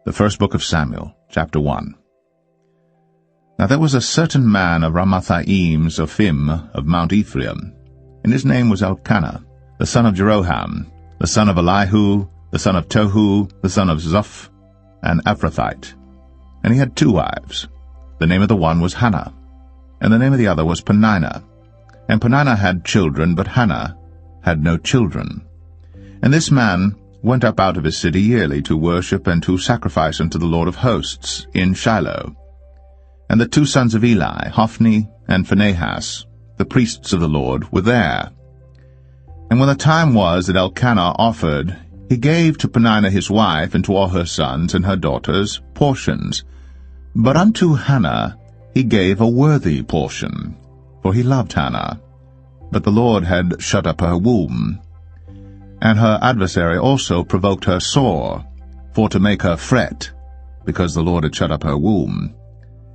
The first book of Samuel, chapter 1. Now there was a certain man of Ramathaim Zophim of Mount Ephraim, and his name was Elkanah, the son of Jeroham, the son of Elihu, the son of Tohu, the son of Zoph, an Ephrathite. And he had 2 wives. The name of the one was Hannah, and the name of the other was Peninnah. And Peninnah had children, but Hannah had no children. And this man went up out of his city yearly to worship and to sacrifice unto the Lord of hosts in Shiloh. And the 2 sons of Eli, Hophni and Phinehas, the priests of the Lord, were there. And when the time was that Elkanah offered, he gave to Peninnah his wife and to all her sons and her daughters portions. But unto Hannah he gave a worthy portion, for he loved Hannah. But the Lord had shut up her womb. And her adversary also provoked her sore, for to make her fret, because the Lord had shut up her womb.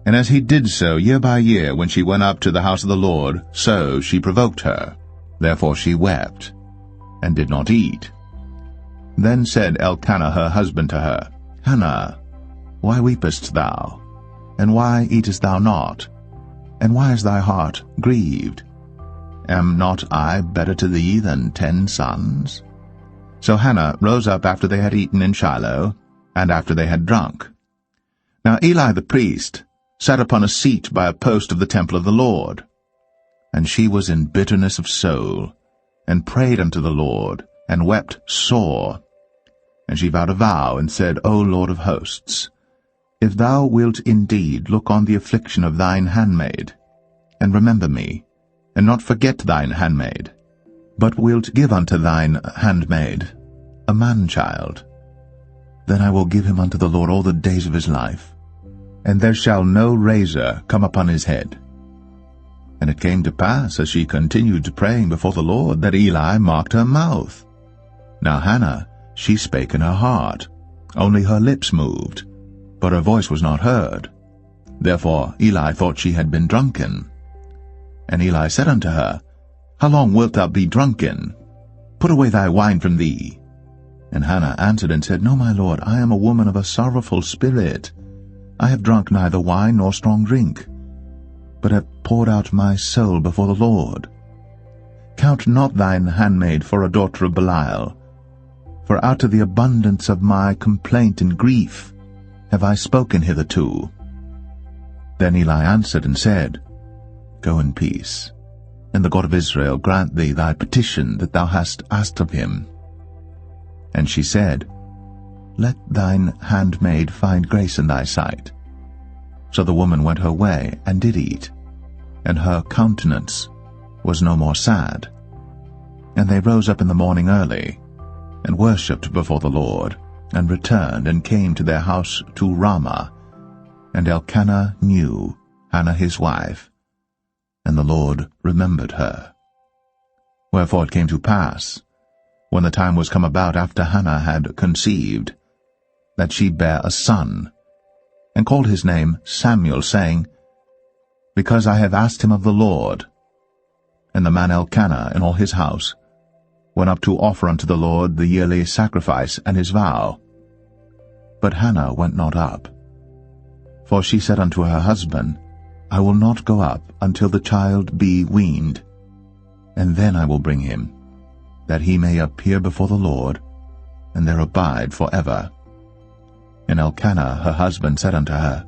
And as he did so year by year, when she went up to the house of the Lord, so she provoked her. Therefore she wept, and did not eat. Then said Elkanah her husband to her, Hannah, why weepest thou? And why eatest thou not? And why is thy heart grieved? Am not I better to thee than 10 sons? So Hannah rose up after they had eaten in Shiloh, and after they had drunk. Now Eli the priest sat upon a seat by a post of the temple of the Lord. And she was in bitterness of soul, and prayed unto the Lord, and wept sore. And she vowed a vow, and said, O Lord of hosts, if thou wilt indeed look on the affliction of thine handmaid, and remember me, and not forget thine handmaid, but wilt give unto thine handmaid a man-child, then I will give him unto the Lord all the days of his life, and there shall no razor come upon his head. And it came to pass, as she continued praying before the Lord, that Eli marked her mouth. Now Hannah, she spake in her heart, only her lips moved, but her voice was not heard. Therefore Eli thought she had been drunken. And Eli said unto her, How long wilt thou be drunken? Put away thy wine from thee. And Hannah answered and said, No, my lord, I am a woman of a sorrowful spirit. I have drunk neither wine nor strong drink, but have poured out my soul before the Lord. Count not thine handmaid for a daughter of Belial, for out of the abundance of my complaint and grief have I spoken hitherto. Then Eli answered and said, Go in peace, and the God of Israel grant thee thy petition that thou hast asked of him. And she said, Let thine handmaid find grace in thy sight. So the woman went her way, and did eat, and her countenance was no more sad. And they rose up in the morning early, and worshipped before the Lord, and returned, and came to their house to Ramah. And Elkanah knew Hannah his wife, and the Lord remembered her. Wherefore it came to pass, when the time was come about after Hannah had conceived, that she bare a son, and called his name Samuel, saying, Because I have asked him of the Lord. And the man Elkanah and all his house went up to offer unto the Lord the yearly sacrifice and his vow. But Hannah went not up. For she said unto her husband, I will not go up until the child be weaned, and then I will bring him, that he may appear before the Lord, and there abide for ever. And Elkanah her husband said unto her,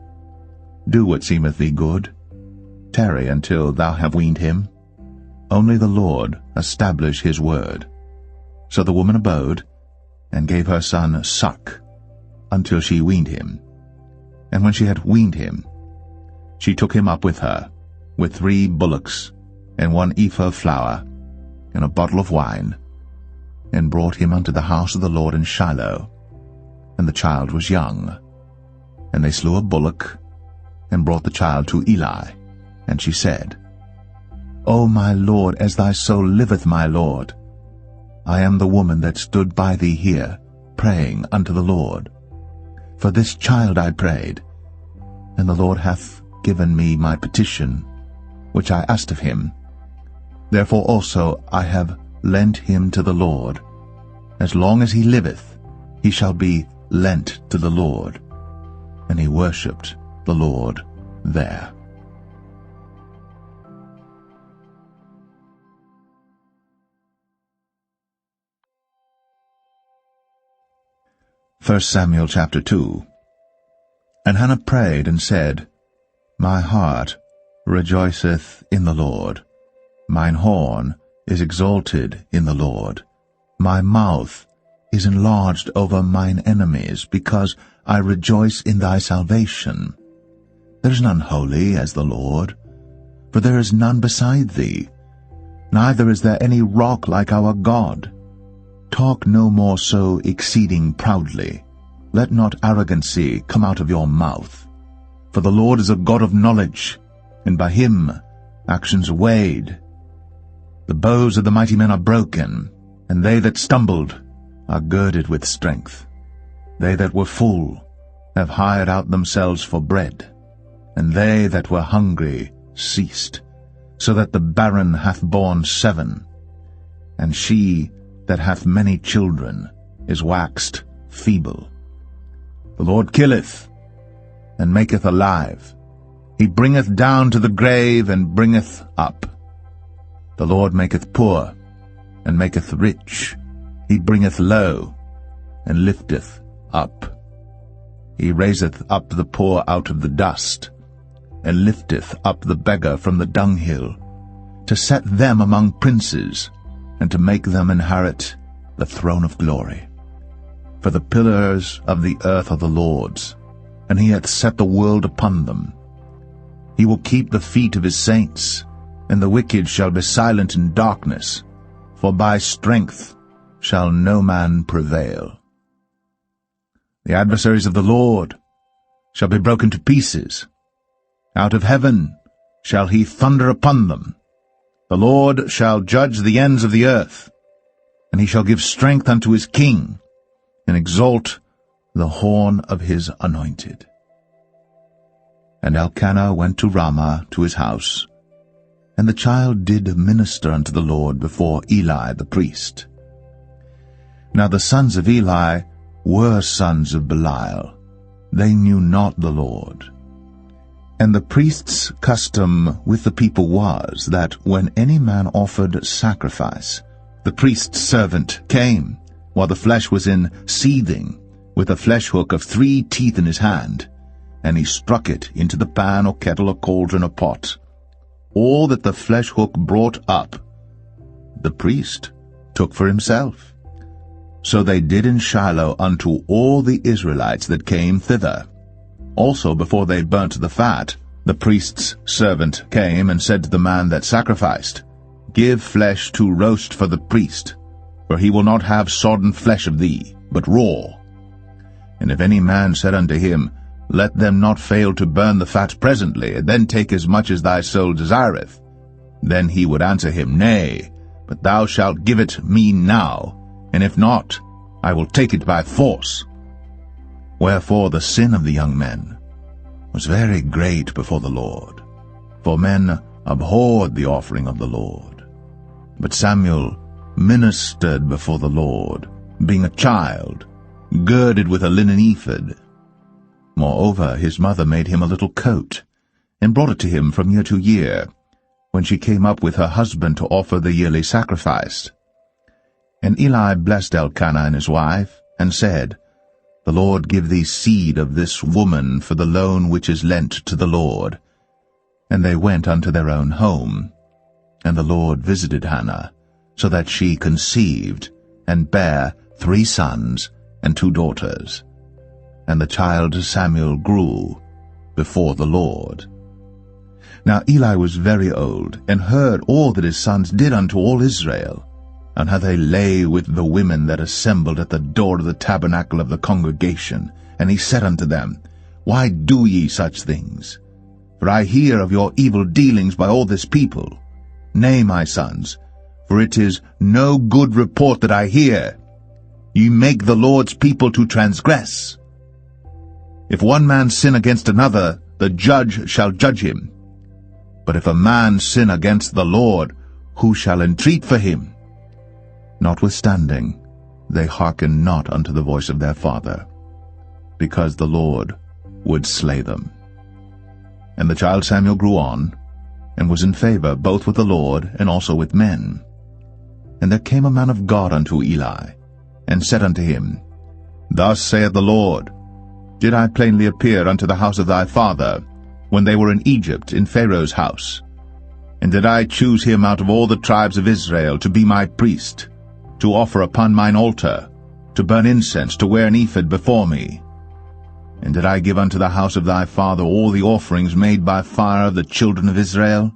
Do what seemeth thee good. Tarry until thou have weaned him. Only the Lord establish his word. So the woman abode, and gave her son suck, until she weaned him. And when she had weaned him, she took him up with her, with 3 bullocks, and 1 ephah of flour, and a bottle of wine, and brought him unto the house of the Lord in Shiloh. And the child was young. And they slew a bullock, and brought the child to Eli. And she said, O my Lord, as thy soul liveth, my Lord, I am the woman that stood by thee here, praying unto the Lord. For this child I prayed, and the Lord hath given me my petition, which I asked of him. Therefore also I have lent him to the Lord. As long as he liveth, he shall be lent to the Lord. and he worshipped the Lord there. First Samuel chapter 2. And Hannah prayed and said, My heart rejoiceth in the Lord. Mine horn is exalted in the Lord. My mouth is enlarged over mine enemies, because I rejoice in thy salvation. There is none holy as the Lord, for there is none beside thee, neither is there any rock like our God. Talk no more so exceeding proudly. Let not arrogancy come out of your mouth. For the Lord is a God of knowledge, and by him actions are weighed. The bows of the mighty men are broken, and they that stumbled are girded with strength. They that were full have hired out themselves for bread, and they that were hungry ceased, so that the barren hath borne 7, and she that hath many children is waxed feeble. The Lord killeth, and maketh alive. He bringeth down to the grave, and bringeth up. The Lord maketh poor, and maketh rich. He bringeth low, and lifteth up. He raiseth up the poor out of the dust, and lifteth up the beggar from the dunghill, to set them among princes, and to make them inherit the throne of glory. For the pillars of the earth are the Lord's, and he hath set the world upon them. He will keep the feet of his saints, and the wicked shall be silent in darkness, for by strength shall no man prevail. The adversaries of the Lord shall be broken to pieces. Out of heaven shall he thunder upon them. The Lord shall judge the ends of the earth, and he shall give strength unto his king, and exalt the horn of his anointed. And Elkanah went to Ramah to his house, and the child did minister unto the Lord before Eli the priest. Now the sons of Eli were sons of Belial. They knew not the Lord. And the priest's custom with the people was, that when any man offered sacrifice, the priest's servant came, while the flesh was in seething, with a flesh hook of 3 teeth in his hand, and he struck it into the pan or kettle or cauldron or pot. All that the flesh hook brought up, the priest took for himself. So they did in Shiloh unto all the Israelites that came thither. Also before they burnt the fat, the priest's servant came and said to the man that sacrificed, Give flesh to roast for the priest, for he will not have sodden flesh of thee, but raw. And if any man said unto him, Let them not fail to burn the fat presently, and then take as much as thy soul desireth, then he would answer him, Nay, but thou shalt give it me now, and if not, I will take it by force. Wherefore the sin of the young men was very great before the Lord, for men abhorred the offering of the Lord. But Samuel ministered before the Lord, being a child, girded with a linen ephod. Moreover, his mother made him a little coat, and brought it to him from year to year, when she came up with her husband to offer the yearly sacrifice. And Eli blessed Elkanah and his wife, and said, The Lord give thee seed of this woman for the loan which is lent to the Lord. And they went unto their own home. And the Lord visited Hannah, so that she conceived, and bare 3 sons and 2 daughters. And the child Samuel grew before the Lord. Now Eli was very old, and heard all that his sons did unto all Israel, and how they lay with the women that assembled at the door of the tabernacle of the congregation. And he said unto them, Why do ye such things? For I hear of your evil dealings by all this people. Nay, my sons, for it is no good report that I hear. Ye make the Lord's people to transgress. If one man sin against another, the judge shall judge him. But if a man sin against the Lord, who shall entreat for him? Notwithstanding, they hearken not unto the voice of their father, because the Lord would slay them. And the child Samuel grew on, and was in favor both with the Lord and also with men. And there came a man of God unto Eli, and said unto him, Thus saith the Lord, Did I plainly appear unto the house of thy father, when they were in Egypt in Pharaoh's house? And did I choose him out of all the tribes of Israel to be my priest, to offer upon mine altar, to burn incense, to wear an ephod before me? And did I give unto the house of thy father all the offerings made by fire of the children of Israel?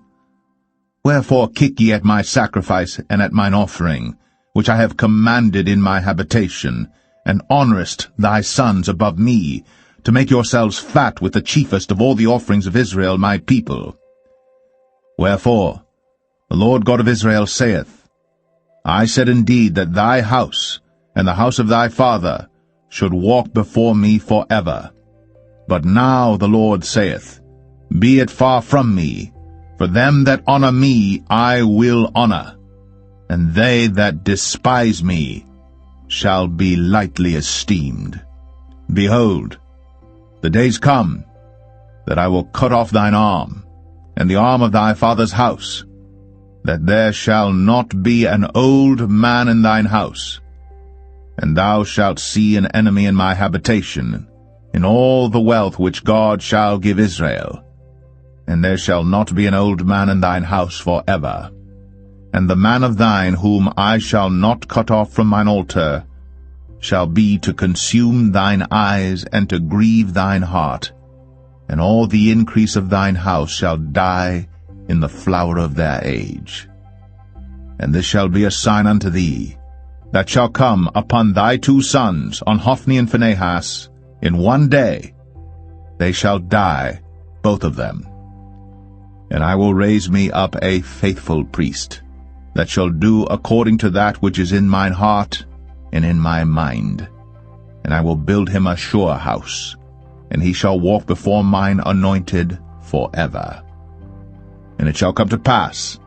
Wherefore kick ye at my sacrifice and at mine offering, which I have commanded in my habitation, and honourest thy sons above me, to make yourselves fat with the chiefest of all the offerings of Israel my people? Wherefore the Lord God of Israel saith, I said indeed that thy house and the house of thy father should walk before me forever. But now the Lord saith, Be it far from me, for them that honour me I will honour, and they that despise me shall be lightly esteemed. Behold, the days come that I will cut off thine arm, and the arm of thy father's house, that there shall not be an old man in thine house. And thou shalt see an enemy in my habitation, in all the wealth which God shall give Israel. And there shall not be an old man in thine house forever. And the man of thine whom I shall not cut off from mine altar shall be to consume thine eyes and to grieve thine heart, and all the increase of thine house shall die in the flower of their age. And this shall be a sign unto thee, that shall come upon thy two sons, on Hophni and Phinehas, in one day. They shall die, both of them. And I will raise me up a faithful priest, that shall do according to that which is in mine heart and in my mind. And I will build him a sure house, and he shall walk before mine anointed forever. And it shall come to pass,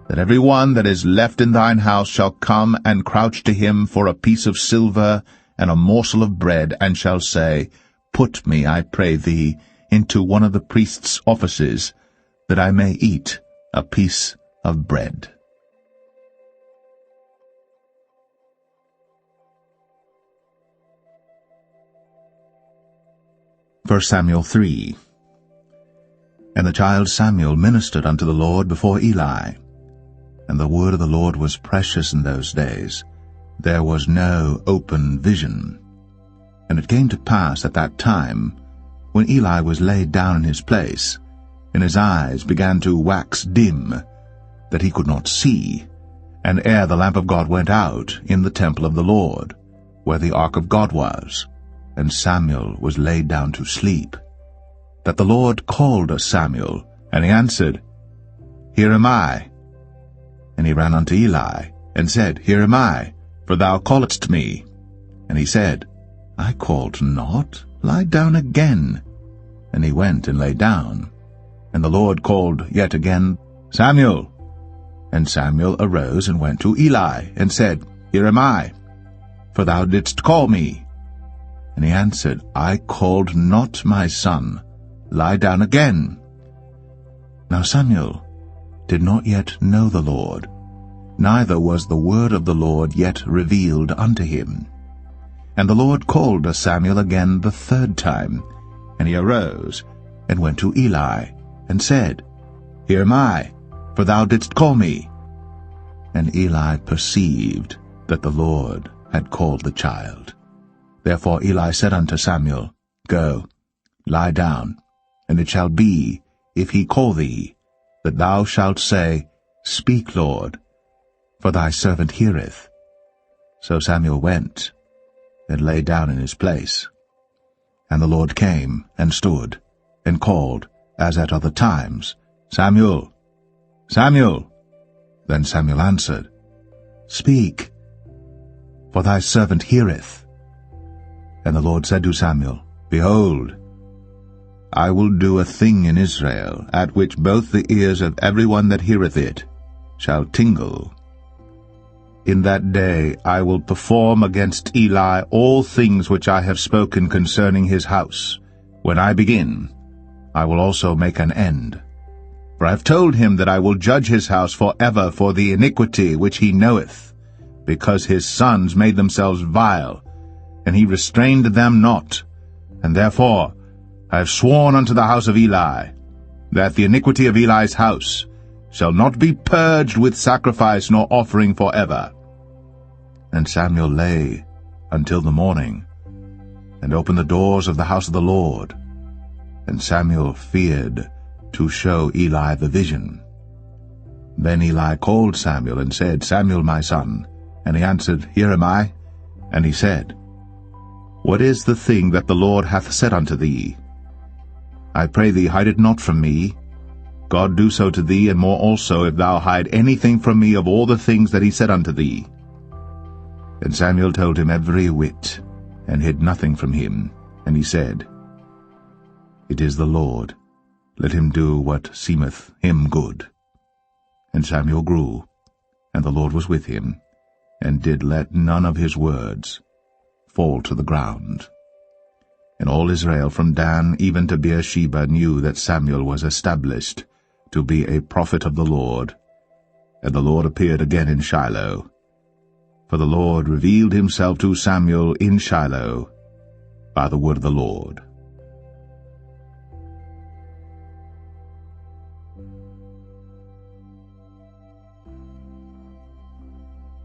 that every one that is left in thine house shall come and crouch to him for a piece of silver and a morsel of bread, and shall say, Put me, I pray thee, into one of the priest's offices, that I may eat a piece of bread. First Samuel 3. And the child Samuel ministered unto the Lord before Eli. And the word of the Lord was precious in those days. There was no open vision. And it came to pass at that time, when Eli was laid down in his place, and his eyes began to wax dim, that he could not see, and ere the lamp of God went out in the temple of the Lord, where the ark of God was, and Samuel was laid down to sleep, that the Lord called Samuel, and he answered, Here am I. And he ran unto Eli, and said, Here am I, for thou calledst me. And he said, I called not, lie down again. And he went and lay down. And the Lord called yet again, Samuel. And Samuel arose and went to Eli, and said, Here am I, for thou didst call me. And he answered, I called not, my son, lie down again. Now Samuel did not yet know the Lord, neither was the word of the Lord yet revealed unto him. And the Lord called Samuel again the third time, and he arose, and went to Eli, and said, Here am I, for thou didst call me. And Eli perceived that the Lord had called the child. Therefore Eli said unto Samuel, Go, lie down, and it shall be, if he call thee, that thou shalt say, Speak, Lord, for thy servant heareth. So Samuel went, and lay down in his place. And the Lord came, and stood, and called, as at other times, Samuel, Samuel. Then Samuel answered, Speak, for thy servant heareth. And the Lord said to Samuel, Behold, I will do a thing in Israel, at which both the ears of every one that heareth it shall tingle. In that day I will perform against Eli all things which I have spoken concerning his house, When I begin, I will also make an end. For I have told him that I will judge his house forever for the iniquity which he knoweth, because his sons made themselves vile, and he restrained them not. And therefore I have sworn unto the house of Eli, that the iniquity of Eli's house shall not be purged with sacrifice nor offering forever. And Samuel lay until the morning, and opened the doors of the house of the Lord. And Samuel feared to show Eli the vision. Then Eli called Samuel, and said, Samuel, my son. And he answered, Here am I. And he said, What is the thing that the Lord hath said unto thee? I pray thee, hide it not from me. God do so to thee, and more also, if thou hide anything from me of all the things that he said unto thee. And Samuel told him every whit, and hid nothing from him. And he said, It is the Lord. Let him do what seemeth him good. And Samuel grew, and the Lord was with him, and did let none of his words fall to the ground. And all Israel from Dan even to Beersheba knew that Samuel was established to be a prophet of the Lord. And the Lord appeared again in Shiloh. For the Lord revealed himself to Samuel in Shiloh by the word of the Lord.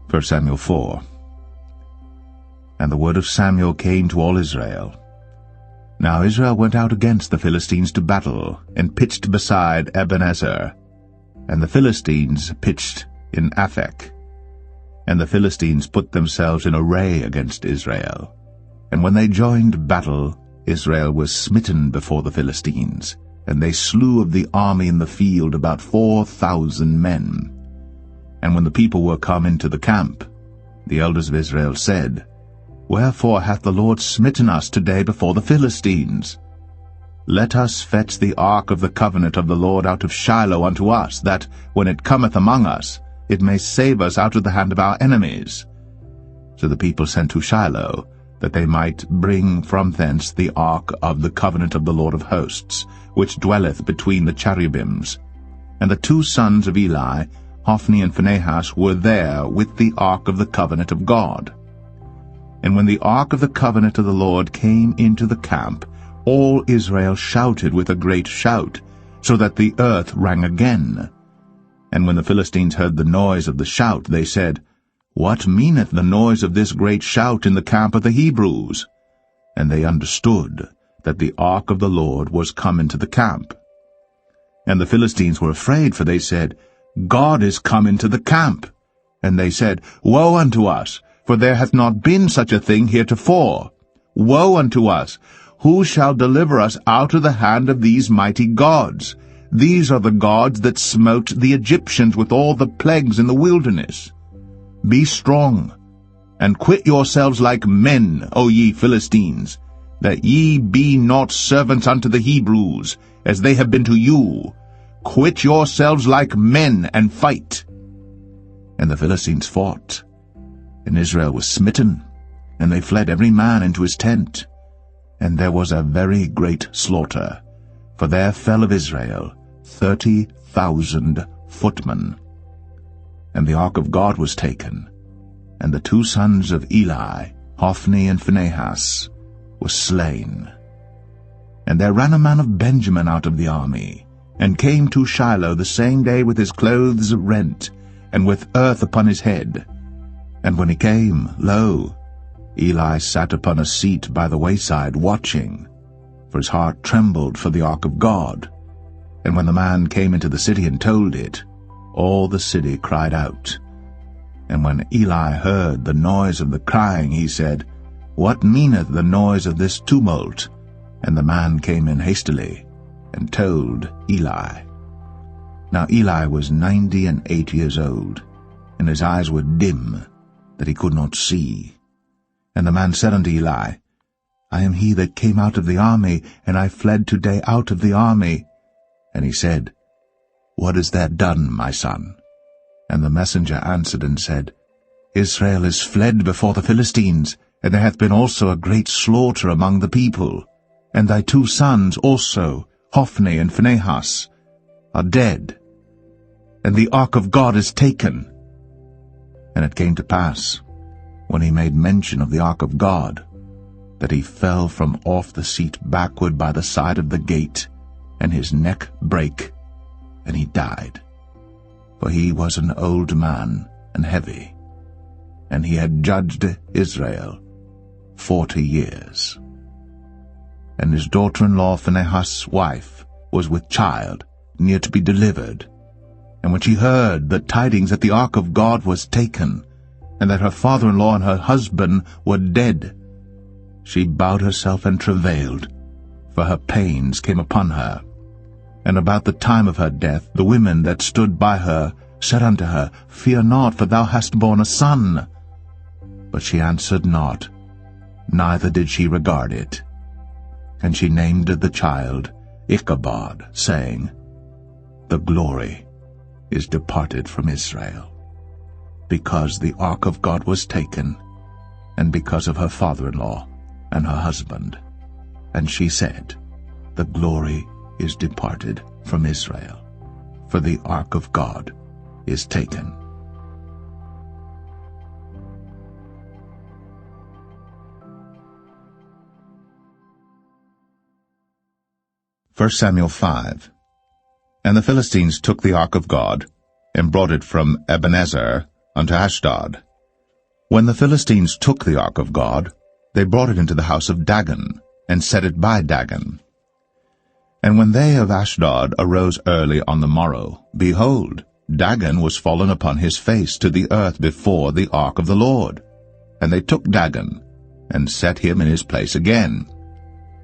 1 Samuel 4. And the word of Samuel came to all Israel. Now Israel went out against the Philistines to battle, and pitched beside Ebenezer. And the Philistines pitched in Aphek. And the Philistines put themselves in array against Israel. And when they joined battle, Israel was smitten before the Philistines, and they slew of the army in the field about 4,000 men. And when the people were come into the camp, the elders of Israel said, Wherefore hath the Lord smitten us today before the Philistines? Let us fetch the ark of the covenant of the Lord out of Shiloh unto us, that, when it cometh among us, it may save us out of the hand of our enemies. So the people sent to Shiloh, that they might bring from thence the ark of the covenant of the Lord of hosts, which dwelleth between the cherubims. And the two sons of Eli, Hophni and Phinehas, were there with the ark of the covenant of God. And when the ark of the covenant of the Lord came into the camp, all Israel shouted with a great shout, so that the earth rang again. And when the Philistines heard the noise of the shout, they said, What meaneth the noise of this great shout in the camp of the Hebrews? And they understood that the ark of the Lord was come into the camp. And the Philistines were afraid, for they said, God is come into the camp. And they said, Woe unto us, for there hath not been such a thing heretofore. Woe unto us! Who shall deliver us out of the hand of these mighty gods? These are the gods that smote the Egyptians with all the plagues in the wilderness. Be strong, and quit yourselves like men, O ye Philistines, that ye be not servants unto the Hebrews, as they have been to you. Quit yourselves like men, and fight. And the Philistines fought, and Israel was smitten, and they fled every man into his tent. And there was a very great slaughter, for there fell of Israel 30,000 footmen. And the ark of God was taken, and the two sons of Eli, Hophni and Phinehas, were slain. And there ran a man of Benjamin out of the army, and came to Shiloh the same day with his clothes rent, and with earth upon his head. And when he came, lo, Eli sat upon a seat by the wayside, watching, for his heart trembled for the ark of God. And when the man came into the city and told it, all the city cried out. And when Eli heard the noise of the crying, he said, What meaneth the noise of this tumult? And the man came in hastily, and told Eli. Now Eli was 98 years old, and his eyes were dim, that he could not see. And the man said unto Eli, I am he that came out of the army, and I fled today out of the army. And he said, What is that done, my son? And the messenger answered and said, Israel is fled before the Philistines, and there hath been also a great slaughter among the people. and thy 2 sons also, Hophni and Phinehas, are dead, and the ark of God is taken. And it came to pass, when he made mention of the ark of God, that he fell from off the seat backward by the side of the gate, and his neck brake, and he died. For he was an old man and heavy, and he had judged Israel 40 years. And his daughter-in-law Phinehas' wife was with child, near to be delivered. And when she heard the tidings that the ark of God was taken, and that her father-in-law and her husband were dead, she bowed herself and travailed, for her pains came upon her. And about the time of her death, the women that stood by her said unto her, Fear not, for thou hast borne a son. But she answered not, neither did she regard it. And she named the child Ichabod, saying, The glory is departed from Israel, because the ark of God was taken, and because of her father-in-law and her husband. And she said, The glory is departed from Israel, for the ark of God is taken. 1 Samuel 5. And the Philistines took the ark of God, and brought it from Ebenezer unto Ashdod. When the Philistines took the ark of God, they brought it into the house of Dagon, and set it by Dagon. And when they of Ashdod arose early on the morrow, behold, Dagon was fallen upon his face to the earth before the ark of the Lord. And they took Dagon, and set him in his place again.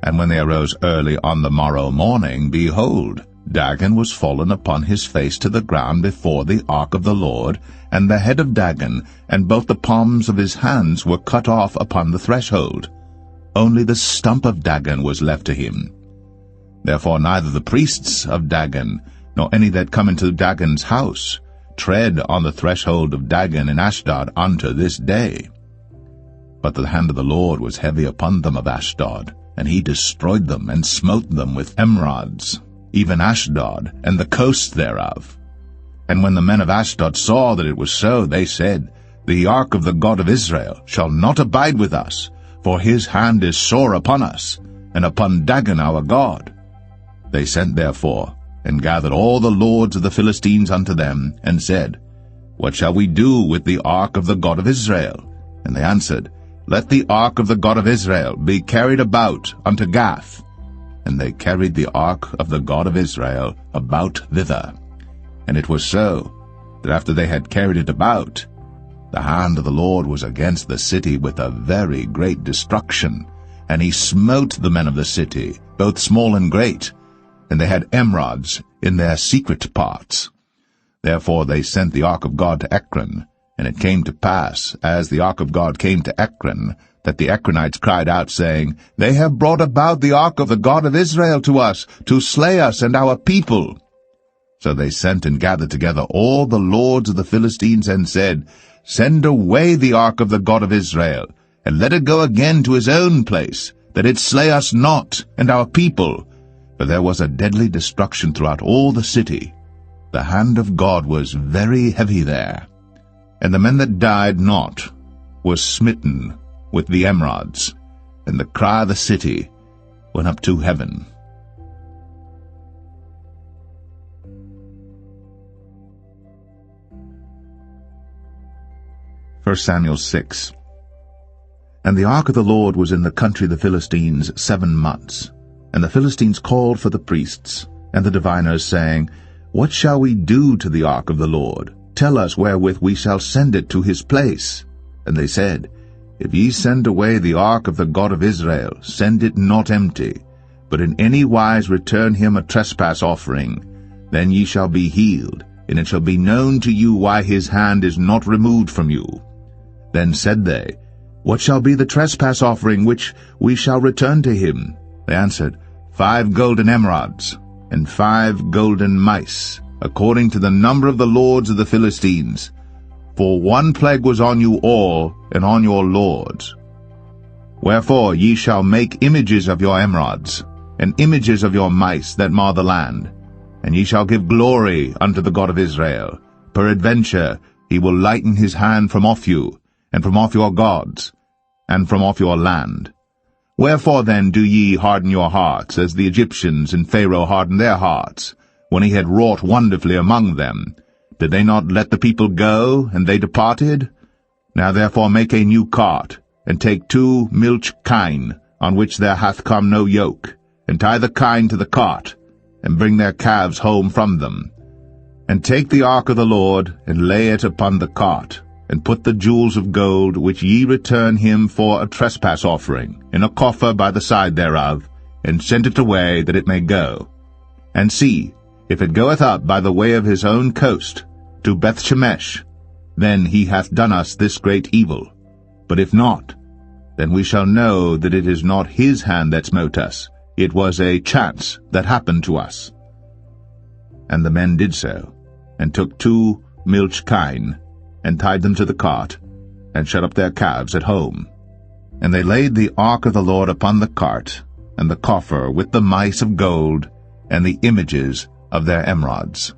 And when they arose early on the morrow morning, behold, Dagon was fallen upon his face to the ground before the ark of the Lord, and the head of Dagon, and both the palms of his hands were cut off upon the threshold. Only the stump of Dagon was left to him. Therefore neither the priests of Dagon, nor any that come into Dagon's house, tread on the threshold of Dagon in Ashdod unto this day. But the hand of the Lord was heavy upon them of Ashdod, and he destroyed them, and smote them with emerods, even Ashdod, and the coast thereof. And when the men of Ashdod saw that it was so, they said, The ark of the God of Israel shall not abide with us, for his hand is sore upon us, and upon Dagon our God. They sent therefore, and gathered all the lords of the Philistines unto them, and said, What shall we do with the ark of the God of Israel? And they answered, Let the ark of the God of Israel be carried about unto Gath. And they carried the ark of the God of Israel about thither. And it was so, that after they had carried it about, the hand of the Lord was against the city with a very great destruction, and he smote the men of the city, both small and great, and they had emerods in their secret parts. Therefore they sent the ark of God to Ekron. And it came to pass, as the ark of God came to Ekron, that the Ekronites cried out, saying, They have brought about the ark of the God of Israel to us, to slay us and our people. So they sent and gathered together all the lords of the Philistines, and said, Send away the ark of the God of Israel, and let it go again to his own place, that it slay us not and our people. For there was a deadly destruction throughout all the city. The hand of God was very heavy there. And the men that died not were smitten with the emerods, and the cry of the city went up to heaven. First Samuel 6. And the ark of the Lord was in the country of the Philistines 7 months. And the Philistines called for the priests and the diviners, saying, What shall we do to the ark of the Lord? Tell us wherewith we shall send it to his place. And they said, If ye send away the ark of the God of Israel, send it not empty, but in any wise return him a trespass offering. Then ye shall be healed, and it shall be known to you why his hand is not removed from you. Then said they, What shall be the trespass offering which we shall return to him? They answered, 5 golden emerods, and 5 golden mice, according to the number of the lords of the Philistines. For one plague was on you all, and on your lords. Wherefore ye shall make images of your emerods, and images of your mice that mar the land, and ye shall give glory unto the God of Israel. Peradventure he will lighten his hand from off you, and from off your gods, and from off your land. Wherefore then do ye harden your hearts, as the Egyptians and Pharaoh hardened their hearts, when he had wrought wonderfully among them? Did they not let the people go, and they departed? Now therefore make a new cart, and take 2 milch kine, on which there hath come no yoke, and tie the kine to the cart, and bring their calves home from them. And take the ark of the Lord, and lay it upon the cart, and put the jewels of gold which ye return him for a trespass offering in a coffer by the side thereof, and send it away that it may go. And see, if it goeth up by the way of his own coast, to Bethshemesh, then he hath done us this great evil. But if not, then we shall know that it is not his hand that smote us, it was a chance that happened to us. And the men did so, and took 2 milch kine, and tied them to the cart, and shut up their calves at home. And they laid the ark of the Lord upon the cart, and the coffer with the mice of gold, and the images of their emerods.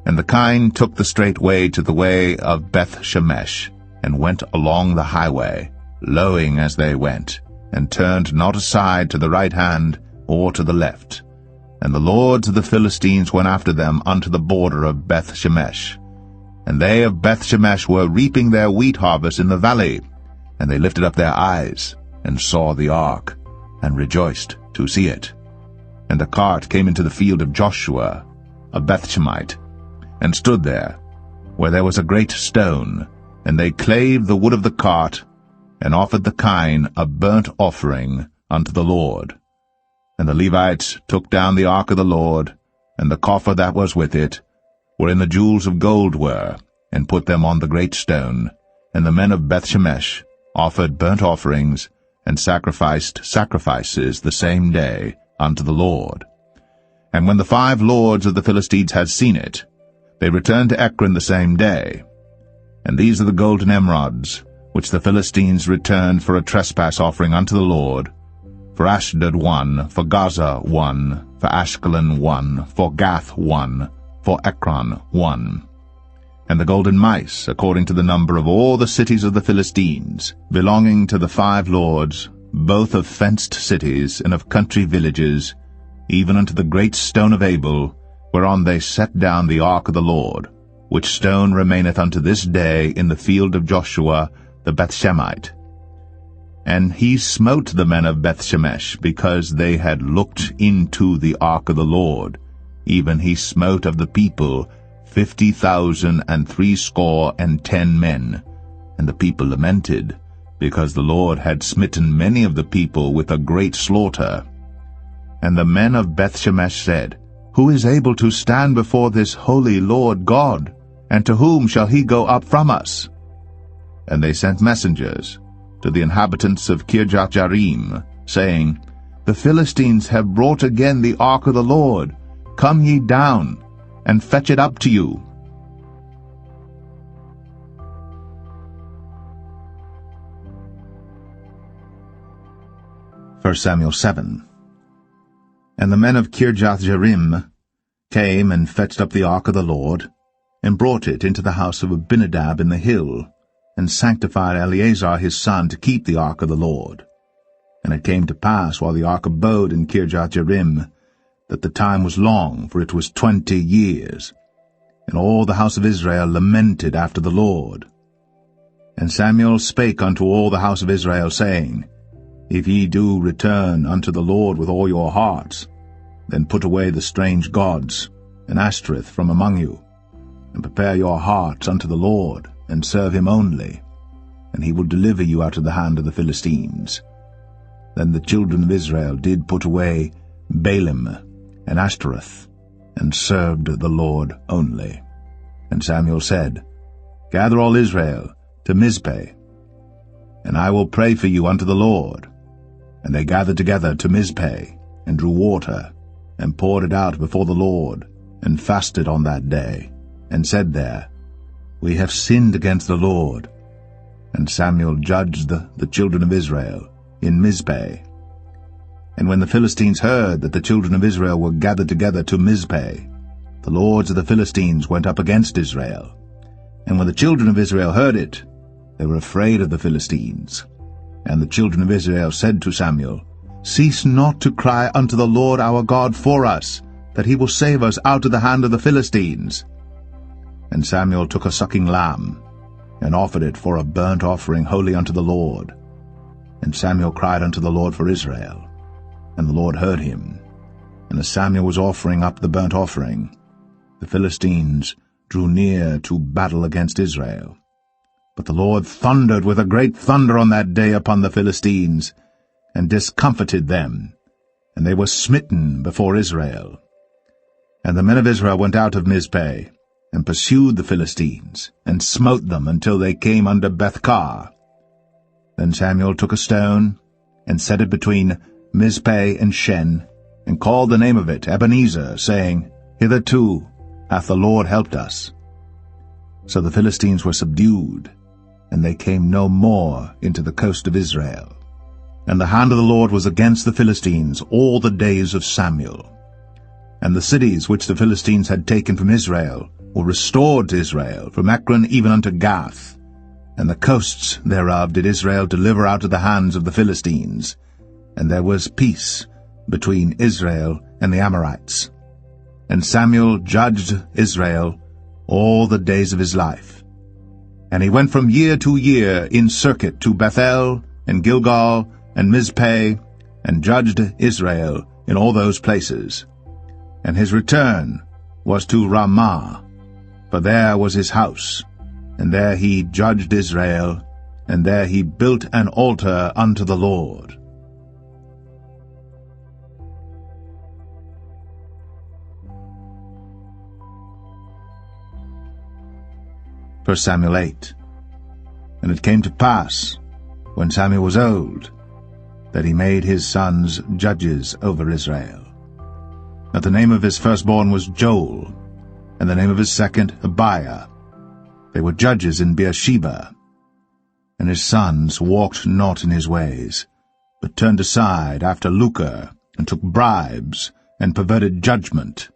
And the kine took the straight way to the way of Bethshemesh, and went along the highway, lowing as they went, and turned not aside to the right hand or to the left. And the lords of the Philistines went after them unto the border of Bethshemesh. And they of Bethshemesh were reaping their wheat harvest in the valley. And they lifted up their eyes, and saw the ark, and rejoiced to see it. And the cart came into the field of Joshua, a Bethshemite, and stood there, where there was a great stone. And they clave the wood of the cart, and offered the kine a burnt offering unto the Lord. And the Levites took down the ark of the Lord, and the coffer that was with it, wherein the jewels of gold were, and put them on the great stone. And the men of Bethshemesh offered burnt offerings, and sacrificed sacrifices the same day unto the Lord. And when the 5 lords of the Philistines had seen it, they returned to Ekron the same day. And these are the golden emerods, which the Philistines returned for a trespass offering unto the Lord: for Ashdod 1, for Gaza 1, for Ashkelon 1, for Gath 1, for Ekron 1. And the golden mice, according to the number of all the cities of the Philistines, belonging to the 5 lords, both of fenced cities and of country villages, even unto the great stone of Abel, whereon they set down the ark of the Lord, which stone remaineth unto this day in the field of Joshua the Bethshemite. And he smote the men of Bethshemesh, because they had looked into the ark of the Lord. Even he smote of the people 50,010 men. And the people lamented, because the Lord had smitten many of the people with a great slaughter. And the men of Bethshemesh said, Who is able to stand before this holy Lord God? And to whom shall he go up from us? And they sent messengers to the inhabitants of Kirjath-jearim, saying, The Philistines have brought again the ark of the Lord. Come ye down, and fetch it up to you. 1 Samuel 7. And the men of Kirjath-jearim came and fetched up the ark of the Lord, and brought it into the house of Abinadab in the hill, and sanctified Eleazar his son to keep the ark of the Lord. And it came to pass, while the ark abode in Kirjath-jearim, that the time was long, for it was 20 years. And all the house of Israel lamented after the Lord. And Samuel spake unto all the house of Israel, saying, If ye do return unto the Lord with all your hearts, then put away the strange gods and Ashtoreth from among you, and prepare your hearts unto the Lord, and serve him only, and he will deliver you out of the hand of the Philistines. Then the children of Israel did put away Baalim and Ashtoreth, and served the Lord only. And Samuel said, Gather all Israel to Mizpeh, and I will pray for you unto the Lord. And they gathered together to Mizpeh, and drew water, and poured it out before the Lord, and fasted on that day, and said there, We have sinned against the Lord. And Samuel judged the children of Israel, in Mizpeh. And when the Philistines heard that the children of Israel were gathered together to Mizpeh, the lords of the Philistines went up against Israel. And when the children of Israel heard it, they were afraid of the Philistines. And the children of Israel said to Samuel, Cease not to cry unto the Lord our God for us, that he will save us out of the hand of the Philistines. And Samuel took a sucking lamb, and offered it for a burnt offering holy unto the Lord. And Samuel cried unto the Lord for Israel, and the Lord heard him. And as Samuel was offering up the burnt offering, the Philistines drew near to battle against Israel. But the Lord thundered with a great thunder on that day upon the Philistines, and discomfited them, and they were smitten before Israel. And the men of Israel went out of Mizpeh, and pursued the Philistines, and smote them until they came under Bethkar. Then Samuel took a stone, and set it between Mizpeh and Shen, and called the name of it Ebenezer, saying, Hitherto hath the Lord helped us. So the Philistines were subdued, and they came no more into the coast of Israel. And the hand of the Lord was against the Philistines all the days of Samuel. And the cities which the Philistines had taken from Israel were restored to Israel, from Ekron even unto Gath. And the coasts thereof did Israel deliver out of the hands of the Philistines. And there was peace between Israel and the Amorites. And Samuel judged Israel all the days of his life. And he went from year to year in circuit to Bethel and Gilgal and Mizpeh, and judged Israel in all those places. And his return was to Ramah, for there was his house, and there he judged Israel, and there he built an altar unto the Lord. 1 Samuel 8. And it came to pass, when Samuel was old, that he made his sons judges over Israel. Now the name of his firstborn was Joel, and the name of his second Abiah. They were judges in Beersheba. And his sons walked not in his ways, but turned aside after lucre, and took bribes, and perverted judgment.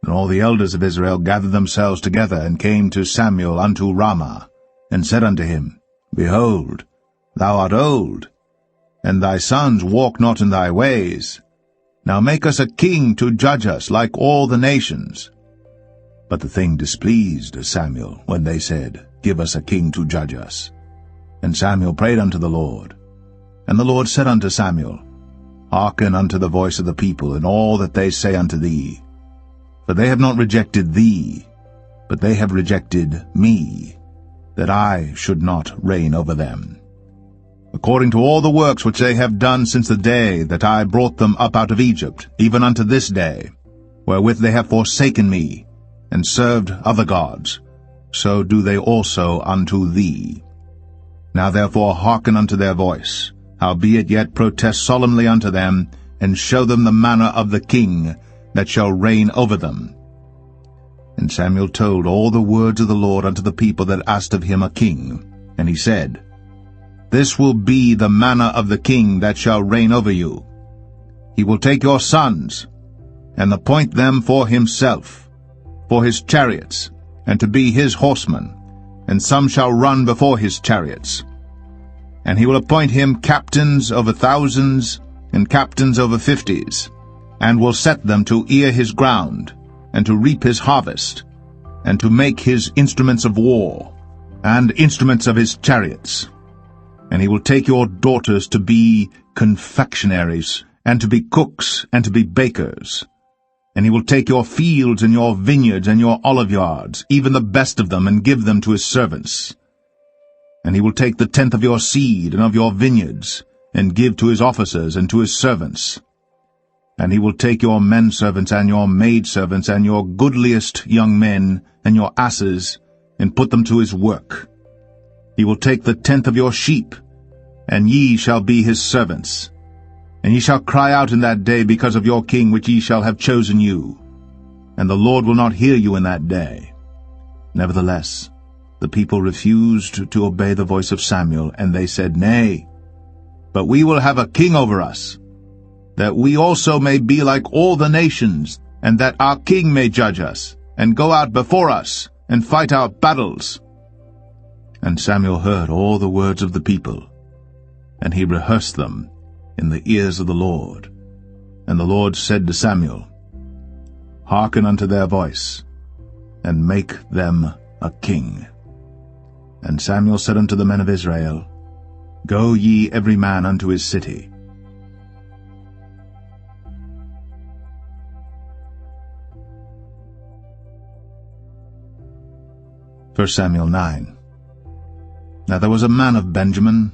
And all the elders of Israel gathered themselves together, and came to Samuel unto Ramah, and said unto him, Behold, thou art old, and thy sons walk not in thy ways. Now make us a king to judge us like all the nations. But the thing displeased Samuel, when they said, Give us a king to judge us. And Samuel prayed unto the Lord. And the Lord said unto Samuel, Hearken unto the voice of the people, in all that they say unto thee. For they have not rejected thee, but they have rejected me, that I should not reign over them. According to all the works which they have done since the day that I brought them up out of Egypt, even unto this day, wherewith they have forsaken me, and served other gods, so do they also unto thee. Now therefore hearken unto their voice, howbeit yet protest solemnly unto them, and show them the manner of the king that shall reign over them. And Samuel told all the words of the Lord unto the people that asked of him a king. And he said, This will be the manner of the king that shall reign over you. He will take your sons, and appoint them for himself, for his chariots, and to be his horsemen, and some shall run before his chariots. And he will appoint him captains over thousands, and captains over fifties, and will set them to ear his ground, and to reap his harvest, and to make his instruments of war, and instruments of his chariots. And he will take your daughters to be confectionaries, and to be cooks, and to be bakers. And he will take your fields and your vineyards and your oliveyards, even the best of them, and give them to his servants. And he will take the tenth of your seed and of your vineyards, and give to his officers and to his servants. And he will take your menservants and your maidservants and your goodliest young men and your asses, and put them to his work. He will take the tenth of your sheep, and ye shall be his servants. And ye shall cry out in that day because of your king which ye shall have chosen you. And the Lord will not hear you in that day. Nevertheless, the people refused to obey the voice of Samuel, and they said, Nay, but we will have a king over us, that we also may be like all the nations, and that our king may judge us, and go out before us, and fight our battles. And Samuel heard all the words of the people, and he rehearsed them in the ears of the Lord. And the Lord said to Samuel, Hearken unto their voice, and make them a king. And Samuel said unto the men of Israel, Go ye every man unto his city. First Samuel 9. Now there was a man of Benjamin,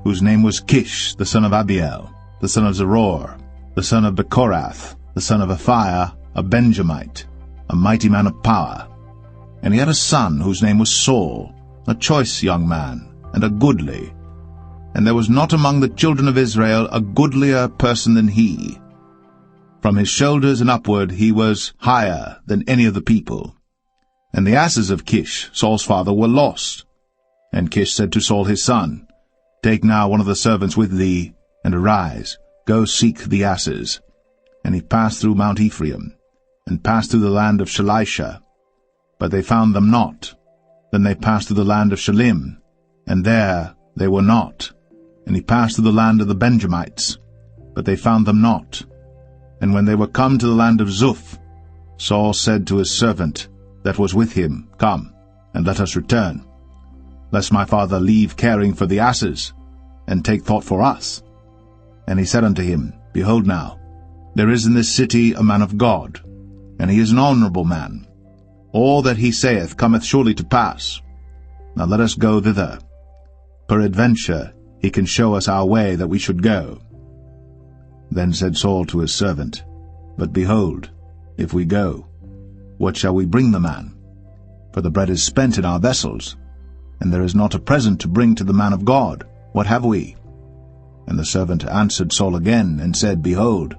whose name was Kish, the son of Abiel, the son of Zeror, the son of Bechorath, the son of Aphiah, a Benjamite, a mighty man of power. And he had a son whose name was Saul, a choice young man, and a goodly. And there was not among the children of Israel a goodlier person than he. From his shoulders and upward he was higher than any of the people. And the asses of Kish, Saul's father, were lost. And Kish said to Saul his son, Take now one of the servants with thee, and arise, go seek the asses. And he passed through Mount Ephraim, and passed through the land of Shalisha. But they found them not. Then they passed through the land of Shalim, and there they were not. And he passed through the land of the Benjamites, but they found them not. And when they were come to the land of Zuph, Saul said to his servant that was with him, Come, and let us return, lest my father leave caring for the asses, and take thought for us. And he said unto him, Behold now, there is in this city a man of God, and he is an honorable man. All that he saith cometh surely to pass. Now let us go thither. Peradventure he can show us our way that we should go. Then said Saul to his servant, But behold, if we go, what shall we bring the man? For the bread is spent in our vessels, and there is not a present to bring to the man of God. What have we? And the servant answered Saul again, and said, Behold,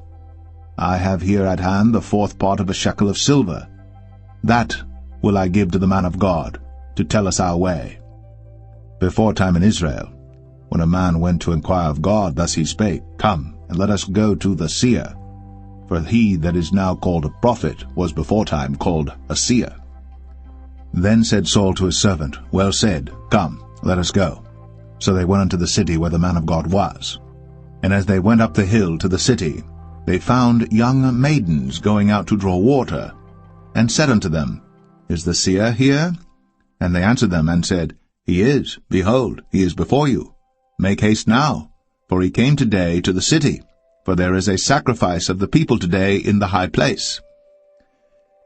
I have here at hand the 4th part of a shekel of silver. That will I give to the man of God, to tell us our way. Before time in Israel, when a man went to inquire of God, thus he spake, Come, and let us go to the seer. For he that is now called a prophet was before time called a seer. Then said Saul to his servant, Well said, Come, let us go. So they went unto the city where the man of God was. And as they went up the hill to the city, they found young maidens going out to draw water, and said unto them, Is the seer here? And they answered them, and said, He is. Behold, he is before you. Make haste now, for he came today to the city, for there is a sacrifice of the people today in the high place.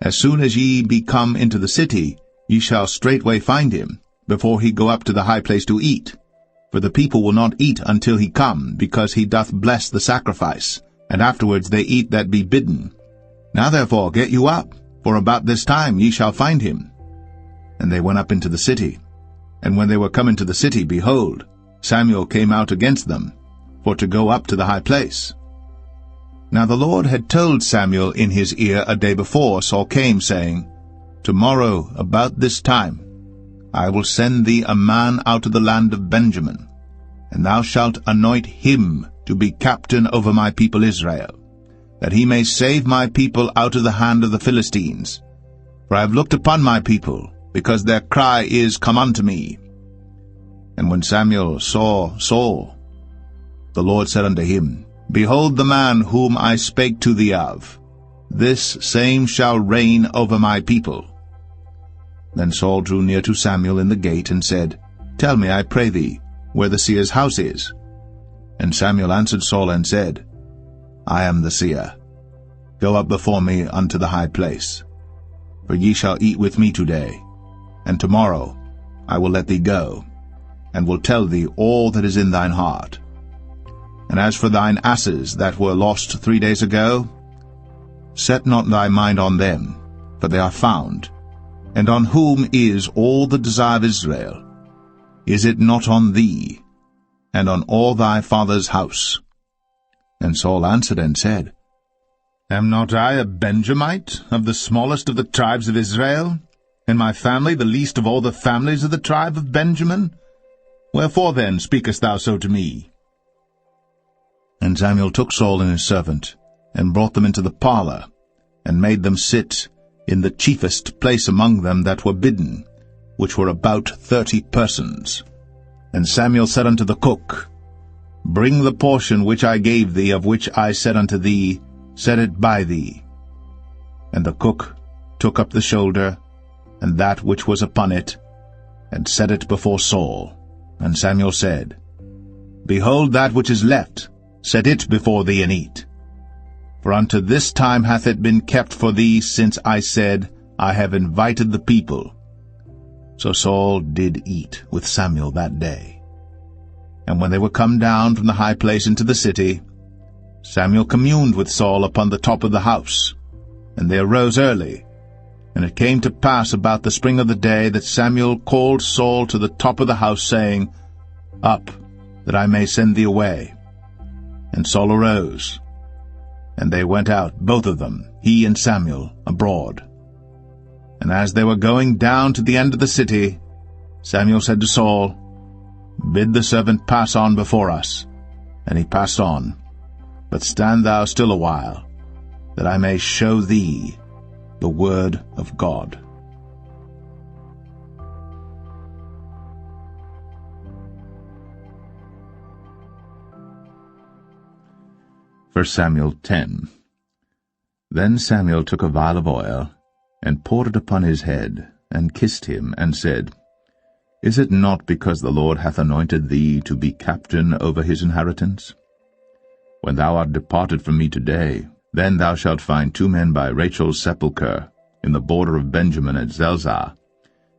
As soon as ye be come into the city, ye shall straightway find him, before he go up to the high place to eat. For the people will not eat until he come, because he doth bless the sacrifice, and afterwards they eat that be bidden. Now therefore get you up, for about this time ye shall find him. And they went up into the city. And when they were come into the city, behold, Samuel came out against them, for to go up to the high place. Now the Lord had told Samuel in his ear a day before Saul came, saying, Tomorrow about this time I will send thee a man out of the land of Benjamin, and thou shalt anoint him to be captain over my people Israel, that he may save my people out of the hand of the Philistines. For I have looked upon my people, because their cry is, Come unto me. And when Samuel saw Saul, the Lord said unto him, Behold the man whom I spake to thee of. This same shall reign over my people. Then Saul drew near to Samuel in the gate, and said, Tell me, I pray thee, where the seer's house is. And Samuel answered Saul, and said, I am the seer. Go up before me unto the high place. For ye shall eat with me today, and tomorrow I will let thee go, and will tell thee all that is in thine heart. And as for thine asses that were lost 3 days ago, set not thy mind on them, for they are found. And on whom is all the desire of Israel? Is it not on thee, and on all thy father's house? And Saul answered and said, Am not I a Benjamite, of the smallest of the tribes of Israel, and my family the least of all the families of the tribe of Benjamin? Wherefore then speakest thou so to me? And Samuel took Saul and his servant, and brought them into the parlor, and made them sit in the chiefest place among them that were bidden, which were about 30 persons. And Samuel said unto the cook, Bring the portion which I gave thee, of which I said unto thee, Set it by thee. And the cook took up the shoulder, and that which was upon it, and set it before Saul. And Samuel said, Behold that which is left, set it before thee, and eat. For unto this time hath it been kept for thee, since I said, I have invited the people. So Saul did eat with Samuel that day. And when they were come down from the high place into the city, Samuel communed with Saul upon the top of the house. And they arose early. And it came to pass about the spring of the day that Samuel called Saul to the top of the house, saying, Up, that I may send thee away. And Saul arose. And they went out, both of them, he and Samuel, abroad. And as they were going down to the end of the city, Samuel said to Saul, Bid the servant pass on before us. And he passed on. But stand thou still a while, that I may show thee the word of God. 1 Samuel 10. Then Samuel took a vial of oil, and poured it upon his head, and kissed him, and said, Is it not because the Lord hath anointed thee to be captain over his inheritance? When thou art departed from me today, then thou shalt find 2 men by Rachel's sepulchre, in the border of Benjamin at Zelzah.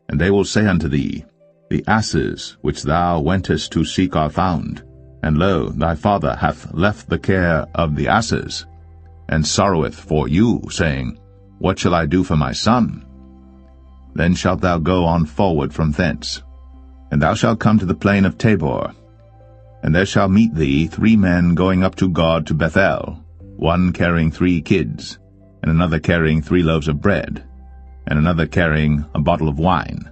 And they will say unto thee, The asses which thou wentest to seek are found, and lo, thy father hath left the care of the asses, and sorroweth for you, saying, What shall I do for my son? Then shalt thou go on forward from thence, and thou shalt come to the plain of Tabor. And there shall meet thee 3 men going up to God to Bethel, one carrying 3 kids, and another carrying 3 loaves of bread, and another carrying a bottle of wine.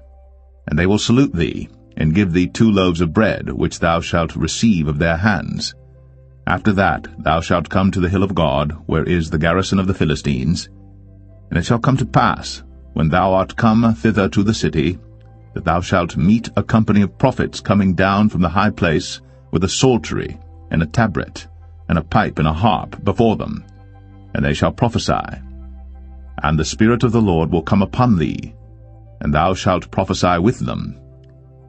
And they will salute thee, and give thee 2 loaves of bread, which thou shalt receive of their hands. After that thou shalt come to the hill of God, where is the garrison of the Philistines. And it shall come to pass, when thou art come thither to the city, that thou shalt meet a company of prophets coming down from the high place, with a psaltery, and a tabret, and a pipe, and a harp before them. And they shall prophesy. And the Spirit of the Lord will come upon thee, and thou shalt prophesy with them,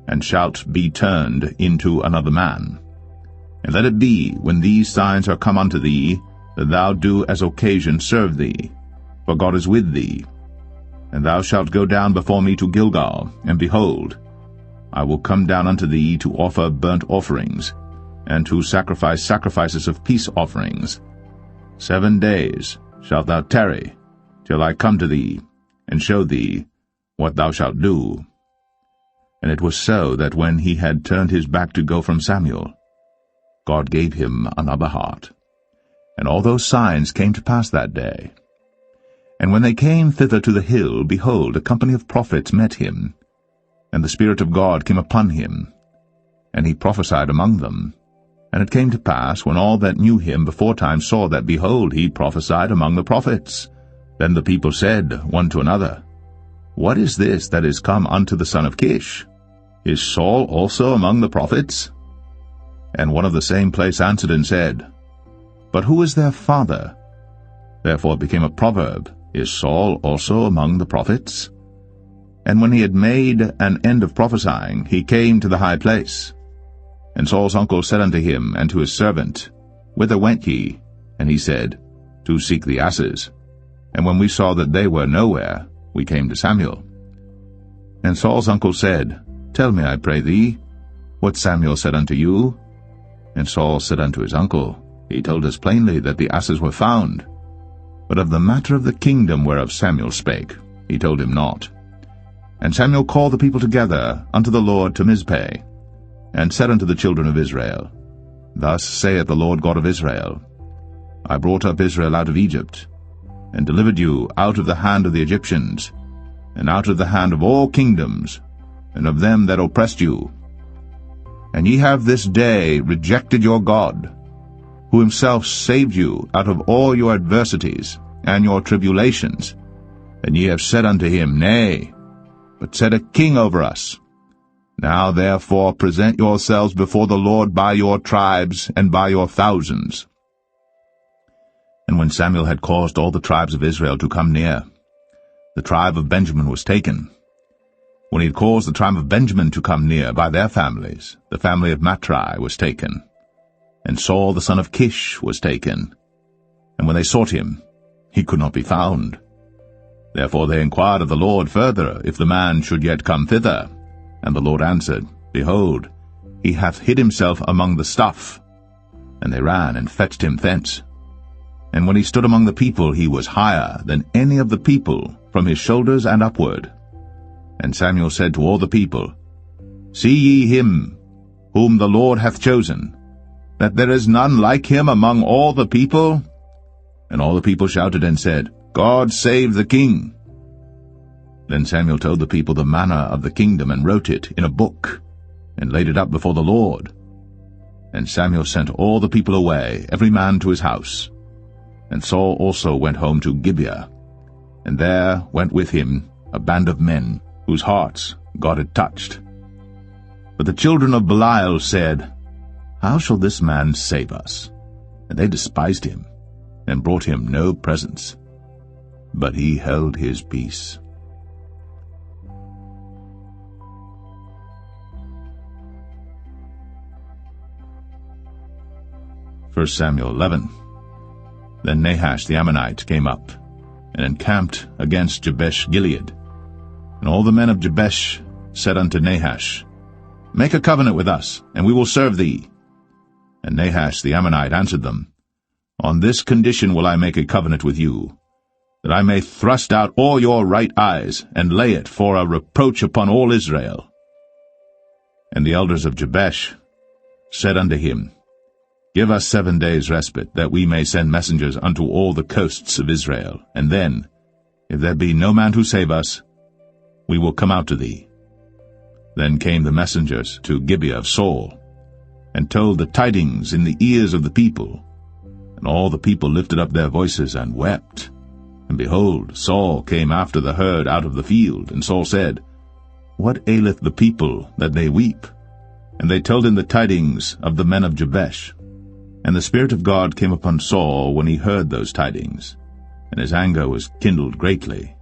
and shalt be turned into another man. And let it be, when these signs are come unto thee, that thou do as occasion serve thee, for God is with thee. And thou shalt go down before me to Gilgal, and behold, I will come down unto thee to offer burnt offerings, and to sacrifice sacrifices of peace offerings. 7 days shalt thou tarry, till I come to thee, and show thee what thou shalt do. And it was so that when he had turned his back to go from Samuel, God gave him another heart. And all those signs came to pass that day. And when they came thither to the hill, behold, a company of prophets met him, and the Spirit of God came upon him, and he prophesied among them. And it came to pass, when all that knew him beforetime saw that, behold, he prophesied among the prophets, then the people said one to another, What is this that is come unto the son of Kish? Is Saul also among the prophets? And one of the same place answered and said, But who is their father? Therefore it became a proverb, Is Saul also among the prophets? And when he had made an end of prophesying, he came to the high place. And Saul's uncle said unto him and to his servant, Whither went ye? And he said, To seek the asses. And when we saw that they were nowhere, we came to Samuel. And Saul's uncle said, Tell me, I pray thee, what Samuel said unto you. And Saul said unto his uncle, He told us plainly that the asses were found. But of the matter of the kingdom whereof Samuel spake, he told him not. And Samuel called the people together unto the Lord to Mizpeh, and said unto the children of Israel, Thus saith the Lord God of Israel, I brought up Israel out of Egypt, and delivered you out of the hand of the Egyptians, and out of the hand of all kingdoms, and of them that oppressed you. And ye have this day rejected your God, who himself saved you out of all your adversities and your tribulations. And ye have said unto him, Nay, but set a king over us. Now therefore present yourselves before the Lord by your tribes and by your thousands. And when Samuel had caused all the tribes of Israel to come near, the tribe of Benjamin was taken. When he had caused the tribe of Benjamin to come near by their families, the family of Matri was taken. And Saul the son of Kish was taken. And when they sought him, he could not be found. Therefore they inquired of the Lord further, if the man should yet come thither. And the Lord answered, Behold, he hath hid himself among the stuff. And they ran and fetched him thence. And when he stood among the people, he was higher than any of the people, from his shoulders and upward. And Samuel said to all the people, See ye him, whom the Lord hath chosen, that there is none like him among all the people? And all the people shouted and said, God save the king. Then Samuel told the people the manner of the kingdom, and wrote it in a book, and laid it up before the Lord. And Samuel sent all the people away, every man to his house. And Saul also went home to Gibeah, and there went with him a band of men, whose hearts God had touched. But the children of Belial said, How shall this man save us? And they despised him, and brought him no presents. But he held his peace. First Samuel 11. Then Nahash the Ammonite came up, and encamped against Jabesh-Gilead. And all the men of Jabesh said unto Nahash, Make a covenant with us, and we will serve thee. And Nahash the Ammonite answered them, On this condition will I make a covenant with you, that I may thrust out all your right eyes, and lay it for a reproach upon all Israel. And the elders of Jabesh said unto him, Give us 7 days' respite, that we may send messengers unto all the coasts of Israel, and then, if there be no man to save us, we will come out to thee. Then came the messengers to Gibeah of Saul, and told the tidings in the ears of the people. And all the people lifted up their voices and wept. And behold, Saul came after the herd out of the field, and Saul said, What aileth the people that they weep? And they told him the tidings of the men of Jabesh. And the Spirit of God came upon Saul when he heard those tidings, and his anger was kindled greatly.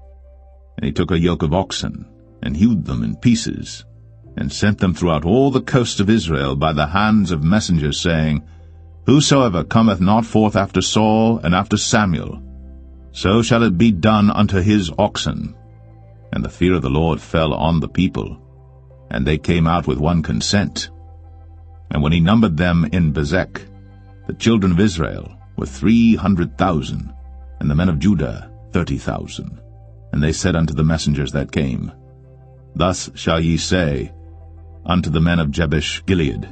And he took a yoke of oxen, and hewed them in pieces, and sent them throughout all the coast of Israel by the hands of messengers, saying, Whosoever cometh not forth after Saul and after Samuel, so shall it be done unto his oxen. And the fear of the Lord fell on the people, and they came out with one consent. And when he numbered them in Bezek, the children of Israel were 300,000, and the men of Judah 30,000. And they said unto the messengers that came, Thus shall ye say unto the men of Jabesh-Gilead,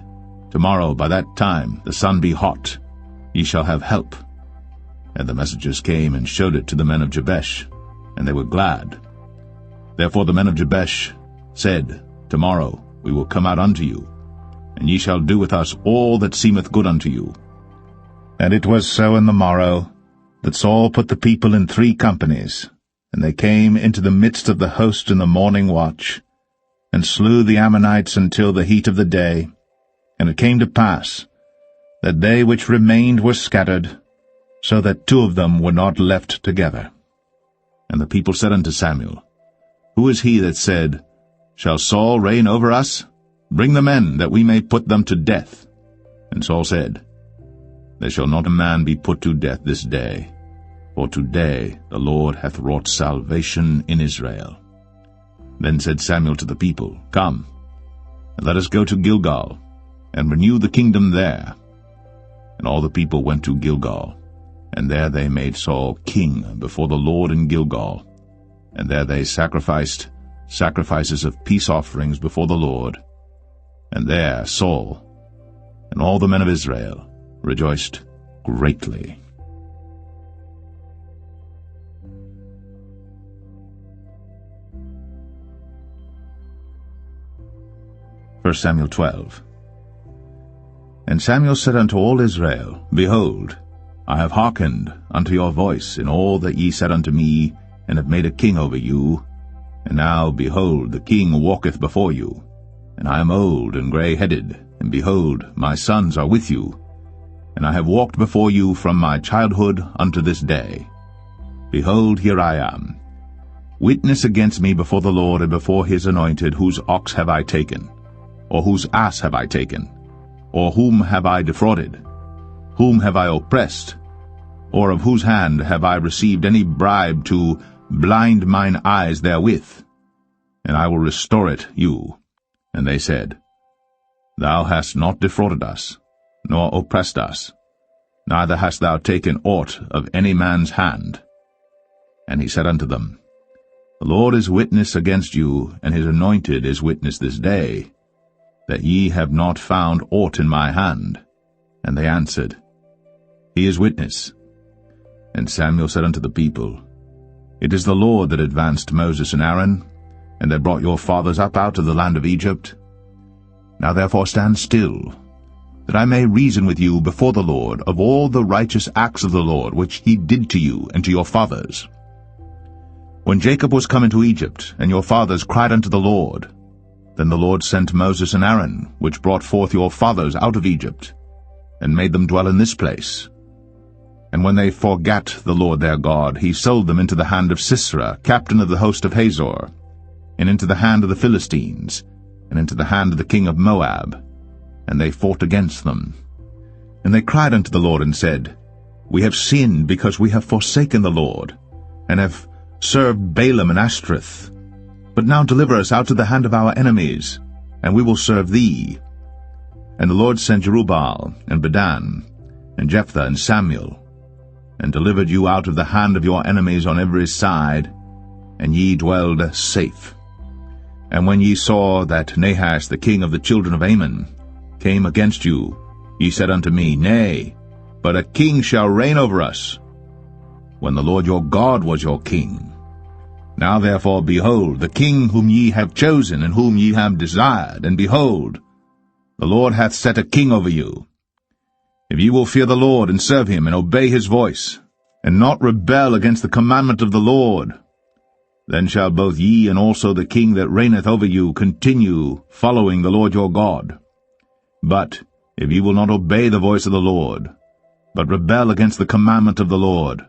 Tomorrow by that time the sun be hot, ye shall have help. And the messengers came and showed it to the men of Jabesh, and they were glad. Therefore the men of Jabesh said, Tomorrow we will come out unto you, and ye shall do with us all that seemeth good unto you. And it was so in the morrow, that Saul put the people in 3 companies, and they came into the midst of the host in the morning watch, and slew the Ammonites until the heat of the day. And it came to pass, that they which remained were scattered, so that 2 of them were not left together. And the people said unto Samuel, Who is he that said, Shall Saul reign over us? Bring the men, that we may put them to death. And Saul said, There shall not a man be put to death this day, for today the Lord hath wrought salvation in Israel. Then said Samuel to the people, Come, and let us go to Gilgal, and renew the kingdom there. And all the people went to Gilgal, and there they made Saul king before the Lord in Gilgal. And there they sacrificed sacrifices of peace offerings before the Lord. And there Saul and all the men of Israel rejoiced greatly. First Samuel 12. And Samuel said unto all Israel, Behold, I have hearkened unto your voice in all that ye said unto me, and have made a king over you. And now, behold, the king walketh before you. And I am old and grey-headed, and behold, my sons are with you. And I have walked before you from my childhood unto this day. Behold, here I am. Witness against me before the Lord and before his anointed, whose ox have I taken? Or whose ass have I taken? Or whom have I defrauded? Whom have I oppressed? Or of whose hand have I received any bribe to blind mine eyes therewith? And I will restore it you. And they said, Thou hast not defrauded us, nor oppressed us, neither hast thou taken aught of any man's hand. And he said unto them, The Lord is witness against you, and his anointed is witness this day, that ye have not found aught in my hand. And they answered, He is witness. And Samuel said unto the people, It is the Lord that advanced Moses and Aaron, and that brought your fathers up out of the land of Egypt. Now therefore stand still, that I may reason with you before the Lord of all the righteous acts of the Lord which he did to you and to your fathers. When Jacob was come into Egypt, and your fathers cried unto the Lord, then the Lord sent Moses and Aaron, which brought forth your fathers out of Egypt, and made them dwell in this place. And when they forgat the Lord their God, he sold them into the hand of Sisera, captain of the host of Hazor, and into the hand of the Philistines, and into the hand of the king of Moab. And they fought against them. And they cried unto the Lord, and said, We have sinned, because we have forsaken the Lord, and have served Balaam and Ashtoreth. But now deliver us out of the hand of our enemies, and we will serve thee. And the Lord sent Jerubbaal, and Bedan, and Jephthah, and Samuel, and delivered you out of the hand of your enemies on every side, and ye dwelled safe. And when ye saw that Nahash the king of the children of Ammon came against you, ye said unto me, Nay, but a king shall reign over us, when the Lord your God was your king. Now therefore, behold, the king whom ye have chosen, and whom ye have desired, and behold, the Lord hath set a king over you. If ye will fear the Lord, and serve him, and obey his voice, and not rebel against the commandment of the Lord, then shall both ye and also the king that reigneth over you continue following the Lord your God. But if ye will not obey the voice of the Lord, but rebel against the commandment of the Lord,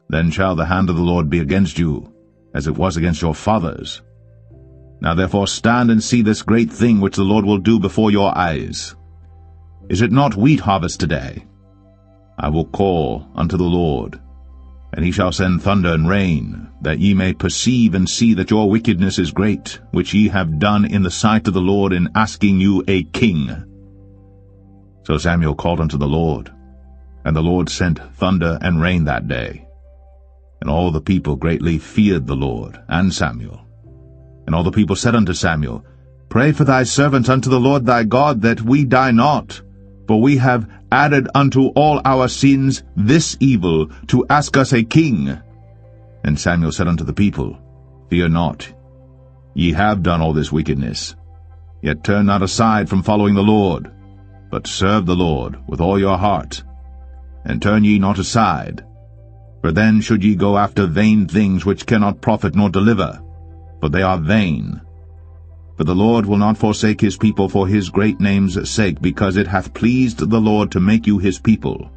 then shall the hand of the Lord be against you, as it was against your fathers. Now therefore stand and see this great thing which the Lord will do before your eyes. Is it not wheat harvest today? I will call unto the Lord, and he shall send thunder and rain, that ye may perceive and see that your wickedness is great, which ye have done in the sight of the Lord in asking you a king. So Samuel called unto the Lord, and the Lord sent thunder and rain that day. And all the people greatly feared the Lord and Samuel. And all the people said unto Samuel, Pray for thy servants unto the Lord thy God, that we die not, for we have added unto all our sins this evil, to ask us a king. And Samuel said unto the people, Fear not, ye have done all this wickedness, yet turn not aside from following the Lord, but serve the Lord with all your heart, and turn ye not aside. For then should ye go after vain things which cannot profit nor deliver, for they are vain. For the Lord will not forsake his people for his great name's sake, because it hath pleased the Lord to make you his people.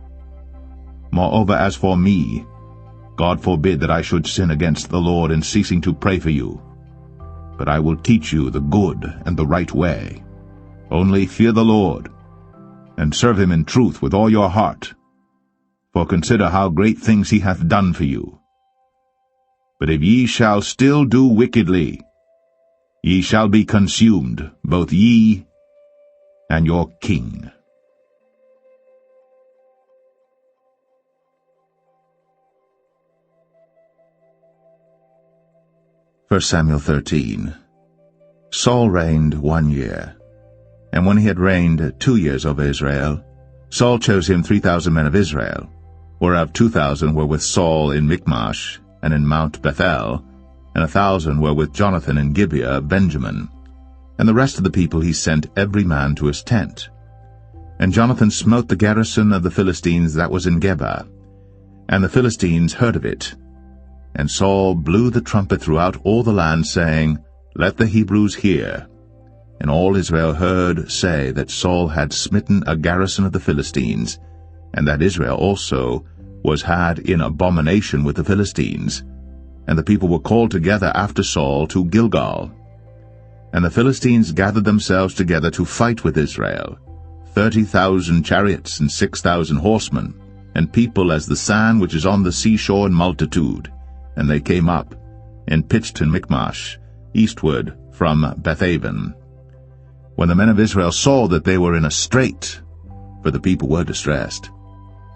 Moreover, as for me, God forbid that I should sin against the Lord in ceasing to pray for you. But I will teach you the good and the right way. Only fear the Lord, and serve him in truth with all your heart. For consider how great things he hath done for you. But if ye shall still do wickedly, ye shall be consumed, both ye and your king. 1 Samuel 13. Saul reigned 1 year. And when he had reigned 2 years over Israel, Saul chose him 3,000 men of Israel, whereof 2,000 were with Saul in Michmash and in Mount Bethel, and 1,000 were with Jonathan in Gibeah of Benjamin. And the rest of the people he sent every man to his tent. And Jonathan smote the garrison of the Philistines that was in Geba. And the Philistines heard of it. And Saul blew the trumpet throughout all the land, saying, Let the Hebrews hear. And all Israel heard say that Saul had smitten a garrison of the Philistines, and that Israel also was had in abomination with the Philistines. And the people were called together after Saul to Gilgal. And the Philistines gathered themselves together to fight with Israel, 30,000 chariots and 6,000 horsemen, and people as the sand which is on the seashore in multitude. And they came up, and pitched in Michmash, eastward from Bethaven. When the men of Israel saw that they were in a strait, for the people were distressed,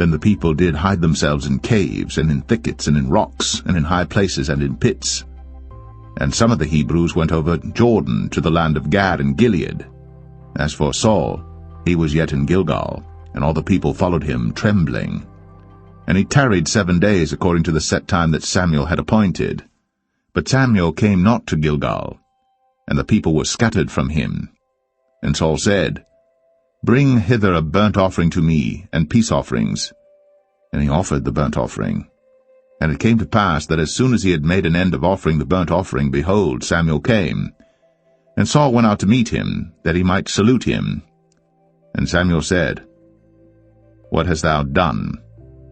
then the people did hide themselves in caves, and in thickets, and in rocks, and in high places, and in pits. And some of the Hebrews went over Jordan to the land of Gad and Gilead. As for Saul, he was yet in Gilgal, and all the people followed him, trembling. And he tarried 7 days according to the set time that Samuel had appointed. But Samuel came not to Gilgal, and the people were scattered from him. And Saul said, Bring hither a burnt offering to me, and peace offerings. And he offered the burnt offering. And it came to pass that as soon as he had made an end of offering the burnt offering, behold, Samuel came. And Saul went out to meet him, that he might salute him. And Samuel said, What hast thou done?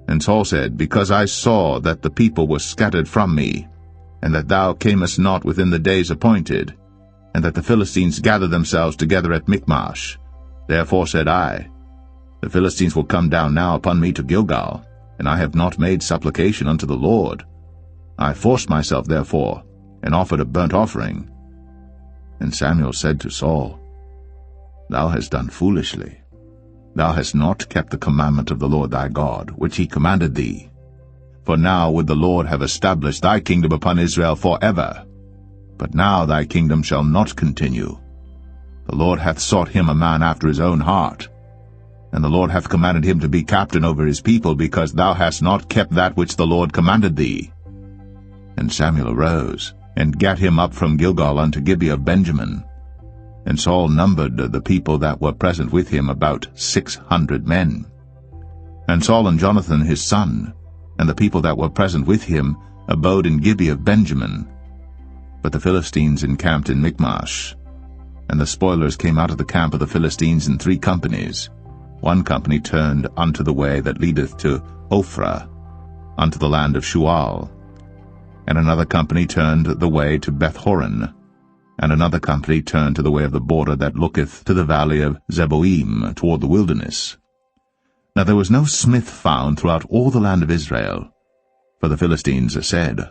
And Saul said, Because I saw that the people were scattered from me, and that thou camest not within the days appointed, and that the Philistines gathered themselves together at Michmash. Therefore said I, The Philistines will come down now upon me to Gilgal, and I have not made supplication unto the Lord. I forced myself therefore, and offered a burnt offering. And Samuel said to Saul, Thou hast done foolishly. Thou hast not kept the commandment of the Lord thy God, which he commanded thee. For now would the Lord have established thy kingdom upon Israel forever. But now thy kingdom shall not continue. The Lord hath sought him a man after his own heart. And the Lord hath commanded him to be captain over his people, because thou hast not kept that which the Lord commanded thee. And Samuel arose, and gat him up from Gilgal unto Gibeah of Benjamin. And Saul numbered the people that were present with him about 600 men. And Saul and Jonathan his son, and the people that were present with him, abode in Gibeah of Benjamin. But the Philistines encamped in Michmash. And the spoilers came out of the camp of the Philistines in 3 companies. 1 company turned unto the way that leadeth to Ophrah, unto the land of Shual. And another company turned the way to Bethhoron. And another company turned to the way of the border that looketh to the valley of Zeboim, toward the wilderness. Now there was no smith found throughout all the land of Israel. For the Philistines said,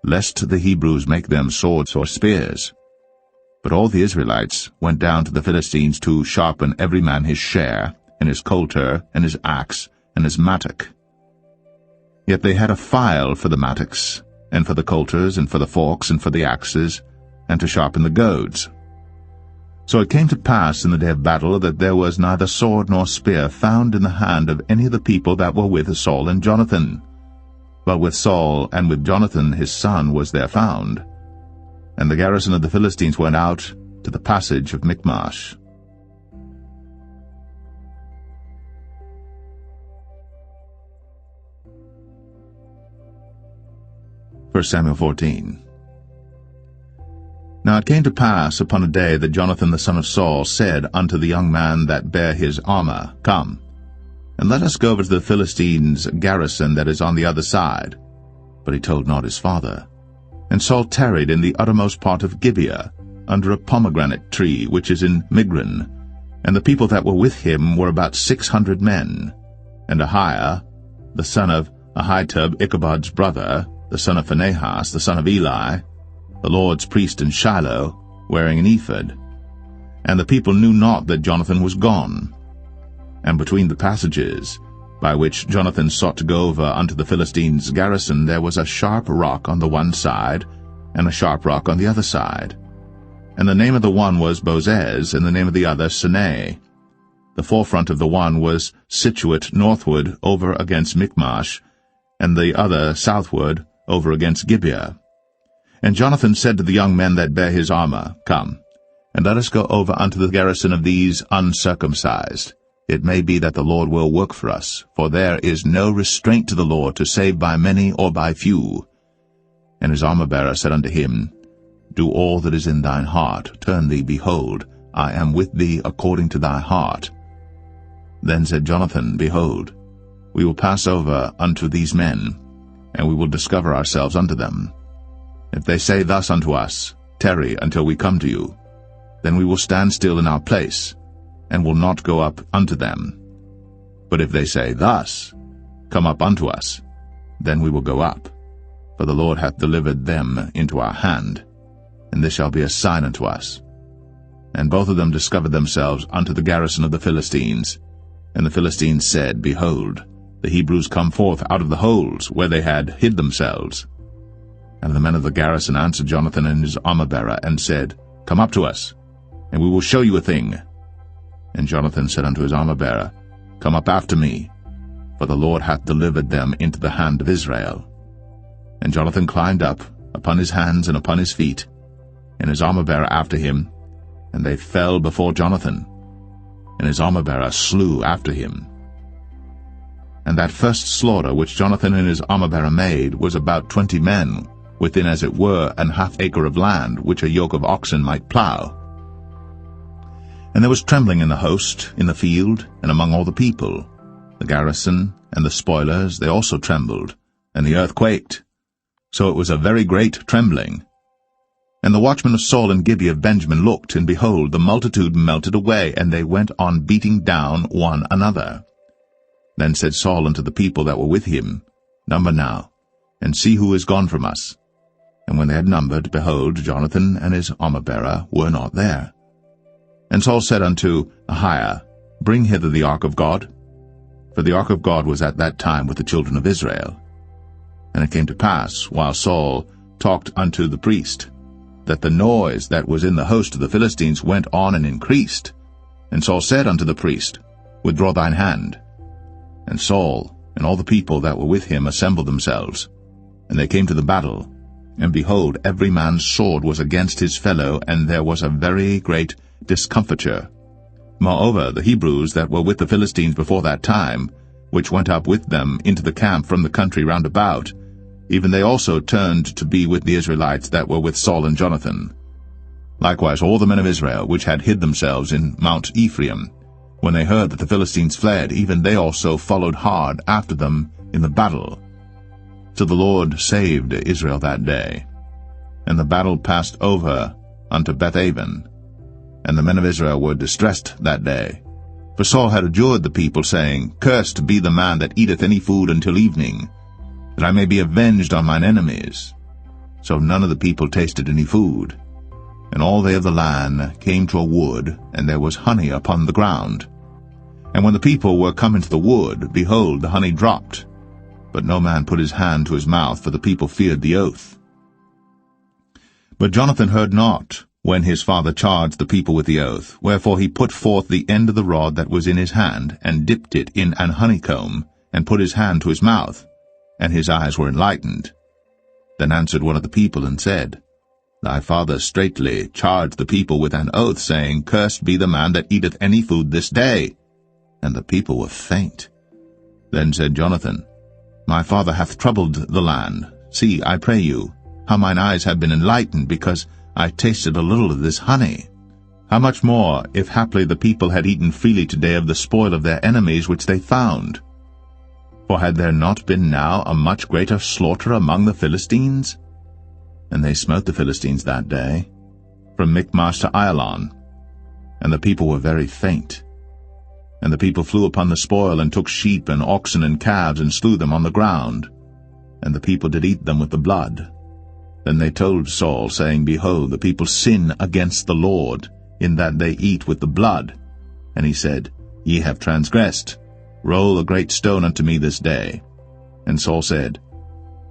Lest the Hebrews make them swords or spears. But all the Israelites went down to the Philistines to sharpen every man his share, and his coulter, and his axe, and his mattock. Yet they had a file for the mattocks, and for the coulters, and for the forks, and for the axes, and to sharpen the goads. So it came to pass in the day of battle that there was neither sword nor spear found in the hand of any of the people that were with Saul and Jonathan. But with Saul and with Jonathan his son was there found. And the garrison of the Philistines went out to the passage of Michmash. 1 Samuel 14. Now it came to pass upon a day that Jonathan the son of Saul said unto the young man that bare his armor, Come, and let us go over to the Philistines' garrison that is on the other side. But he told not his father. And Saul tarried in the uttermost part of Gibeah, under a pomegranate tree which is in Migron. And the people that were with him were about 600 men. And Ahiah, the son of Ahitub, Ichabod's brother, the son of Phinehas, the son of Eli, the Lord's priest in Shiloh, wearing an ephod. And the people knew not that Jonathan was gone. And between the passages, by which Jonathan sought to go over unto the Philistines' garrison, there was a sharp rock on the one side, and a sharp rock on the other side. And the name of the one was Bozez, and the name of the other Sinai. The forefront of the one was situate northward over against Michmash, and the other southward over against Gibeah. And Jonathan said to the young men that bare his armor, Come, and let us go over unto the garrison of these uncircumcised, It may be that the Lord will work for us, for there is no restraint to the Lord to save by many or by few. And his armor-bearer said unto him, Do all that is in thine heart, turn thee, behold, I am with thee according to thy heart. Then said Jonathan, Behold, we will pass over unto these men, and we will discover ourselves unto them. If they say thus unto us, Tarry until we come to you, then we will stand still in our place, and will not go up unto them. But if they say thus, Come up unto us, then we will go up, for the Lord hath delivered them into our hand, and this shall be a sign unto us. And both of them discovered themselves unto the garrison of the Philistines. And the Philistines said, Behold, the Hebrews come forth out of the holes where they had hid themselves. And the men of the garrison answered Jonathan and his armor-bearer, and said, Come up to us, and we will show you a thing. And Jonathan said unto his armor-bearer, Come up after me, for the Lord hath delivered them into the hand of Israel. And Jonathan climbed up upon his hands and upon his feet, and his armor-bearer after him, and they fell before Jonathan, and his armor-bearer slew after him. And that first slaughter which Jonathan and his armor-bearer made was about 20 men, within as it were an half-acre of land, which a yoke of oxen might plough. And there was trembling in the host, in the field, and among all the people. The garrison and the spoilers, they also trembled, and the earth quaked. So it was a very great trembling. And the watchmen of Saul and Gibeah of Benjamin looked, and behold, the multitude melted away, and they went on beating down one another. Then said Saul unto the people that were with him, Number now, and see who is gone from us. And when they had numbered, behold, Jonathan and his armor-bearer were not there. And Saul said unto Ahiah, Bring hither the ark of God. For the ark of God was at that time with the children of Israel. And it came to pass, while Saul talked unto the priest, that the noise that was in the host of the Philistines went on and increased. And Saul said unto the priest, Withdraw thine hand. And Saul and all the people that were with him assembled themselves. And they came to the battle. And behold, every man's sword was against his fellow, and there was a very great discomfiture. Moreover, the Hebrews that were with the Philistines before that time, which went up with them into the camp from the country round about, even they also turned to be with the Israelites that were with Saul and Jonathan. Likewise all the men of Israel, which had hid themselves in Mount Ephraim, when they heard that the Philistines fled, even they also followed hard after them in the battle. So the Lord saved Israel that day. And the battle passed over unto Bethaven. And the men of Israel were distressed that day. For Saul had adjured the people, saying, Cursed be the man that eateth any food until evening, that I may be avenged on mine enemies. So none of the people tasted any food. And all they of the land came to a wood, and there was honey upon the ground. And when the people were come into the wood, behold, the honey dropped. But no man put his hand to his mouth, for the people feared the oath. But Jonathan heard not, when his father charged the people with the oath, wherefore he put forth the end of the rod that was in his hand, and dipped it in an honeycomb, and put his hand to his mouth, and his eyes were enlightened. Then answered one of the people, and said, Thy father straitly charged the people with an oath, saying, Cursed be the man that eateth any food this day. And the people were faint. Then said Jonathan, My father hath troubled the land. See, I pray you, how mine eyes have been enlightened, because I tasted a little of this honey. How much more, if haply the people had eaten freely today of the spoil of their enemies which they found? For had there not been now a much greater slaughter among the Philistines? And they smote the Philistines that day, from Michmash to Ajalon. And the people were very faint. And the people flew upon the spoil, and took sheep and oxen and calves, and slew them on the ground. And the people did eat them with the blood. Then they told Saul, saying, Behold, the people sin against the Lord, in that they eat with the blood. And he said, Ye have transgressed. Roll a great stone unto me this day. And Saul said,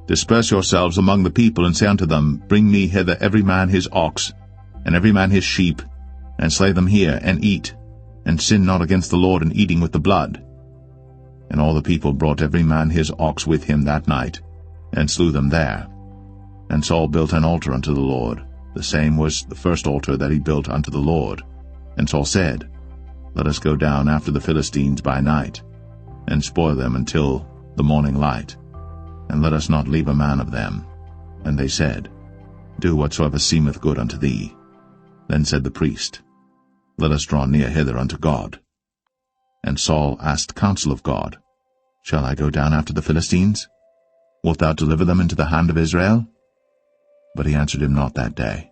Disperse yourselves among the people, and say unto them, Bring me hither every man his ox, and every man his sheep, and slay them here, and eat, and sin not against the Lord in eating with the blood. And all the people brought every man his ox with him that night, and slew them there. And Saul built an altar unto the Lord. The same was the first altar that he built unto the Lord. And Saul said, Let us go down after the Philistines by night, and spoil them until the morning light, and let us not leave a man of them. And they said, Do whatsoever seemeth good unto thee. Then said the priest, Let us draw near hither unto God. And Saul asked counsel of God, Shall I go down after the Philistines? Wilt thou deliver them into the hand of Israel? But he answered him not that day.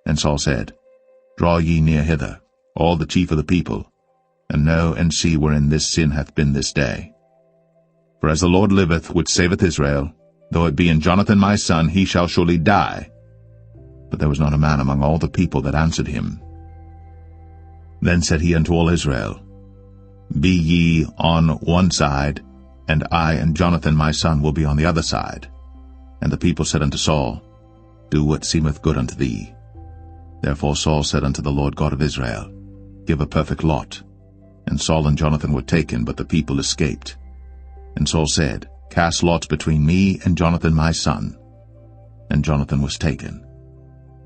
And Saul said, Draw ye near hither, all the chief of the people, and know and see wherein this sin hath been this day. For as the Lord liveth, which saveth Israel, though it be in Jonathan my son, he shall surely die. But there was not a man among all the people that answered him. Then said he unto all Israel, Be ye on one side, and I and Jonathan my son will be on the other side. And the people said unto Saul, Do what seemeth good unto thee. Therefore Saul said unto the Lord God of Israel, Give a perfect lot. And Saul and Jonathan were taken, but the people escaped. And Saul said, Cast lots between me and Jonathan my son. And Jonathan was taken.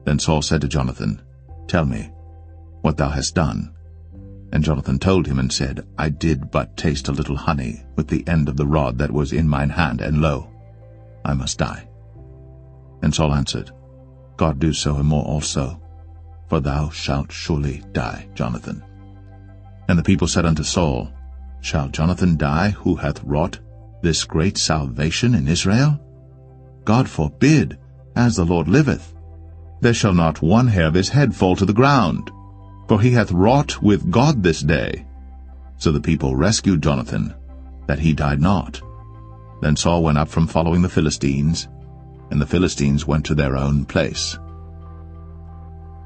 Then Saul said to Jonathan, Tell me what thou hast done. And Jonathan told him and said, I did but taste a little honey with the end of the rod that was in mine hand, and lo, I must die. And Saul answered, God do so and more also, for thou shalt surely die, Jonathan. And the people said unto Saul, Shall Jonathan die, who hath wrought this great salvation in Israel? God forbid, as the Lord liveth. There shall not one hair of his head fall to the ground, for he hath wrought with God this day. So the people rescued Jonathan, that he died not. Then Saul went up from following the Philistines, and the Philistines went to their own place.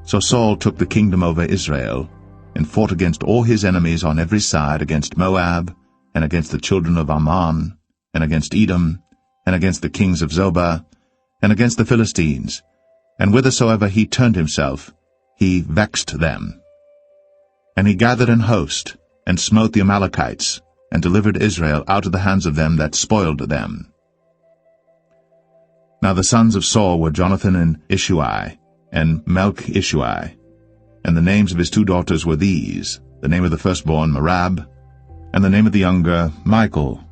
So Saul took the kingdom over Israel, and fought against all his enemies on every side, against Moab, and against the children of Ammon, and against Edom, and against the kings of Zobah, and against the Philistines. And whithersoever he turned himself, he vexed them. And he gathered an host, and smote the Amalekites, and delivered Israel out of the hands of them that spoiled them. Now the sons of Saul were Jonathan and Ishuai, and Melch-Ishuai. And the names of his two daughters were these, the name of the firstborn Merab, and the name of the younger Michal.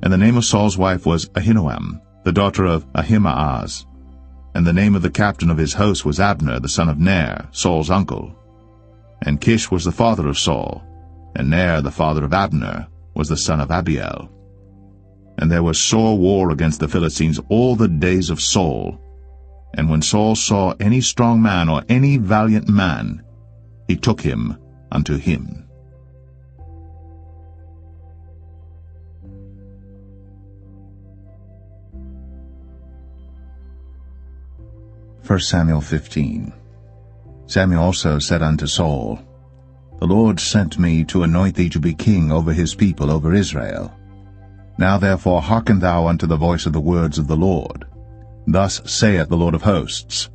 And the name of Saul's wife was Ahinoam, the daughter of Ahimaaz. And the name of the captain of his host was Abner, the son of Ner, Saul's uncle. And Kish was the father of Saul, and Ner, the father of Abner, was the son of Abiel. And there was sore war against the Philistines all the days of Saul. And when Saul saw any strong man or any valiant man, he took him unto him. 1 Samuel 15. Samuel also said unto Saul, The Lord sent me to anoint thee to be king over his people, over Israel. Now therefore hearken thou unto the voice of the words of the Lord. Thus saith the Lord of hosts,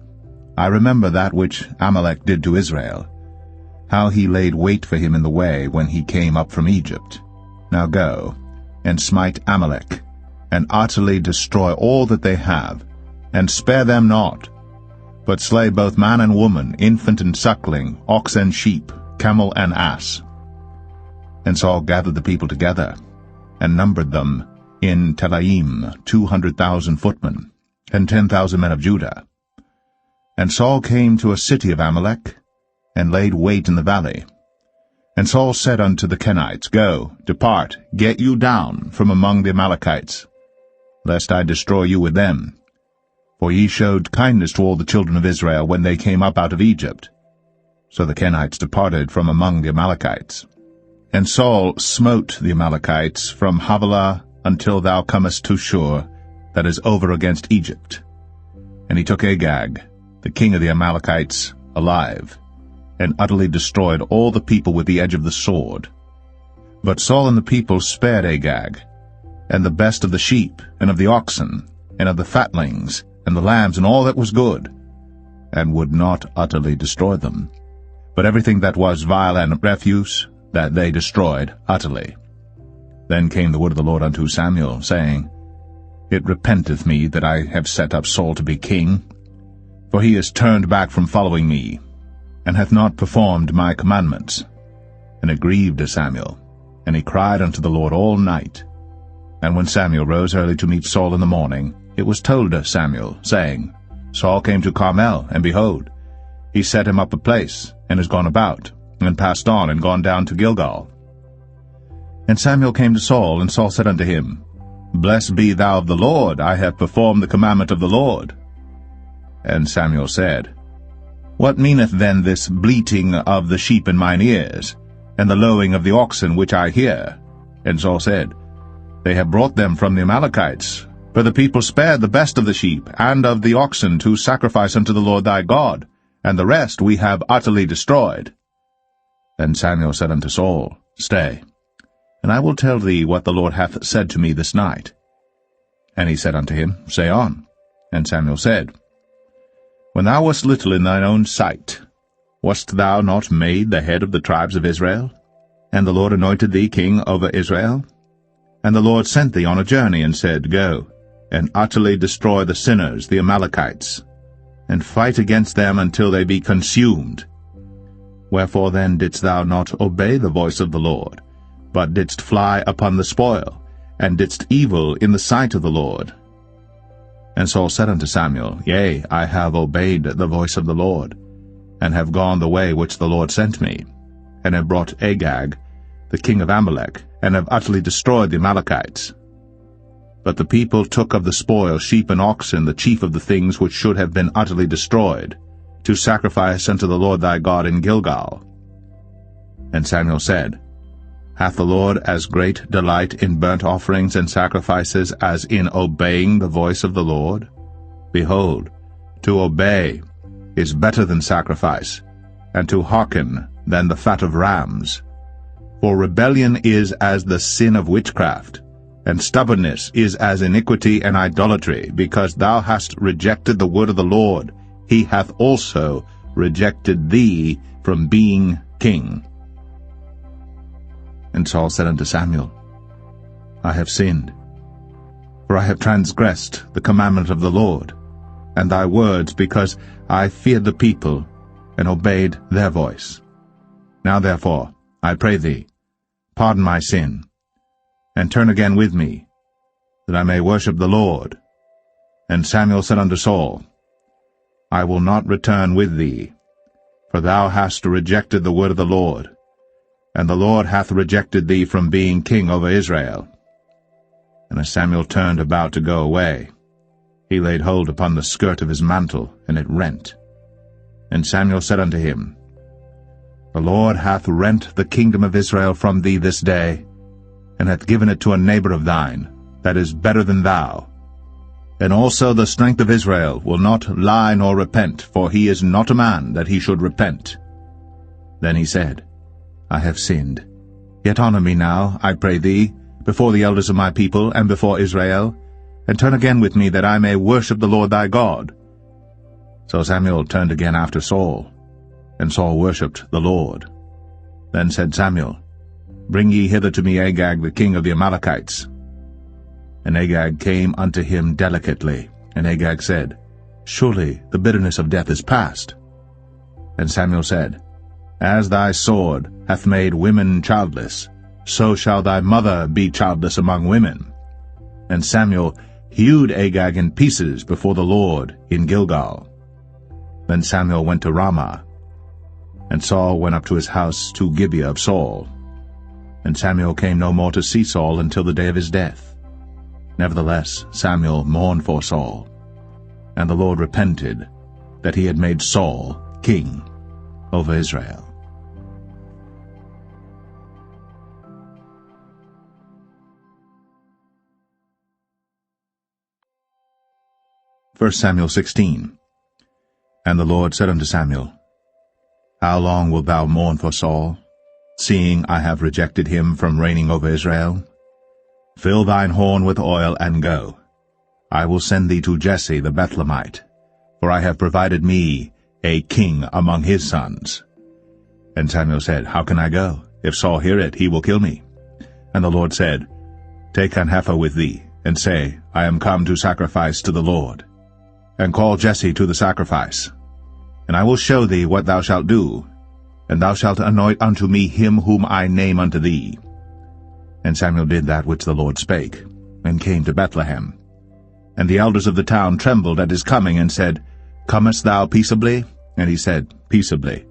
I remember that which Amalek did to Israel, how he laid wait for him in the way when he came up from Egypt. Now go, and smite Amalek, and utterly destroy all that they have, and spare them not, but slay both man and woman, infant and suckling, ox and sheep, camel and ass. And Saul gathered the people together, and numbered them in Telaim 200,000 footmen, and 10,000 men of Judah. And Saul came to a city of Amalek, and laid wait in the valley. And Saul said unto the Kenites, Go, depart, get you down from among the Amalekites, lest I destroy you with them. For ye showed kindness to all the children of Israel when they came up out of Egypt. So the Kenites departed from among the Amalekites. And Saul smote the Amalekites from Havilah until thou comest to Shur, that is over against Egypt. And he took Agag, the king of the Amalekites, alive, and utterly destroyed all the people with the edge of the sword. But Saul and the people spared Agag, and the best of the sheep, and of the oxen, and of the fatlings, and the lambs, and all that was good, and would not utterly destroy them. But everything that was vile and refuse, that they destroyed utterly. Then came the word of the Lord unto Samuel, saying, It repenteth me that I have set up Saul to be king, for he is turned back from following me, and hath not performed my commandments. and it grieved Samuel. And he cried unto the Lord all night. And when Samuel rose early to meet Saul in the morning, it was told Samuel, saying, Saul came to Carmel, and behold, he set him up a place, and is gone about, and passed on, and gone down to Gilgal. And Samuel came to Saul, and Saul said unto him, Blessed be thou of the Lord, I have performed the commandment of the Lord. And Samuel said, What meaneth then this bleating of the sheep in mine ears, and the lowing of the oxen which I hear? And Saul said, They have brought them from the Amalekites, for the people spared the best of the sheep and of the oxen to sacrifice unto the Lord thy God, and the rest we have utterly destroyed. Then Samuel said unto Saul, Stay, and I will tell thee what the Lord hath said to me this night. And he said unto him, Say on. And Samuel said, When thou wast little in thine own sight, wast thou not made the head of the tribes of Israel? And the Lord anointed thee king over Israel? And the Lord sent thee on a journey, and said, Go, and utterly destroy the sinners, the Amalekites, and fight against them until they be consumed. Wherefore then didst thou not obey the voice of the Lord, but didst fly upon the spoil, and didst evil in the sight of the Lord? And Saul said unto Samuel, Yea, I have obeyed the voice of the Lord, and have gone the way which the Lord sent me, and have brought Agag, the king of Amalek, and have utterly destroyed the Amalekites. But the people took of the spoil sheep and oxen, the chief of the things which should have been utterly destroyed, to sacrifice unto the Lord thy God in Gilgal. And Samuel said, Hath the Lord as great delight in burnt offerings and sacrifices as in obeying the voice of the Lord? Behold, to obey is better than sacrifice, and to hearken than the fat of rams. For rebellion is as the sin of witchcraft, and stubbornness is as iniquity and idolatry. Because thou hast rejected the word of the Lord, he hath also rejected thee from being king. And Saul said unto Samuel, I have sinned, for I have transgressed the commandment of the Lord, and thy words, because I feared the people, and obeyed their voice. Now therefore, I pray thee, pardon my sin, and turn again with me, that I may worship the Lord. And Samuel said unto Saul, I will not return with thee, for thou hast rejected the word of the Lord, and the Lord hath rejected thee from being king over Israel. And as Samuel turned about to go away, he laid hold upon the skirt of his mantle, and it rent. And Samuel said unto him, The Lord hath rent the kingdom of Israel from thee this day, and hath given it to a neighbor of thine, that is better than thou. And also the strength of Israel will not lie nor repent, for he is not a man that he should repent. Then he said, I have sinned. Yet honor me now, I pray thee, before the elders of my people, and before Israel, and turn again with me, that I may worship the Lord thy God. So Samuel turned again after Saul, and Saul worshipped the Lord. Then said Samuel, Bring ye hither to me Agag the king of the Amalekites. And Agag came unto him delicately, and Agag said, Surely the bitterness of death is past. And Samuel said, As thy sword hath made women childless, so shall thy mother be childless among women. And Samuel hewed Agag in pieces before the Lord in Gilgal. Then Samuel went to Ramah, and Saul went up to his house to Gibeah of Saul. And Samuel came no more to see Saul until the day of his death. Nevertheless Samuel mourned for Saul, and the Lord repented that he had made Saul king over Israel. 1 Samuel 16. And the Lord said unto Samuel, How long wilt thou mourn for Saul, seeing I have rejected him from reigning over Israel? Fill thine horn with oil, and go. I will send thee to Jesse the Bethlehemite, for I have provided me a king among his sons. And Samuel said, How can I go? If Saul hear it, he will kill me. And the Lord said, Take an heifer with thee, and say, I am come to sacrifice to the Lord. And call Jesse to the sacrifice. And I will show thee what thou shalt do. and thou shalt anoint unto me him whom I name unto thee. And Samuel did that which the Lord spake, and came to Bethlehem. And the elders of the town trembled at his coming, and said, Comest thou peaceably? And he said, Peaceably.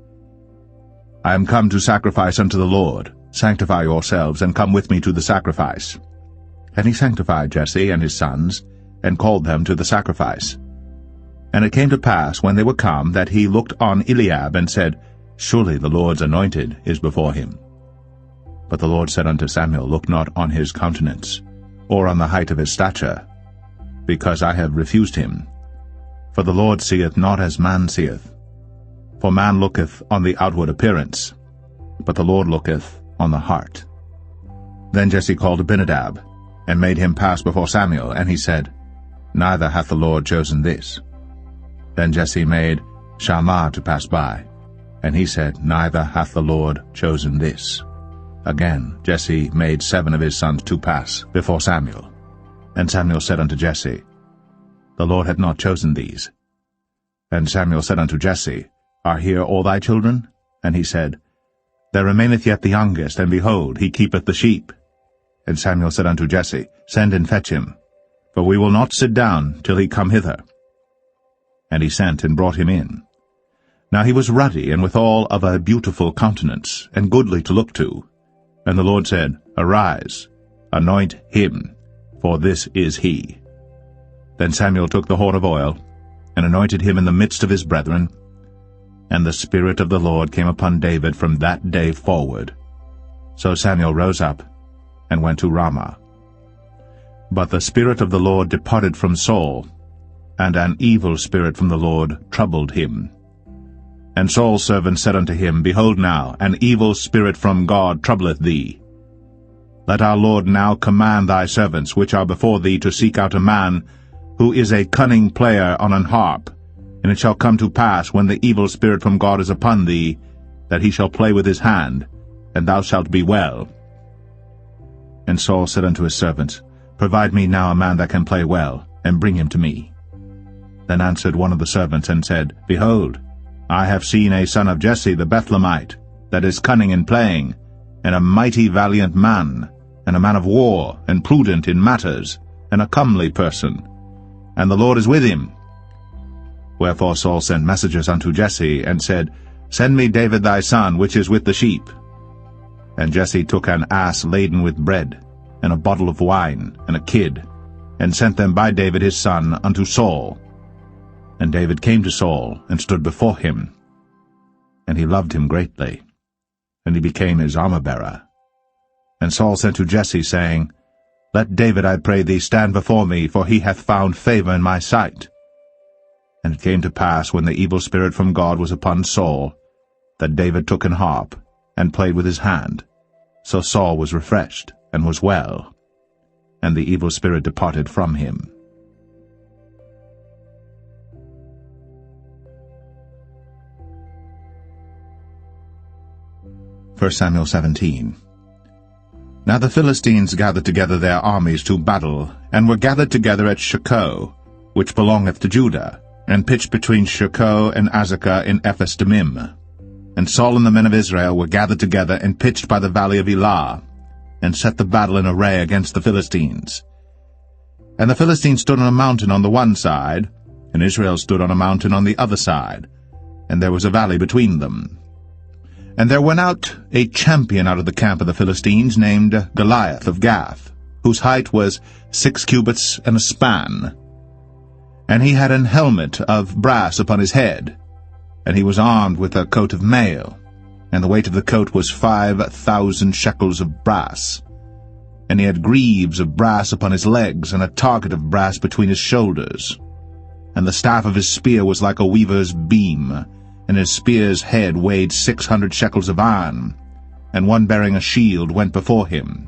I am come to sacrifice unto the Lord. Sanctify yourselves, and come with me to the sacrifice. And he sanctified Jesse and his sons, and called them to the sacrifice. And it came to pass, when they were come, that he looked on Eliab, and said, Surely the Lord's anointed is before him. But the Lord said unto Samuel, Look not on his countenance, or on the height of his stature, because I have refused him. For the Lord seeth not as man seeth. For man looketh on the outward appearance, but the Lord looketh on the heart. Then Jesse called Abinadab, and made him pass before Samuel, and he said, Neither hath the Lord chosen this. Then Jesse made Shammah to pass by, and he said, Neither hath the Lord chosen this. Again Jesse made 7 of his sons to pass before Samuel. And Samuel said unto Jesse, The Lord hath not chosen these. And Samuel said unto Jesse, Are here all thy children? And he said, There remaineth yet the youngest, and behold, he keepeth the sheep. And Samuel said unto Jesse, Send and fetch him, for we will not sit down till he come hither. And he sent and brought him in. Now he was ruddy, and withal of a beautiful countenance, and goodly to look to. And the Lord said, Arise, anoint him, for this is he. Then Samuel took the horn of oil, and anointed him in the midst of his brethren. And the Spirit of the Lord came upon David from that day forward. So Samuel rose up, and went to Ramah. But the Spirit of the Lord departed from Saul, and an evil spirit from the Lord troubled him. And Saul's servant said unto him, Behold now, an evil spirit from God troubleth thee. Let our Lord now command thy servants, which are before thee, to seek out a man who is a cunning player on an harp. And it shall come to pass, when the evil spirit from God is upon thee, that he shall play with his hand, and thou shalt be well. And Saul said unto his servants, Provide me now a man that can play well, and bring him to me. Then answered one of the servants, and said, Behold, I have seen a son of Jesse the Bethlehemite, that is cunning in playing, and a mighty valiant man, and a man of war, and prudent in matters, and a comely person. And the Lord is with him. Wherefore Saul sent messengers unto Jesse, and said, Send me David thy son, which is with the sheep. And Jesse took an ass laden with bread, and a bottle of wine, and a kid, and sent them by David his son unto Saul. And David came to Saul, and stood before him. And he loved him greatly, and he became his armor-bearer. And Saul sent to Jesse, saying, Let David, I pray thee, stand before me, for he hath found favor in my sight. And it came to pass, when the evil spirit from God was upon Saul, that David took an harp, and played with his hand. So Saul was refreshed, and was well, and the evil spirit departed from him. 1 Samuel 17. Now the Philistines gathered together their armies to battle, and were gathered together at Shochoh, which belongeth to Judah, and pitched between Shochoh and Azekah in Ephes-dammim. And Saul and the men of Israel were gathered together, and pitched by the valley of Elah, and set the battle in array against the Philistines. And the Philistines stood on a mountain on the one side, and Israel stood on a mountain on the other side, and there was a valley between them. And there went out a champion out of the camp of the Philistines, named Goliath of Gath, whose height was 6 cubits and a span. And he had an helmet of brass upon his head, and he was armed with a coat of mail, and the weight of the coat was 5,000 shekels of brass. And he had greaves of brass upon his legs, and a target of brass between his shoulders. And the staff of his spear was like a weaver's beam, and his spear's head weighed 600 shekels of iron, and one bearing a shield went before him.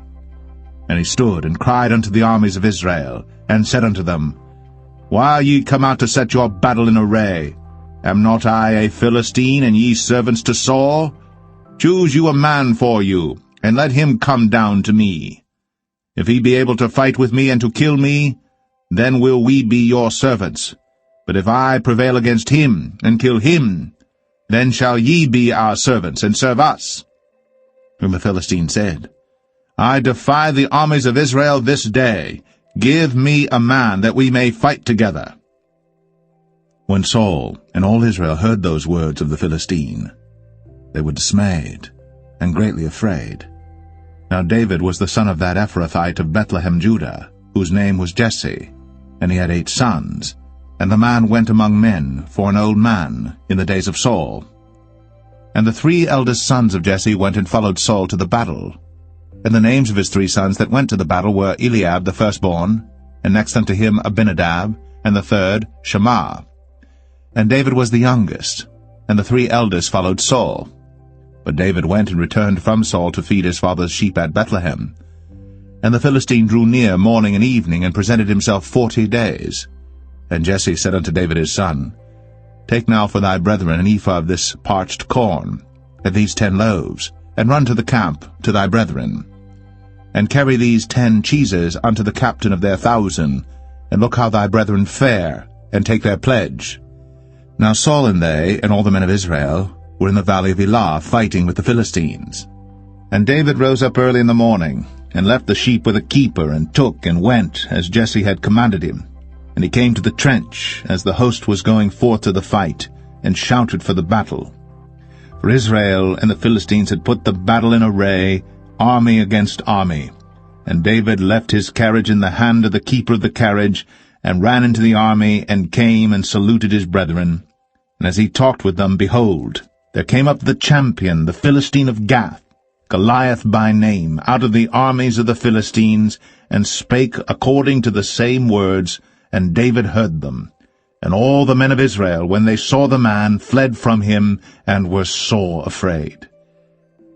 And he stood and cried unto the armies of Israel, and said unto them, Why are ye come out to set your battle in array? Am not I a Philistine, and ye servants to Saul? Choose you a man for you, and let him come down to me. If he be able to fight with me and to kill me, then will we be your servants. But if I prevail against him, and kill him, Then shall ye be our servants, and serve us. Whom the Philistine said, I defy the armies of Israel this day. Give me a man, that we may fight together. When Saul and all Israel heard those words of the Philistine, they were dismayed and greatly afraid. Now David was the son of that Ephrathite of Bethlehem, Judah, whose name was Jesse, and he had 8 sons. And the man went among men for an old man in the days of Saul. And the 3 eldest sons of Jesse went and followed Saul to the battle. And the names of his 3 sons that went to the battle were Eliab the firstborn, and next unto him Abinadab, and the third Shammah. And David was the youngest, and the 3 eldest followed Saul. But David went and returned from Saul to feed his father's sheep at Bethlehem. And the Philistine drew near morning and evening, and presented himself 40 days. And Jesse said unto David his son, Take now for thy brethren an ephah of this parched corn, and these 10 loaves, and run to the camp to thy brethren. And carry these 10 cheeses unto the captain of their 1,000, and look how thy brethren fare, and take their pledge. Now Saul and they, and all the men of Israel, were in the valley of Elah, fighting with the Philistines. And David rose up early in the morning, and left the sheep with a keeper, and took and went, as Jesse had commanded him. And he came to the trench, as the host was going forth to the fight, and shouted for the battle. For Israel and the Philistines had put the battle in array, army against army. And David left his carriage in the hand of the keeper of the carriage, and ran into the army, and came and saluted his brethren. And as he talked with them, behold, there came up the champion, the Philistine of Gath, Goliath by name, out of the armies of the Philistines, and spake according to the same words, and David heard them. And all the men of Israel, when they saw the man, fled from him, and were sore afraid.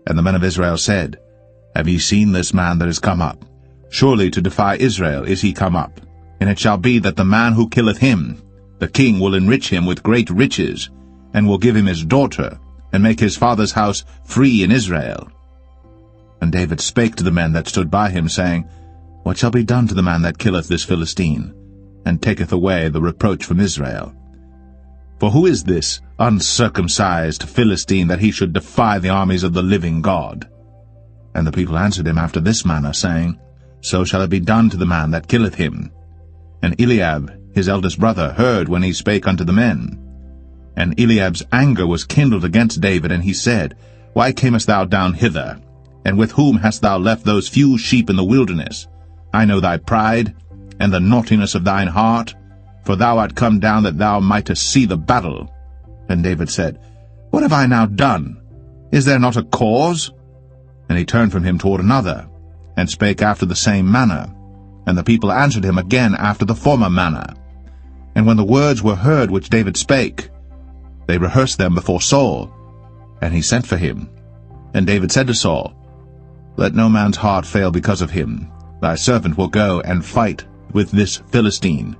And the men of Israel said, Have ye seen this man that is come up? Surely to defy Israel is he come up. And it shall be that the man who killeth him, the king will enrich him with great riches, and will give him his daughter, and make his father's house free in Israel. And David spake to the men that stood by him, saying, What shall be done to the man that killeth this Philistine, and taketh away the reproach from Israel? For who is this uncircumcised Philistine, that he should defy the armies of the living God? And the people answered him after this manner, saying, So shall it be done to the man that killeth him. And Eliab, his eldest brother, heard when he spake unto the men. And Eliab's anger was kindled against David, and he said, Why camest thou down hither? And with whom hast thou left those few sheep in the wilderness? I know thy pride, and the naughtiness of thine heart, for thou art come down that thou mightest see the battle. And David said, What have I now done? Is there not a cause? And he turned from him toward another, and spake after the same manner. And the people answered him again after the former manner. And when the words were heard which David spake, they rehearsed them before Saul. And he sent for him. And David said to Saul, Let no man's heart fail because of him. Thy servant will go and fight with this Philistine.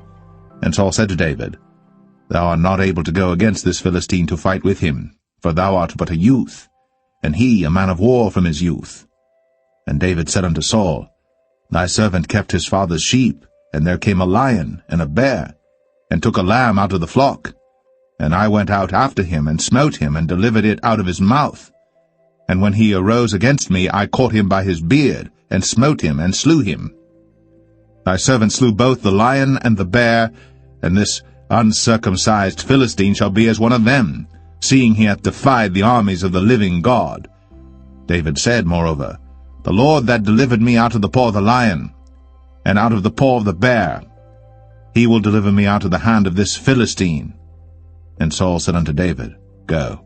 And Saul said to David, Thou art not able to go against this Philistine to fight with him, for thou art but a youth, and he a man of war from his youth. And David said unto Saul, Thy servant kept his father's sheep, and there came a lion and a bear, and took a lamb out of the flock. And I went out after him, and smote him, and delivered it out of his mouth. And when he arose against me, I caught him by his beard, and smote him, and slew him. Thy servant slew both the lion and the bear, and this uncircumcised Philistine shall be as one of them, seeing he hath defied the armies of the living God. David said, moreover, The Lord that delivered me out of the paw of the lion, and out of the paw of the bear, he will deliver me out of the hand of this Philistine. And Saul said unto David, Go,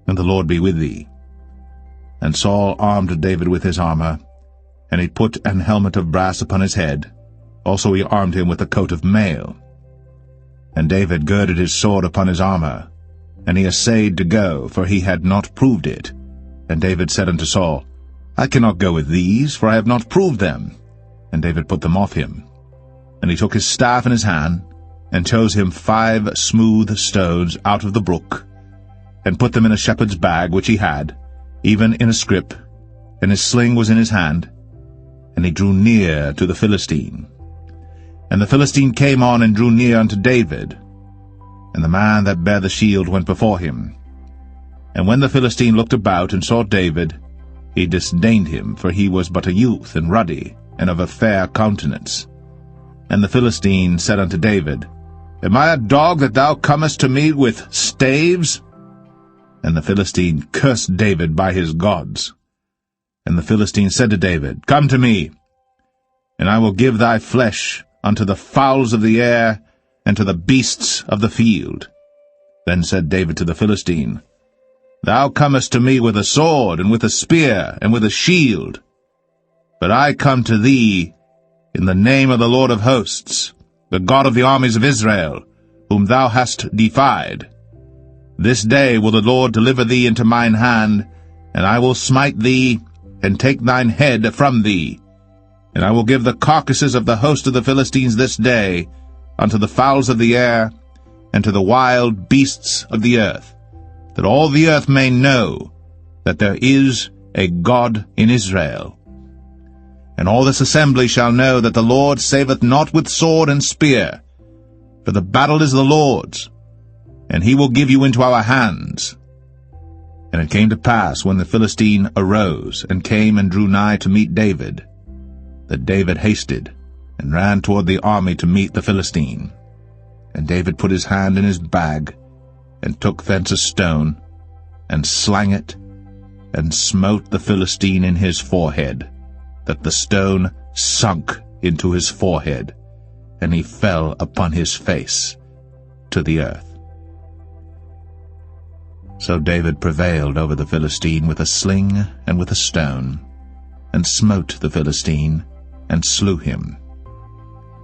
and the Lord be with thee. And Saul armed David with his armor, and he put an helmet of brass upon his head. Also he armed him with a coat of mail. And David girded his sword upon his armor, and he essayed to go, for he had not proved it. And David said unto Saul, I cannot go with these, for I have not proved them. And David put them off him. And he took his staff in his hand, and chose him 5 smooth stones out of the brook, and put them in a shepherd's bag which he had, even in a scrip, and his sling was in his hand. And he drew near to the Philistine. And the Philistine came on and drew near unto David. And the man that bare the shield went before him. And when the Philistine looked about and saw David, he disdained him, for he was but a youth, and ruddy, and of a fair countenance. And the Philistine said unto David, Am I a dog that thou comest to me with staves? And the Philistine cursed David by his gods. And the Philistine said to David, Come to me, and I will give thy flesh unto the fowls of the air, and to the beasts of the field. Then said David to the Philistine, Thou comest to me with a sword, and with a spear, and with a shield. But I come to thee in the name of the Lord of hosts, the God of the armies of Israel, whom thou hast defied. This day will the Lord deliver thee into mine hand, and I will smite thee, and take thine head from thee. And I will give the carcasses of the host of the Philistines this day unto the fowls of the air, and to the wild beasts of the earth, that all the earth may know that there is a God in Israel. And all this assembly shall know that the Lord saveth not with sword and spear, for the battle is the Lord's, and he will give you into our hands. And it came to pass, when the Philistine arose, and came and drew nigh to meet David, that David hasted, and ran toward the army to meet the Philistine. And David put his hand in his bag, and took thence a stone, and slang it, and smote the Philistine in his forehead, that the stone sunk into his forehead, and he fell upon his face to the earth. So David prevailed over the Philistine with a sling and with a stone, and smote the Philistine, and slew him.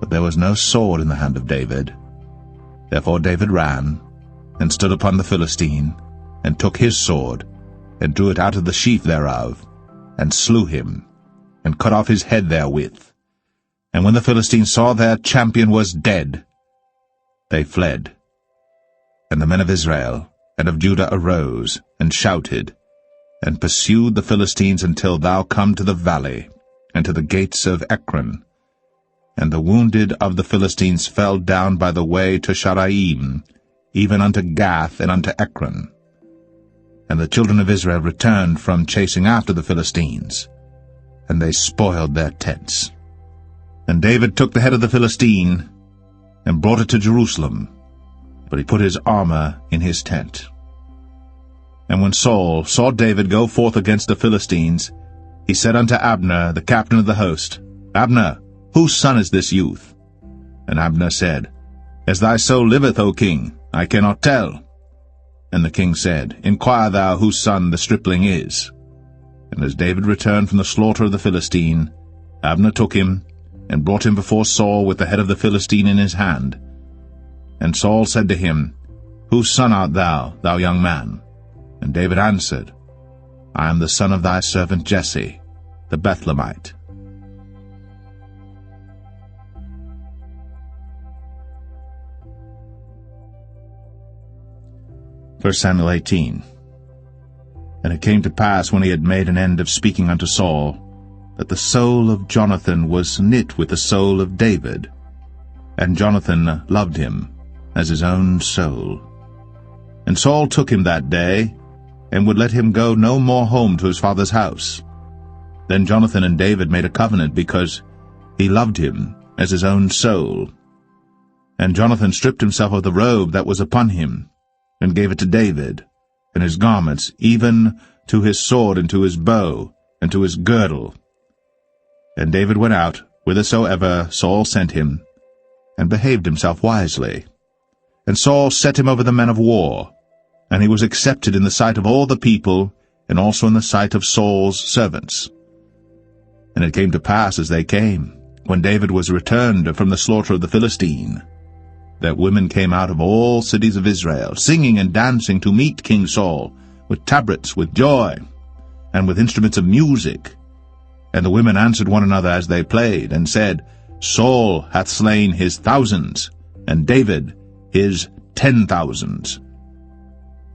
But there was no sword in the hand of David. Therefore David ran, and stood upon the Philistine, and took his sword, and drew it out of the sheath thereof, and slew him, and cut off his head therewith. And when the Philistines saw their champion was dead, they fled. And the men of Israel and of Judah arose, and shouted, and pursued the Philistines until thou come to the valley, and to the gates of Ekron. And the wounded of the Philistines fell down by the way to Sharaim, even unto Gath and unto Ekron. And the children of Israel returned from chasing after the Philistines, and they spoiled their tents. And David took the head of the Philistine, and brought it to Jerusalem, but he put his armor in his tent. And when Saul saw David go forth against the Philistines, he said unto Abner, the captain of the host, Abner, whose son is this youth? And Abner said, As thy soul liveth, O king, I cannot tell. And the king said, Inquire thou whose son the stripling is. And as David returned from the slaughter of the Philistine, Abner took him, and brought him before Saul with the head of the Philistine in his hand. And Saul said to him, Whose son art thou, thou young man? And David answered, I am the son of thy servant Jesse, the Bethlehemite. 1 Samuel 18. And it came to pass, when he had made an end of speaking unto Saul, that the soul of Jonathan was knit with the soul of David, and Jonathan loved him as his own soul. And Saul took him that day, and would let him go no more home to his father's house. Then Jonathan and David made a covenant, because he loved him as his own soul. And Jonathan stripped himself of the robe that was upon him, and gave it to David, and his garments, even to his sword, and to his bow, and to his girdle. And David went out whithersoever Saul sent him, and behaved himself wisely. And Saul set him over the men of war, and he was accepted in the sight of all the people, and also in the sight of Saul's servants. And it came to pass, as they came, when David was returned from the slaughter of the Philistine, that women came out of all cities of Israel, singing and dancing to meet King Saul, with tabrets, with joy, and with instruments of music. And the women answered one another as they played, and said, Saul hath slain his thousands, and David his 10,000s.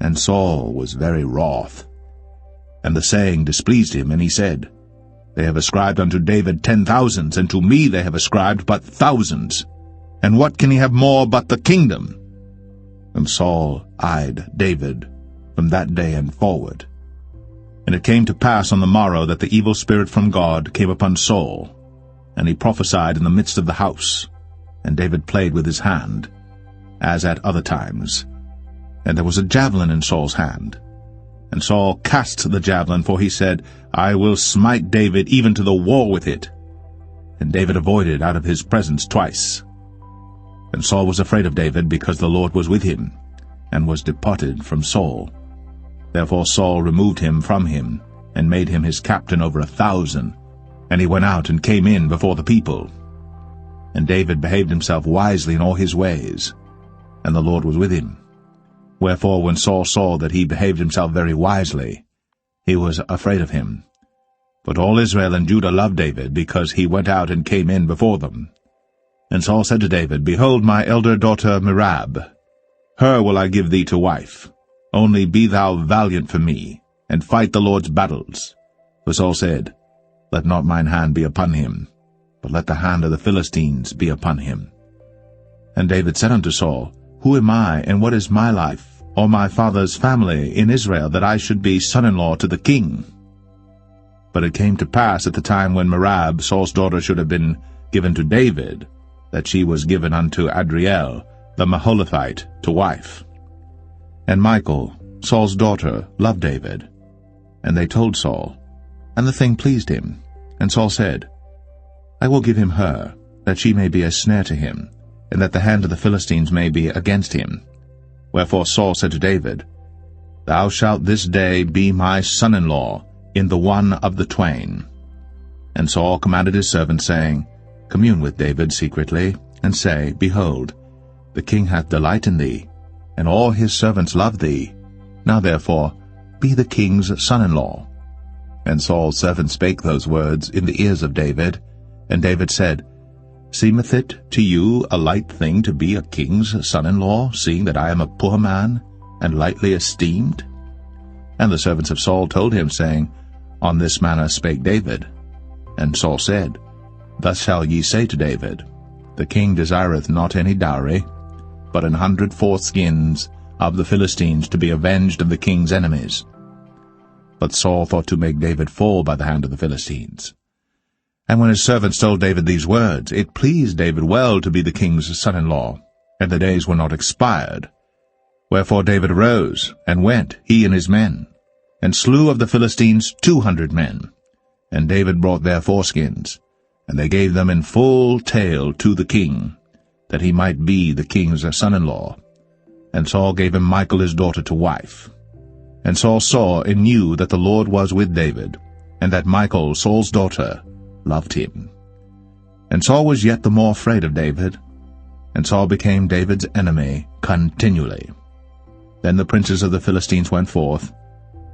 And Saul was very wroth. And the saying displeased him, and he said, They have ascribed unto David 10,000s, and to me they have ascribed but thousands. And what can he have more but the kingdom? And Saul eyed David, from that day and forward. And it came to pass on the morrow that the evil spirit from God came upon Saul, and he prophesied in the midst of the house, and David played with his hand, as at other times. And there was a javelin in Saul's hand. And Saul cast the javelin, for he said, I will smite David even to the wall with it. And David avoided out of his presence twice. And Saul was afraid of David, because the Lord was with him, and was departed from Saul. Therefore Saul removed him from him, and made him his captain over 1,000. And he went out and came in before the people. And David behaved himself wisely in all his ways, and the Lord was with him. Wherefore when Saul saw that he behaved himself very wisely, he was afraid of him. But all Israel and Judah loved David, because he went out and came in before them. And Saul said to David, Behold my elder daughter Merab, her will I give thee to wife. Only be thou valiant for me, and fight the Lord's battles. For Saul said, Let not mine hand be upon him, but let the hand of the Philistines be upon him. And David said unto Saul, Who am I, and what is my life, or my father's family in Israel, that I should be son-in-law to the king? But it came to pass at the time when Merab, Saul's daughter, should have been given to David, that she was given unto Adriel, the Maholathite, to wife. And Michal, Saul's daughter, loved David. And they told Saul, and the thing pleased him. And Saul said, I will give him her, that she may be a snare to him, and that the hand of the Philistines may be against him. Wherefore Saul said to David, Thou shalt this day be my son-in-law in the one of the twain. And Saul commanded his servants, saying, Commune with David secretly, and say, Behold, the king hath delight in thee, and all his servants love thee. Now therefore be the king's son-in-law. And Saul's servant spake those words in the ears of David. And David said, Seemeth it to you a light thing to be a king's son-in-law, seeing that I am a poor man, and lightly esteemed? And the servants of Saul told him, saying, On this manner spake David. And Saul said, Thus shall ye say to David, The king desireth not any dowry, but 100 foreskins of the Philistines to be avenged of the king's enemies. But Saul thought to make David fall by the hand of the Philistines. And when his servants told David these words, it pleased David well to be the king's son-in-law, and the days were not expired. Wherefore David arose, and went, he and his men, and slew of the Philistines 200 men. And David brought their foreskins, and they gave them in full tale to the king, that he might be the king's son-in-law. And Saul gave him Michal his daughter to wife. And Saul saw and knew that the Lord was with David, and that Michal, Saul's daughter, loved him. And Saul was yet the more afraid of David, and Saul became David's enemy continually. Then the princes of the Philistines went forth,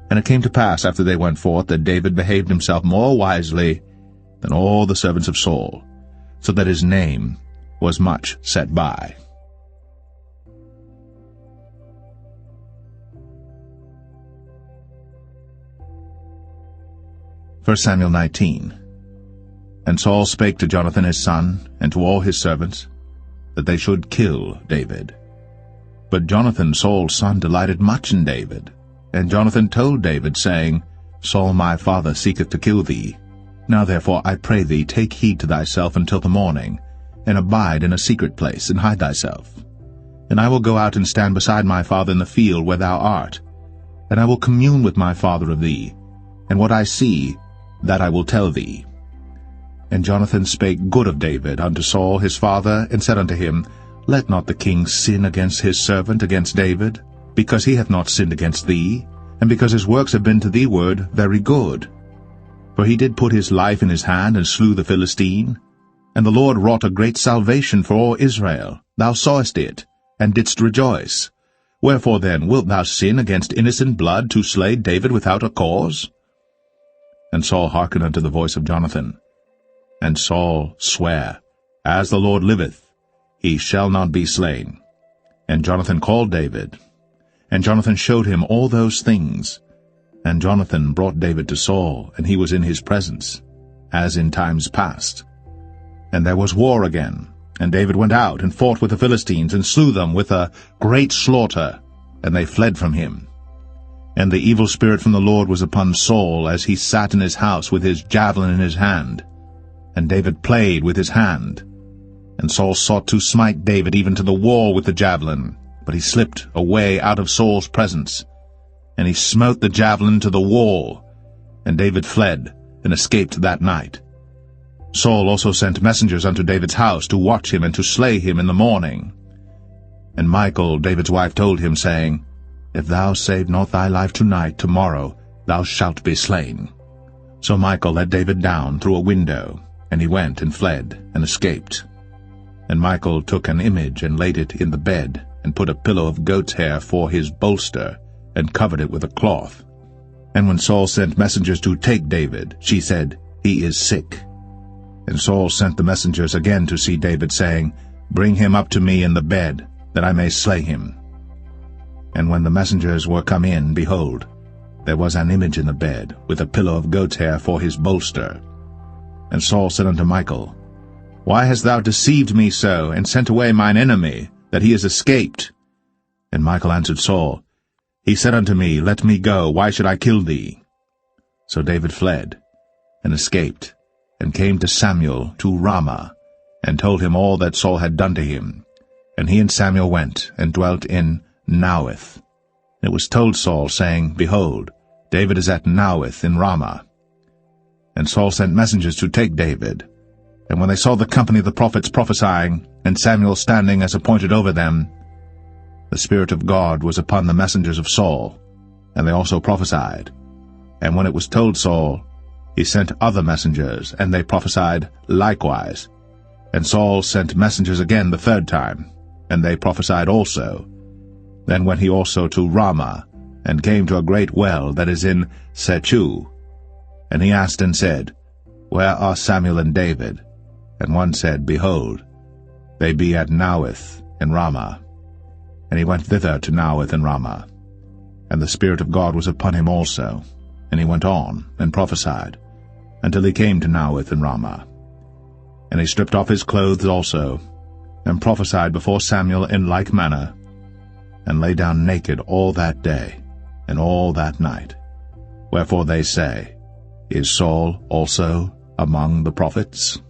and it came to pass after they went forth that David behaved himself more wisely than all the servants of Saul, so that his name was much set by. 1 Samuel 19. And Saul spake to Jonathan his son, and to all his servants, that they should kill David. But Jonathan Saul's son delighted much in David. And Jonathan told David, saying, Saul my father seeketh to kill thee. Now therefore I pray thee, take heed to thyself until the morning, and abide in a secret place, and hide thyself. And I will go out and stand beside my father in the field where thou art, and I will commune with my father of thee, and what I see, that I will tell thee. And Jonathan spake good of David unto Saul his father, and said unto him, Let not the king sin against his servant, against David, because he hath not sinned against thee, and because his works have been to thee ward very good. For he did put his life in his hand, and slew the Philistine. And the Lord wrought a great salvation for all Israel. Thou sawest it, and didst rejoice. Wherefore then wilt thou sin against innocent blood, to slay David without a cause? And Saul hearkened unto the voice of Jonathan. And Saul sware, As the Lord liveth, he shall not be slain. And Jonathan called David. And Jonathan showed him all those things. And Jonathan brought David to Saul, and he was in his presence, as in times past. And there was war again, and David went out and fought with the Philistines, and slew them with a great slaughter, and they fled from him. And the evil spirit from the Lord was upon Saul, as he sat in his house with his javelin in his hand. And David played with his hand. And Saul sought to smite David even to the wall with the javelin, but he slipped away out of Saul's presence. And he smote the javelin to the wall, and David fled, and escaped that night. Saul also sent messengers unto David's house to watch him and to slay him in the morning. And Michal, David's wife, told him, saying, If thou save not thy life tonight, tomorrow thou shalt be slain. So Michal let David down through a window, and he went and fled, and escaped. And Michal took an image, and laid it in the bed, and put a pillow of goat's hair for his bolster, and covered it with a cloth. And when Saul sent messengers to take David, she said, He is sick. And Saul sent the messengers again to see David, saying, Bring him up to me in the bed, that I may slay him. And when the messengers were come in, behold, there was an image in the bed, with a pillow of goat's hair for his bolster. And Saul said unto Michal, Why hast thou deceived me so, and sent away mine enemy, that he is escaped? And Michal answered Saul, He said unto me, Let me go, why should I kill thee? So David fled, and escaped, and came to Samuel to Ramah, and told him all that Saul had done to him. And he and Samuel went, and dwelt in Naueth. It was told Saul, saying, Behold, David is at Naueth in Ramah. And Saul sent messengers to take David. And when they saw the company of the prophets prophesying, and Samuel standing as appointed over them, the Spirit of God was upon the messengers of Saul, and they also prophesied. And when it was told Saul, he sent other messengers, and they prophesied likewise. And Saul sent messengers again the third time, and they prophesied also. Then went he also to Ramah, and came to a great well that is in Sechu. And he asked and said, Where are Samuel and David? And one said, Behold, they be at Naueth in Ramah. And he went thither to Naueth in Ramah. And the Spirit of God was upon him also. And he went on, and prophesied, until he came to Naueth in Ramah. And he stripped off his clothes also, and prophesied before Samuel in like manner, and lay down naked all that day, and all that night. Wherefore they say, Is Saul also among the prophets?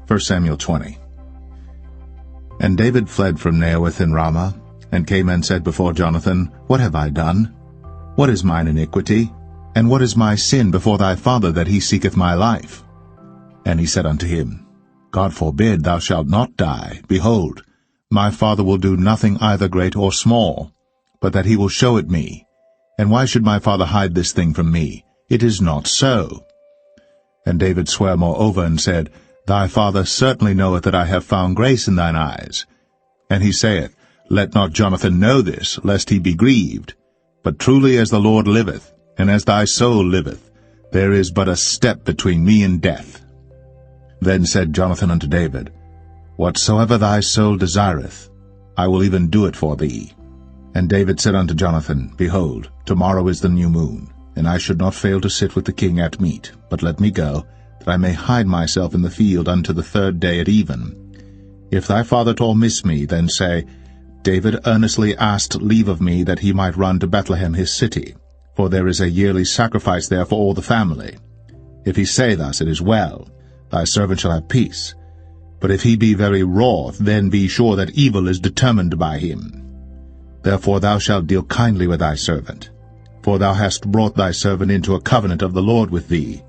1 Samuel 20. And David fled from Naueth in Ramah, and came and said before Jonathan, What have I done? What is mine iniquity? And what is my sin before thy father, that he seeketh my life? And he said unto him, God forbid, thou shalt not die. Behold, my father will do nothing either great or small, but that he will show it me. And why should my father hide this thing from me? It is not so. And David sware moreover, and said, Thy father certainly knoweth that I have found grace in thine eyes. And he saith, Let not Jonathan know this, lest he be grieved. But truly as the Lord liveth, and as thy soul liveth, there is but a step between me and death. Then said Jonathan unto David, Whatsoever thy soul desireth, I will even do it for thee. And David said unto Jonathan, Behold, tomorrow is the new moon, and I should not fail to sit with the king at meat, but let me go, that I may hide myself in the field unto the third day at even. If thy father at all miss me, then say, David earnestly asked leave of me that he might run to Bethlehem his city, for there is a yearly sacrifice there for all the family. If he say thus, it is well, thy servant shall have peace. But if he be very wroth, then be sure that evil is determined by him. Therefore thou shalt deal kindly with thy servant, for thou hast brought thy servant into a covenant of the Lord with thee.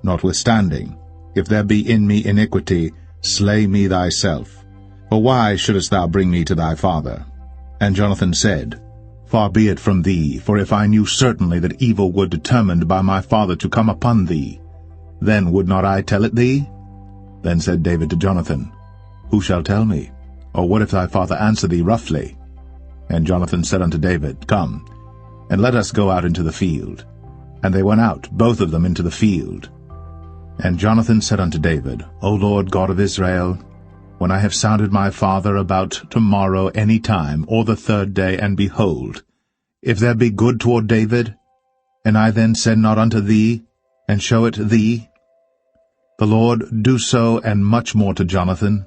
Notwithstanding, if there be in me iniquity, slay me thyself. For why shouldest thou bring me to thy father? And Jonathan said, Far be it from thee, for if I knew certainly that evil were determined by my father to come upon thee, then would not I tell it thee? Then said David to Jonathan, Who shall tell me? Or what if thy father answer thee roughly? And Jonathan said unto David, Come, and let us go out into the field. And they went out, both of them, into the field. And Jonathan said unto David, O Lord God of Israel, when I have sounded my father about tomorrow any time, or the third day, and behold, if there be good toward David, and I then send not unto thee, and show it thee, The Lord do so and much more to Jonathan.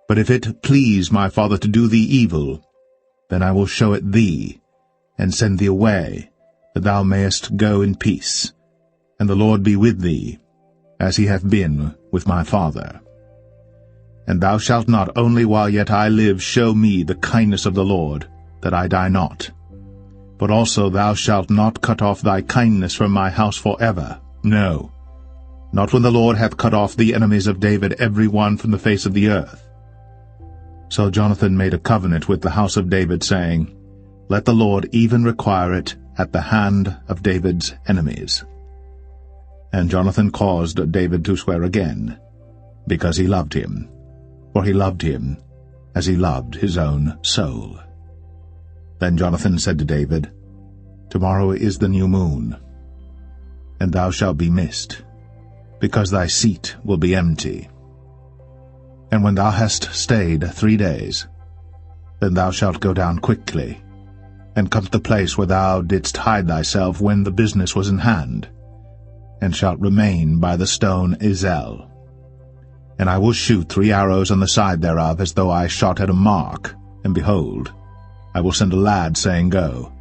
But if it please my father to do thee evil, then I will show it thee, and send thee away, that thou mayest go in peace, and the Lord be with thee, as he hath been with my father. And thou shalt not only while yet I live show me the kindness of the Lord, that I die not, but also thou shalt not cut off thy kindness from my house forever, no, not when the Lord hath cut off the enemies of David every one from the face of the earth. So Jonathan made a covenant with the house of David, saying, Let the Lord even require it at the hand of David's enemies. And Jonathan caused David to swear again, because he loved him, for he loved him as he loved his own soul. Then Jonathan said to David, Tomorrow is the new moon, and thou shalt be missed, because thy seat will be empty. And when thou hast stayed 3 days, then thou shalt go down quickly, and come to the place where thou didst hide thyself when the business was in hand, and shalt remain by the stone Ezel. And I will shoot 3 arrows on the side thereof, as though I shot at a mark, and behold, I will send a lad, saying, Go,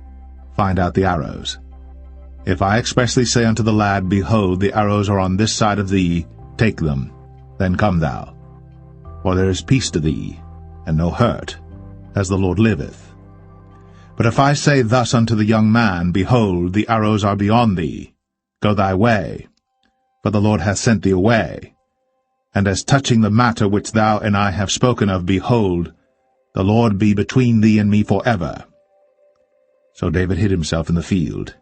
find out the arrows. If I expressly say unto the lad, Behold, the arrows are on this side of thee, take them, then come thou. For there is peace to thee, and no hurt, as the Lord liveth. But if I say thus unto the young man, Behold, the arrows are beyond thee, go thy way, for the Lord hath sent thee away. And as touching the matter which thou and I have spoken of, behold, the Lord be between thee and me forever. So David hid himself in the field.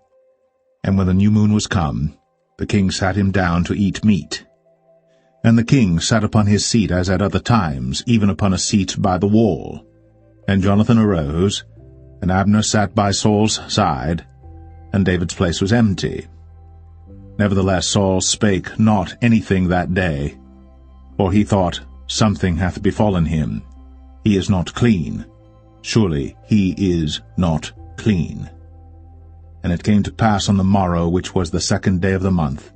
And when the new moon was come, the king sat him down to eat meat. And the king sat upon his seat as at other times, even upon a seat by the wall. And Jonathan arose, and Abner sat by Saul's side, and David's place was empty. Nevertheless Saul spake not anything that day, for he thought, Something hath befallen him. He is not clean. Surely he is not clean. And it came to pass on the morrow, which was the 2nd day of the month,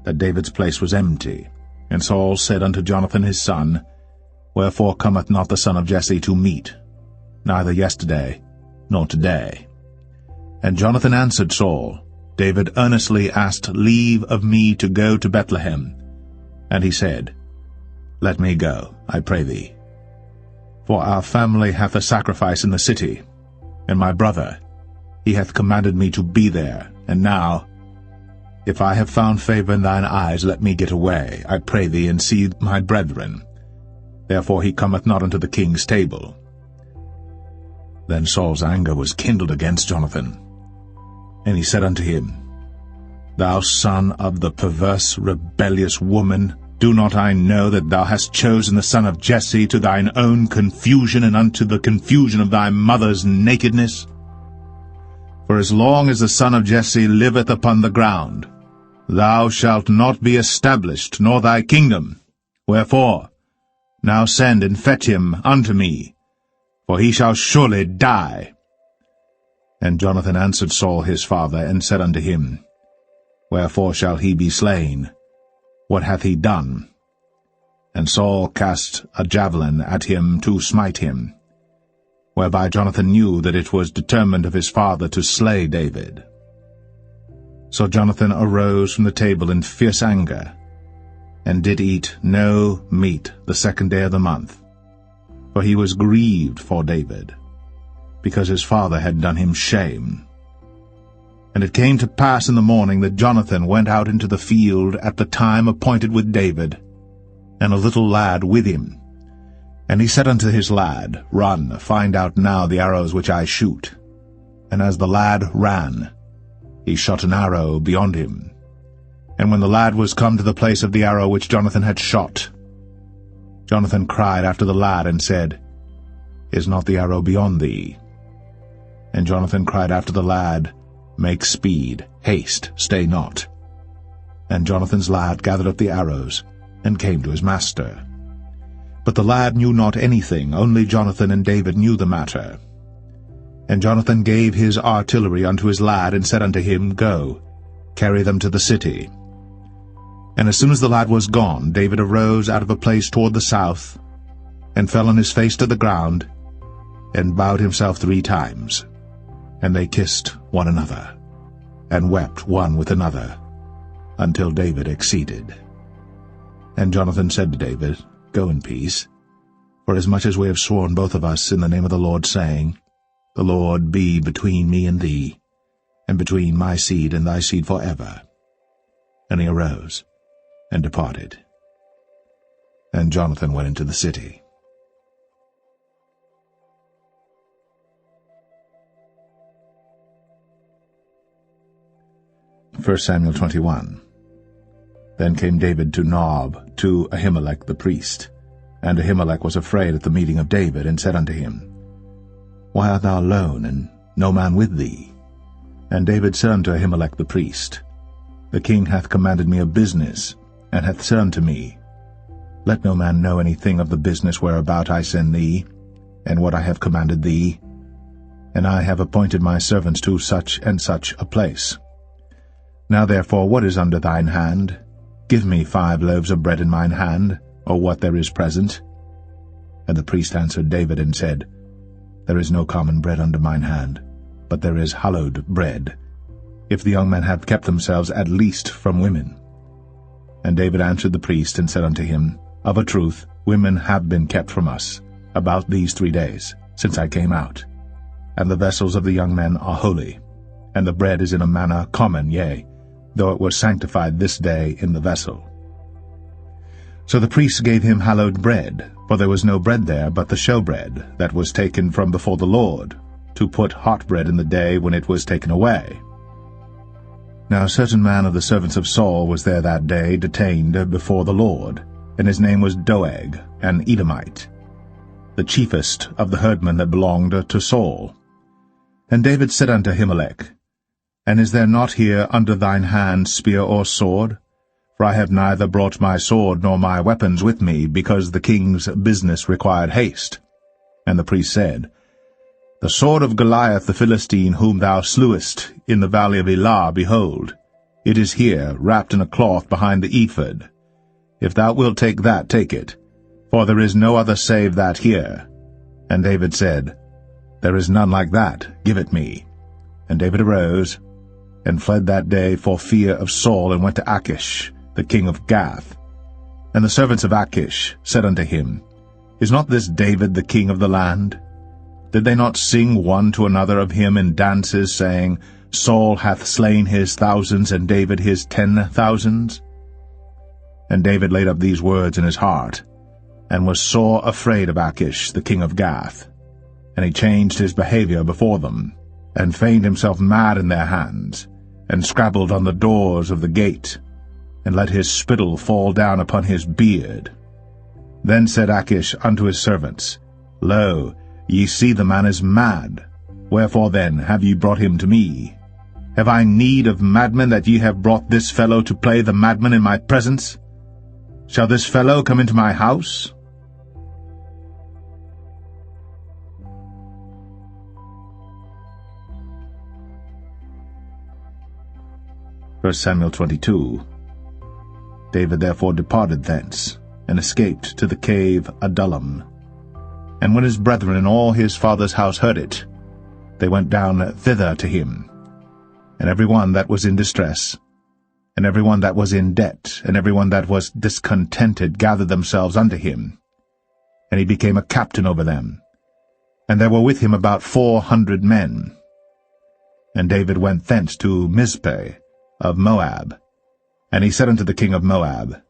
that David's place was empty. And Saul said unto Jonathan his son, Wherefore cometh not the son of Jesse to meat, neither yesterday nor today? And Jonathan answered Saul, David earnestly asked leave of me to go to Bethlehem. And he said, Let me go, I pray thee. For our family hath a sacrifice in the city, and my brother, he hath commanded me to be there. And now, if I have found favor in thine eyes, let me get away, I pray thee, and see my brethren. Therefore he cometh not unto the king's table. Then Saul's anger was kindled against Jonathan. And he said unto him, Thou son of the perverse, rebellious woman, do not I know that thou hast chosen the son of Jesse to thine own confusion, and unto the confusion of thy mother's nakedness? For as long as the son of Jesse liveth upon the ground, thou shalt not be established, nor thy kingdom. Wherefore, now send and fetch him unto me, for he shall surely die. And Jonathan answered Saul his father, and said unto him, Wherefore shall he be slain? What hath he done? And Saul cast a javelin at him to smite him, whereby Jonathan knew that it was determined of his father to slay David. So Jonathan arose from the table in fierce anger, and did eat no meat the 2nd day of the month, for he was grieved for David, because his father had done him shame. And it came to pass in the morning that Jonathan went out into the field at the time appointed with David, and a little lad with him. And he said unto his lad, Run, find out now the arrows which I shoot. And as the lad ran, he shot an arrow beyond him. And when the lad was come to the place of the arrow which Jonathan had shot, Jonathan cried after the lad, and said, Is not the arrow beyond thee? And Jonathan cried after the lad, Make speed, haste, stay not. And Jonathan's lad gathered up the arrows, and came to his master. But the lad knew not anything, only Jonathan and David knew the matter. And Jonathan gave his artillery unto his lad, and said unto him, Go, carry them to the city. And as soon as the lad was gone, David arose out of a place toward the south, and fell on his face to the ground, and bowed himself 3 times. And they kissed one another, and wept one with another, until David exceeded. And Jonathan said to David, Go in peace, forasmuch as we have sworn both of us in the name of the Lord, saying, The Lord be between me and thee, and between my seed and thy seed forever. And he arose, and departed. And Jonathan went into the city. First Samuel 21. Then came David to Nob, to Ahimelech the priest. And Ahimelech was afraid at the meeting of David, and said unto him, Why art thou alone, and no man with thee? And David said unto Ahimelech the priest, The king hath commanded me a business, and hath said unto me, Let no man know anything of the business whereabout I send thee, and what I have commanded thee. And I have appointed my servants to such and such a place. Now therefore, what is under thine hand? Give me 5 loaves of bread in mine hand, or what there is present. And the priest answered David and said, There is no common bread under mine hand, but there is hallowed bread, if the young men have kept themselves at least from women. And David answered the priest and said unto him, Of a truth, women have been kept from us, about these 3 days, since I came out. And the vessels of the young men are holy, and the bread is in a manner common, yea, though it were sanctified this day in the vessel. So the priests gave him hallowed bread, for there was no bread there but the showbread, that was taken from before the Lord, to put hot bread in the day when it was taken away. Now a certain man of the servants of Saul was there that day, detained before the Lord, and his name was Doeg, an Edomite, the chiefest of the herdmen that belonged to Saul. And David said unto Ahimelech, And is there not here under thine hand spear or sword? For I have neither brought my sword nor my weapons with me, because the king's business required haste. And the priest said, The sword of Goliath the Philistine, whom thou slewest in the valley of Elah, behold, it is here, wrapped in a cloth behind the ephod. If thou wilt take that, take it, for there is no other save that here. And David said, There is none like that, give it me. And David arose, and fled that day for fear of Saul, and went to Achish, the king of Gath. And the servants of Achish said unto him, Is not this David the king of the land? Did they not sing one to another of him in dances, saying, Saul hath slain his thousands, and David his 10,000s? And David laid up these words in his heart, and was sore afraid of Achish, the king of Gath. And he changed his behavior before them, and feigned himself mad in their hands, and scrabbled on the doors of the gate, and let his spittle fall down upon his beard. Then said Achish unto his servants, Lo, ye see the man is mad. Wherefore then have ye brought him to me? Have I need of madmen, that ye have brought this fellow to play the madman in my presence? Shall this fellow come into my house? First Samuel 22. David therefore departed thence, and escaped to the cave Adullam. And when his brethren and all his father's house heard it, they went down thither to him. And every one that was in distress, and every one that was in debt, and every one that was discontented gathered themselves unto him. And he became a captain over them. And there were with him about 400 men. And David went thence to Mizpeh of Moab. And he said unto the king of Moab,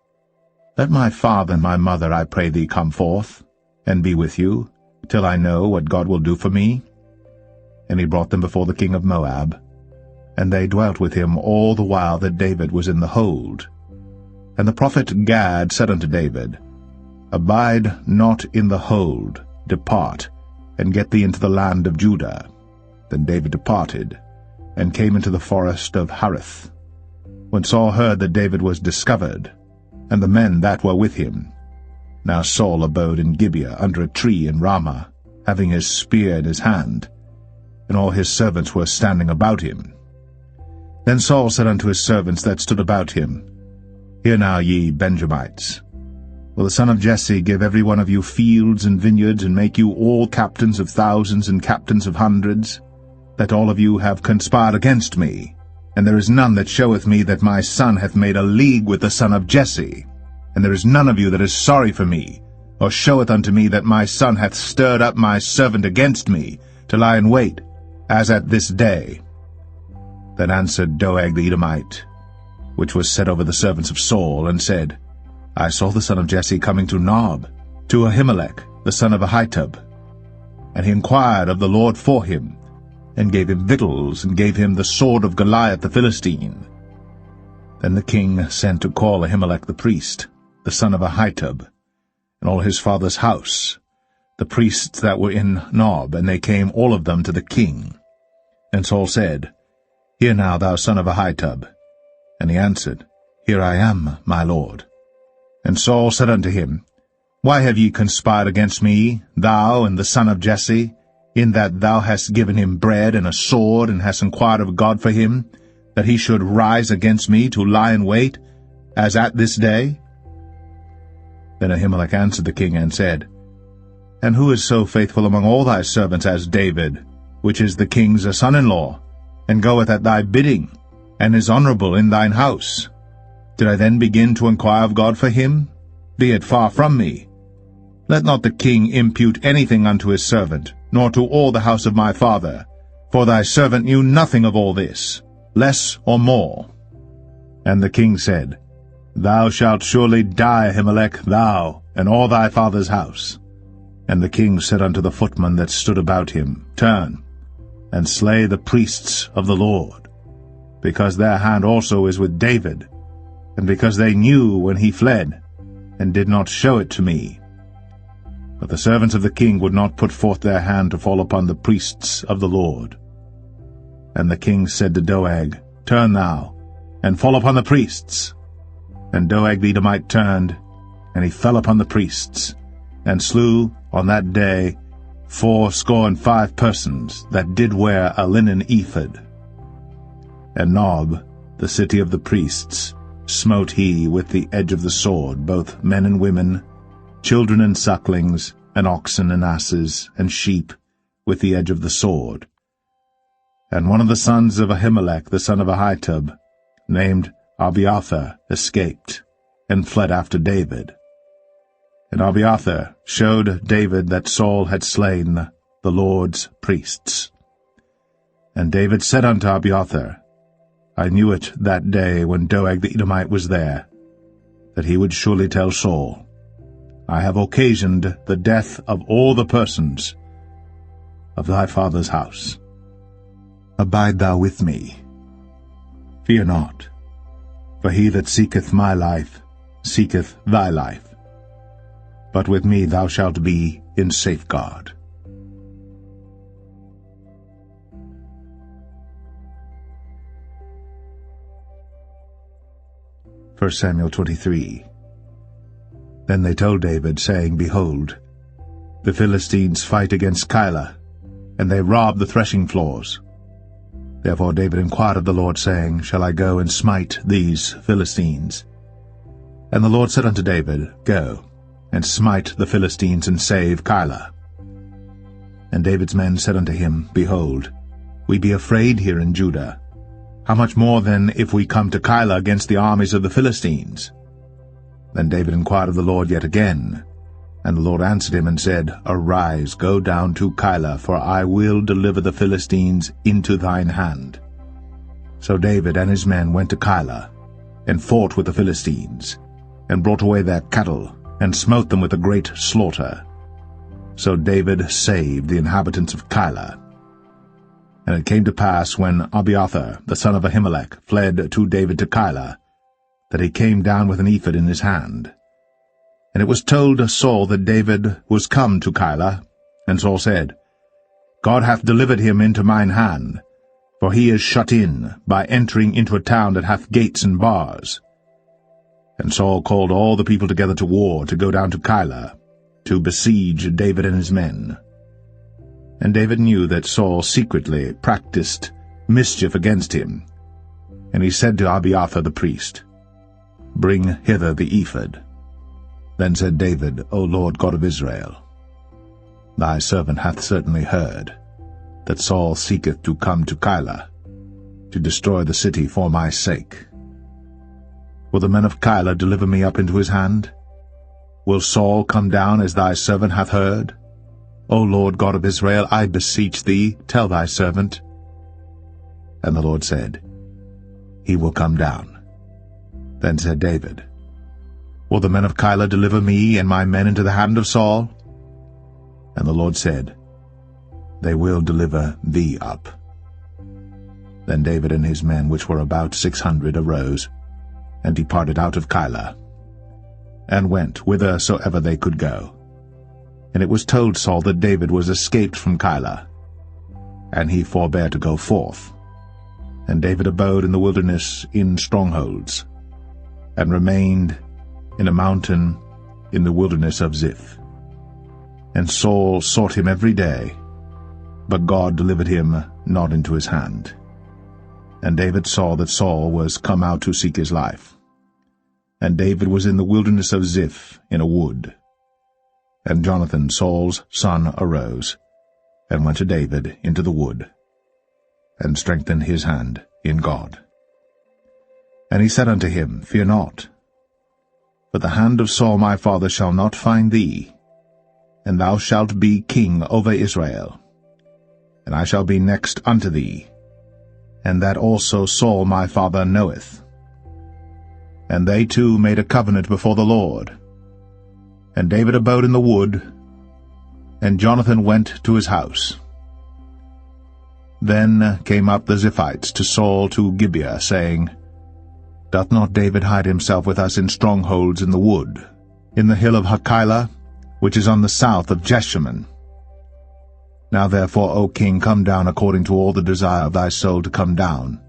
Let my father and my mother, I pray thee, come forth, and be with you, till I know what God will do for me. And he brought them before the king of Moab, and they dwelt with him all the while that David was in the hold. And the prophet Gad said unto David, Abide not in the hold, depart, and get thee into the land of Judah. Then David departed, and came into the forest of Hareth. When Saul heard that David was discovered, and the men that were with him. Now Saul abode in Gibeah under a tree in Ramah, having his spear in his hand, and all his servants were standing about him. Then Saul said unto his servants that stood about him, Hear now, ye Benjamites. Will the son of Jesse give every one of you fields and vineyards, and make you all captains of thousands and captains of hundreds? That all of you have conspired against me, and there is none that showeth me that my son hath made a league with the son of Jesse. And there is none of you that is sorry for me, or showeth unto me that my son hath stirred up my servant against me, to lie in wait, as at this day. Then answered Doeg the Edomite, which was set over the servants of Saul, and said, I saw the son of Jesse coming to Nob, to Ahimelech, the son of Ahitub. And he inquired of the Lord for him, and gave him victuals, and gave him the sword of Goliath the Philistine. Then the king sent to call Ahimelech the priest, the son of Ahitub, and all his father's house, the priests that were in Nob, and they came all of them to the king. And Saul said, Hear now, thou son of Ahitub. And he answered, Here I am, my lord. And Saul said unto him, Why have ye conspired against me, thou and the son of Jesse, in that thou hast given him bread and a sword, and hast inquired of God for him, that he should rise against me to lie in wait, as at this day? Then Ahimelech answered the king, and said, And who is so faithful among all thy servants as David, which is the king's son-in-law, and goeth at thy bidding, and is honorable in thine house? Did I then begin to inquire of God for him? Be it far from me. Let not the king impute anything unto his servant, nor to all the house of my father, for thy servant knew nothing of all this, less or more. And the king said, Thou shalt surely die, Ahimelech, thou, and all thy father's house. And the king said unto the footmen that stood about him, Turn, and slay the priests of the Lord, because their hand also is with David, and because they knew when he fled, and did not show it to me. But the servants of the king would not put forth their hand to fall upon the priests of the Lord. And the king said to Doeg, Turn thou, and fall upon the priests. And Doeg the Edomite turned, and he fell upon the priests, and slew on that day 75 persons that did wear a linen ephod. And Nob, the city of the priests, smote he with the edge of the sword both men and women, children and sucklings, and oxen and asses, and sheep, with the edge of the sword. And one of the sons of Ahimelech the son of Ahitub, named Abiathar, escaped, and fled after David. And Abiathar showed David that Saul had slain the Lord's priests. And David said unto Abiathar, I knew it that day when Doeg the Edomite was there, that he would surely tell Saul, I have occasioned the death of all the persons of thy father's house. Abide thou with me. Fear not, for he that seeketh my life seeketh thy life. But with me thou shalt be in safeguard. 1 Samuel 23. Then they told David, saying, Behold, the Philistines fight against Keilah, and they rob the threshing floors. Therefore David inquired of the Lord, saying, Shall I go and smite these Philistines? And the Lord said unto David, Go, and smite the Philistines, and save Keilah. And David's men said unto him, Behold, we be afraid here in Judah. How much more then if we come to Keilah against the armies of the Philistines? Then David inquired of the Lord yet again. And the Lord answered him and said, Arise, go down to Keilah, for I will deliver the Philistines into thine hand. So David and his men went to Keilah, and fought with the Philistines, and brought away their cattle, and smote them with a great slaughter. So David saved the inhabitants of Keilah. And it came to pass, when Abiathar the son of Ahimelech fled to David to Keilah, that he came down with an ephod in his hand. And it was told Saul that David was come to Keilah. And Saul said, God hath delivered him into mine hand, for he is shut in, by entering into a town that hath gates and bars. And Saul called all the people together to war, to go down to Keilah, to besiege David and his men. And David knew that Saul secretly practiced mischief against him. And he said to Abiathar the priest, Bring hither the ephod. Then said David, O Lord God of Israel, thy servant hath certainly heard that Saul seeketh to come to Keilah, to destroy the city for my sake. Will the men of Keilah deliver me up into his hand? Will Saul come down as thy servant hath heard? O Lord God of Israel, I beseech thee, tell thy servant. And the Lord said, He will come down. Then said David, Will the men of Keilah deliver me and my men into the hand of Saul? And the Lord said, They will deliver thee up. Then David and his men, which were about 600, arose, and departed out of Keilah, and went whithersoever they could go. And it was told Saul that David was escaped from Keilah, and he forbare to go forth. And David abode in the wilderness in strongholds, and remained in a mountain in the wilderness of Ziph. And Saul sought him every day, but God delivered him not into his hand. And David saw that Saul was come out to seek his life. And David was in the wilderness of Ziph in a wood. And Jonathan, Saul's son, arose, and went to David into the wood, and strengthened his hand in God. And he said unto him, Fear not, but the hand of Saul my father shall not find thee, and thou shalt be king over Israel, and I shall be next unto thee, and that also Saul my father knoweth. And they two made a covenant before the Lord. And David abode in the wood, and Jonathan went to his house. Then came up the Ziphites to Saul to Gibeah, saying, Doth not David hide himself with us in strongholds in the wood, in the hill of Hachilah, which is on the south of Jeshimon? Now therefore, O king, come down according to all the desire of thy soul to come down,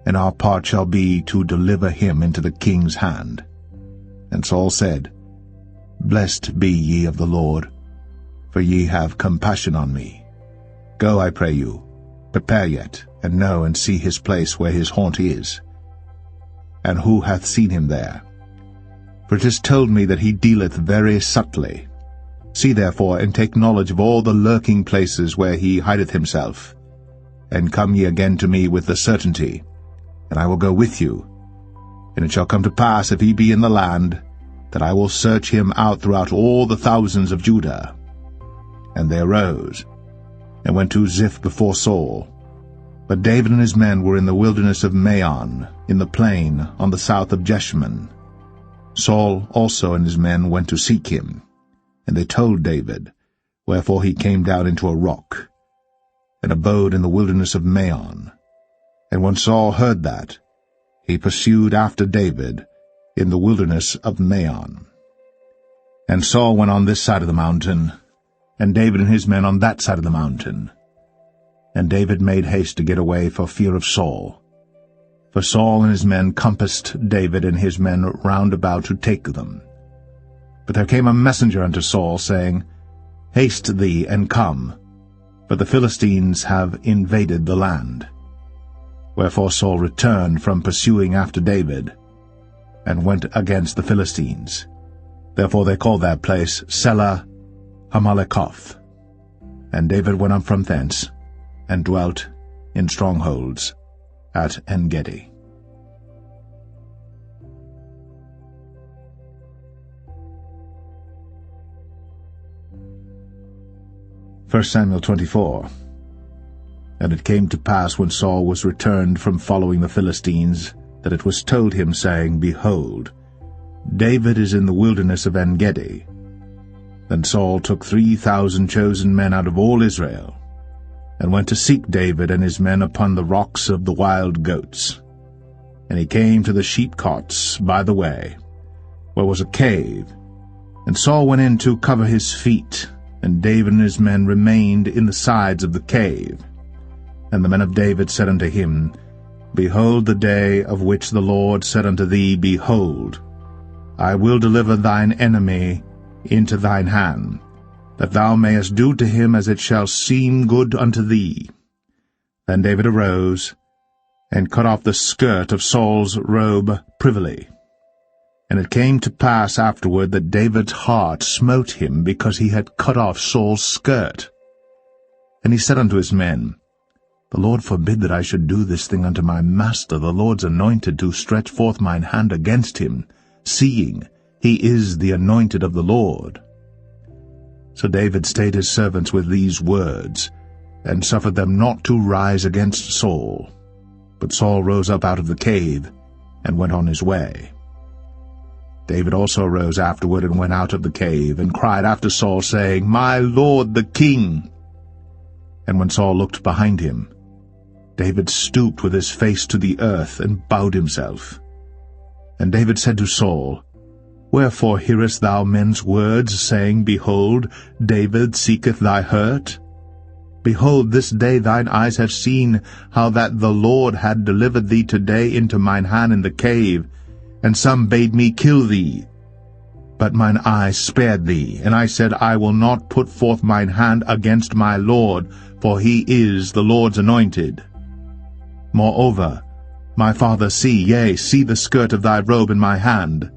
and our part shall be to deliver him into the king's hand. And Saul said, Blessed be ye of the Lord, for ye have compassion on me. Go, I pray you, prepare yet, and know and see his place where his haunt is, and who hath seen him there. For it is told me that he dealeth very subtly. See therefore, and take knowledge of all the lurking places where he hideth himself, and come ye again to me with the certainty, and I will go with you. And it shall come to pass, if he be in the land, that I will search him out throughout all the thousands of Judah. And they arose, and went to Ziph before Saul. But David and his men were in the wilderness of Maon, in the plain on the south of Jeshimon. Saul also and his men went to seek him. And they told David, wherefore he came down into a rock, and abode in the wilderness of Maon. And when Saul heard that, he pursued after David in the wilderness of Maon. And Saul went on this side of the mountain, and David and his men on that side of the mountain. And David made haste to get away for fear of Saul. For Saul and his men compassed David and his men round about to take them. But there came a messenger unto Saul, saying, Haste thee, and come, for the Philistines have invaded the land. Wherefore Saul returned from pursuing after David, and went against the Philistines. Therefore they called that place Selah Hammalekoth. And David went up from thence, and dwelt in strongholds at En-gedi. 1 Samuel 24. And it came to pass, when Saul was returned from following the Philistines, that it was told him, saying, Behold, David is in the wilderness of En-gedi. Then Saul took 3,000 chosen men out of all Israel, and went to seek David and his men upon the rocks of the wild goats. And he came to the sheepcotes by the way, where was a cave. And Saul went in to cover his feet, and David and his men remained in the sides of the cave. And the men of David said unto him, Behold the day of which the Lord said unto thee, Behold, I will deliver thine enemy into thine hand, that thou mayest do to him as it shall seem good unto thee. Then David arose, and cut off the skirt of Saul's robe privily, And it came to pass afterward that David's heart smote him, because he had cut off Saul's skirt. And he said unto his men, The Lord forbid that I should do this thing unto my master, the Lord's anointed, to stretch forth mine hand against him, seeing he is the anointed of the Lord. So David stayed his servants with these words, and suffered them not to rise against Saul. But Saul rose up out of the cave, and went on his way. David also rose afterward, and went out of the cave, and cried after Saul, saying, My lord the king. And when Saul looked behind him, David stooped with his face to the earth, and bowed himself. And David said to Saul, Wherefore hearest thou men's words, saying, Behold, David seeketh thy hurt? Behold, this day thine eyes have seen how that the Lord had delivered thee today into mine hand in the cave, and some bade me kill thee. But mine eyes spared thee, and I said, I will not put forth mine hand against my Lord, for he is the Lord's anointed. Moreover, my father, see the skirt of thy robe in my hand.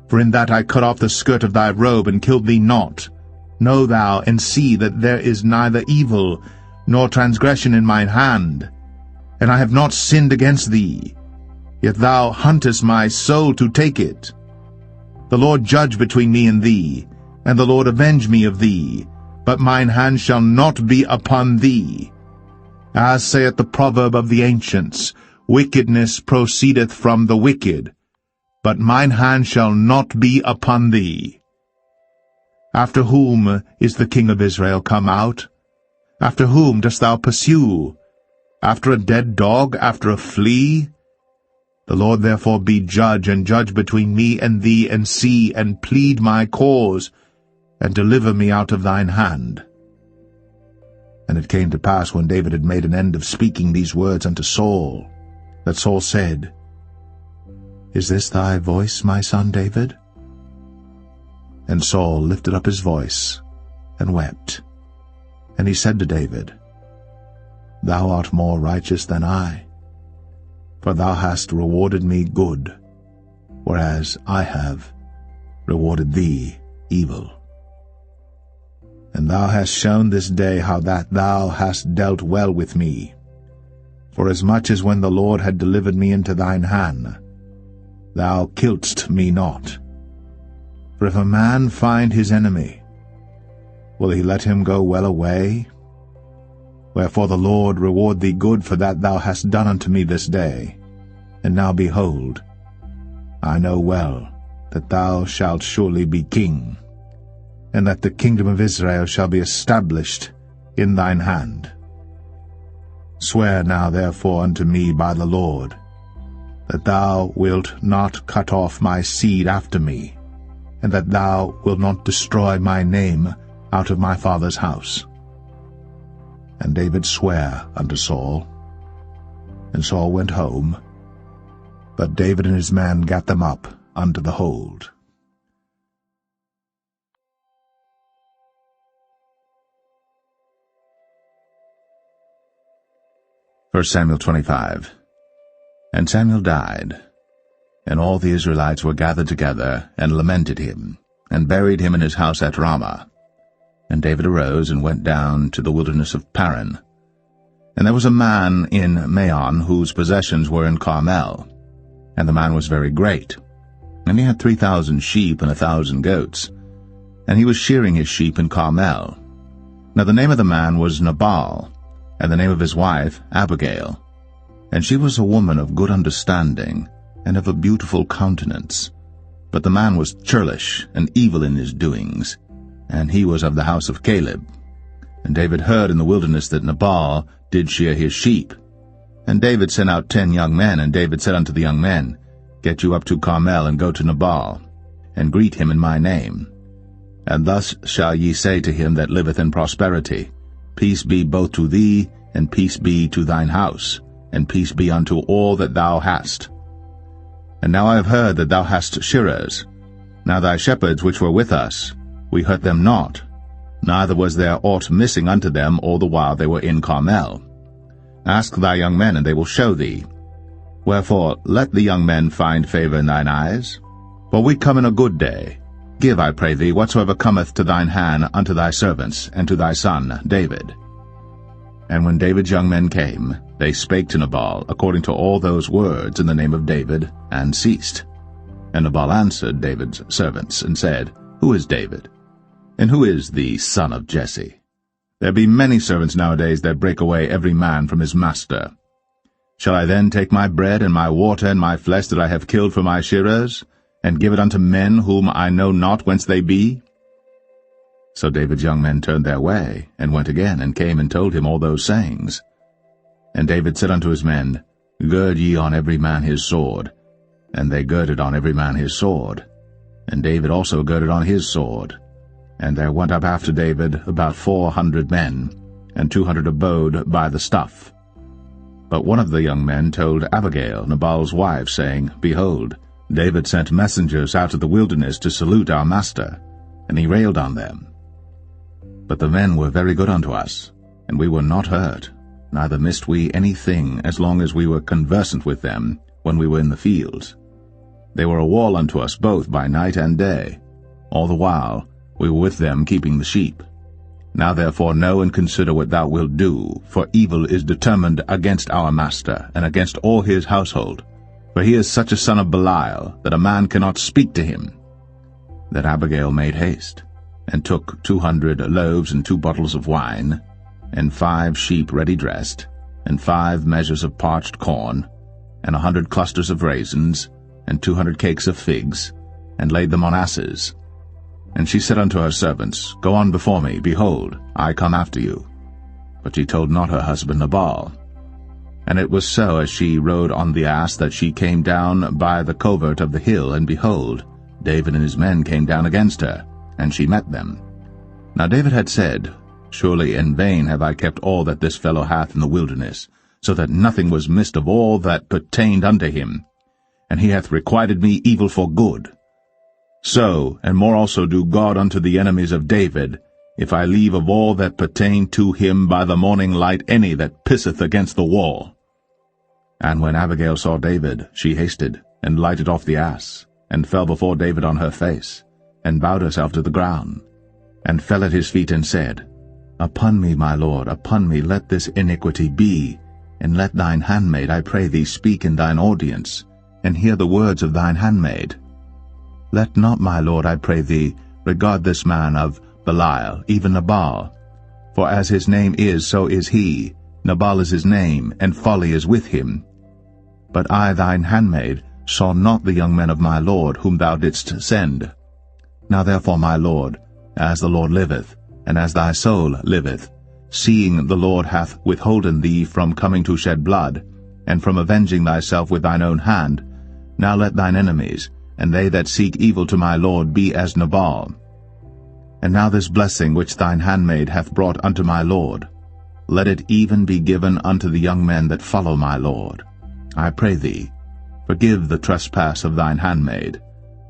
For in that I cut off the skirt of thy robe, and killed thee not. Know thou, and see that there is neither evil nor transgression in mine hand, and I have not sinned against thee. Yet thou huntest my soul to take it. The Lord judge between me and thee, and the Lord avenge me of thee, but mine hand shall not be upon thee. As saith the proverb of the ancients, Wickedness proceedeth from the wicked, but mine hand shall not be upon thee. After whom is the king of Israel come out? After whom dost thou pursue? After a dead dog, after a flea? The Lord therefore be judge, and judge between me and thee, and see, and plead my cause, and deliver me out of thine hand. And it came to pass, when David had made an end of speaking these words unto Saul, that Saul said, Is this thy voice, my son David? And Saul lifted up his voice, and wept. And he said to David, Thou art more righteous than I, for thou hast rewarded me good, whereas I have rewarded thee evil. And thou hast shown this day how that thou hast dealt well with me, forasmuch as when the Lord had delivered me into thine hand, thou killedst me not. For if a man find his enemy, will he let him go well away? Wherefore the Lord reward thee good for that thou hast done unto me this day. And now behold, I know well that thou shalt surely be king, and that the kingdom of Israel shall be established in thine hand. Swear now therefore unto me by the Lord, that thou wilt not cut off my seed after me, and that thou wilt not destroy my name out of my father's house. And David sware unto Saul. And Saul went home, but David and his men gat them up unto the hold. 1 Samuel 25. And Samuel died, and all the Israelites were gathered together, and lamented him, and buried him in his house at Ramah. And David arose, and went down to the wilderness of Paran. And there was a man in Maon, whose possessions were in Carmel. And the man was very great. And he had 3,000 sheep and 1,000 goats. And he was shearing his sheep in Carmel. Now the name of the man was Nabal, and the name of his wife Abigail. And she was a woman of good understanding, and of a beautiful countenance. But the man was churlish, and evil in his doings, and he was of the house of Caleb. And David heard in the wilderness that Nabal did shear his sheep. And David sent out 10 young men, and David said unto the young men, Get you up to Carmel, and go to Nabal, and greet him in my name. And thus shall ye say to him that liveth in prosperity, Peace be both to thee, and peace be to thine house, and peace be unto all that thou hast. And now I have heard that thou hast shearers. Now thy shepherds which were with us, we hurt them not, neither was there aught missing unto them all the while they were in Carmel. Ask thy young men, and they will show thee. Wherefore let the young men find favor in thine eyes. For we come in a good day. Give, I pray thee, whatsoever cometh to thine hand unto thy servants, and to thy son David. And when David's young men came, they spake to Nabal according to all those words in the name of David, and ceased. And Nabal answered David's servants, and said, Who is David? And who is the son of Jesse? There be many servants nowadays that break away every man from his master. Shall I then take my bread and my water and my flesh that I have killed for my shearers, and give it unto men whom I know not whence they be? So David's young men turned their way, and went again, and came and told him all those sayings. And David said unto his men, Gird ye on every man his sword. And they girded on every man his sword. And David also girded on his sword. And there went up after David about 400 men, and 200 abode by the stuff. But one of the young men told Abigail, Nabal's wife, saying, Behold, David sent messengers out of the wilderness to salute our master, and he railed on them. But the men were very good unto us, and we were not hurt, neither missed we anything as long as we were conversant with them when we were in the fields. They were a wall unto us both by night and day. All the while we were with them keeping the sheep. Now therefore know and consider what thou wilt do, for evil is determined against our master, and against all his household. For he is such a son of Belial, that a man cannot speak to him. That Abigail made haste, and took 200 loaves and 2 bottles of wine, and 5 sheep ready dressed, and 5 measures of parched corn, and 100 clusters of raisins, and 200 cakes of figs, and laid them on asses. And she said unto her servants, Go on before me, behold, I come after you. But she told not her husband Nabal. And it was so, as she rode on the ass, that she came down by the covert of the hill, and behold, David and his men came down against her, and she met them. Now David had said, Surely in vain have I kept all that this fellow hath in the wilderness, so that nothing was missed of all that pertained unto him. And he hath requited me evil for good. So, and more also do God unto the enemies of David, if I leave of all that pertain to him by the morning light any that pisseth against the wall. And when Abigail saw David, she hasted, and lighted off the ass, and fell before David on her face, and bowed herself to the ground, and fell at his feet, and said, Upon me, my lord, upon me let this iniquity be, and let thine handmaid, I pray thee, speak in thine audience, and hear the words of thine handmaid. Let not, my lord, I pray thee, regard this man of Belial, even Nabal. For as his name is, so is he. Nabal is his name, and folly is with him. But I, thine handmaid, saw not the young men of my lord, whom thou didst send. Now therefore, my lord, as the Lord liveth, and as thy soul liveth, seeing the Lord hath withholden thee from coming to shed blood, and from avenging thyself with thine own hand, now let thine enemies, and they that seek evil to my lord, be as Nabal. And now this blessing which thine handmaid hath brought unto my lord, let it even be given unto the young men that follow my lord. I pray thee, forgive the trespass of thine handmaid,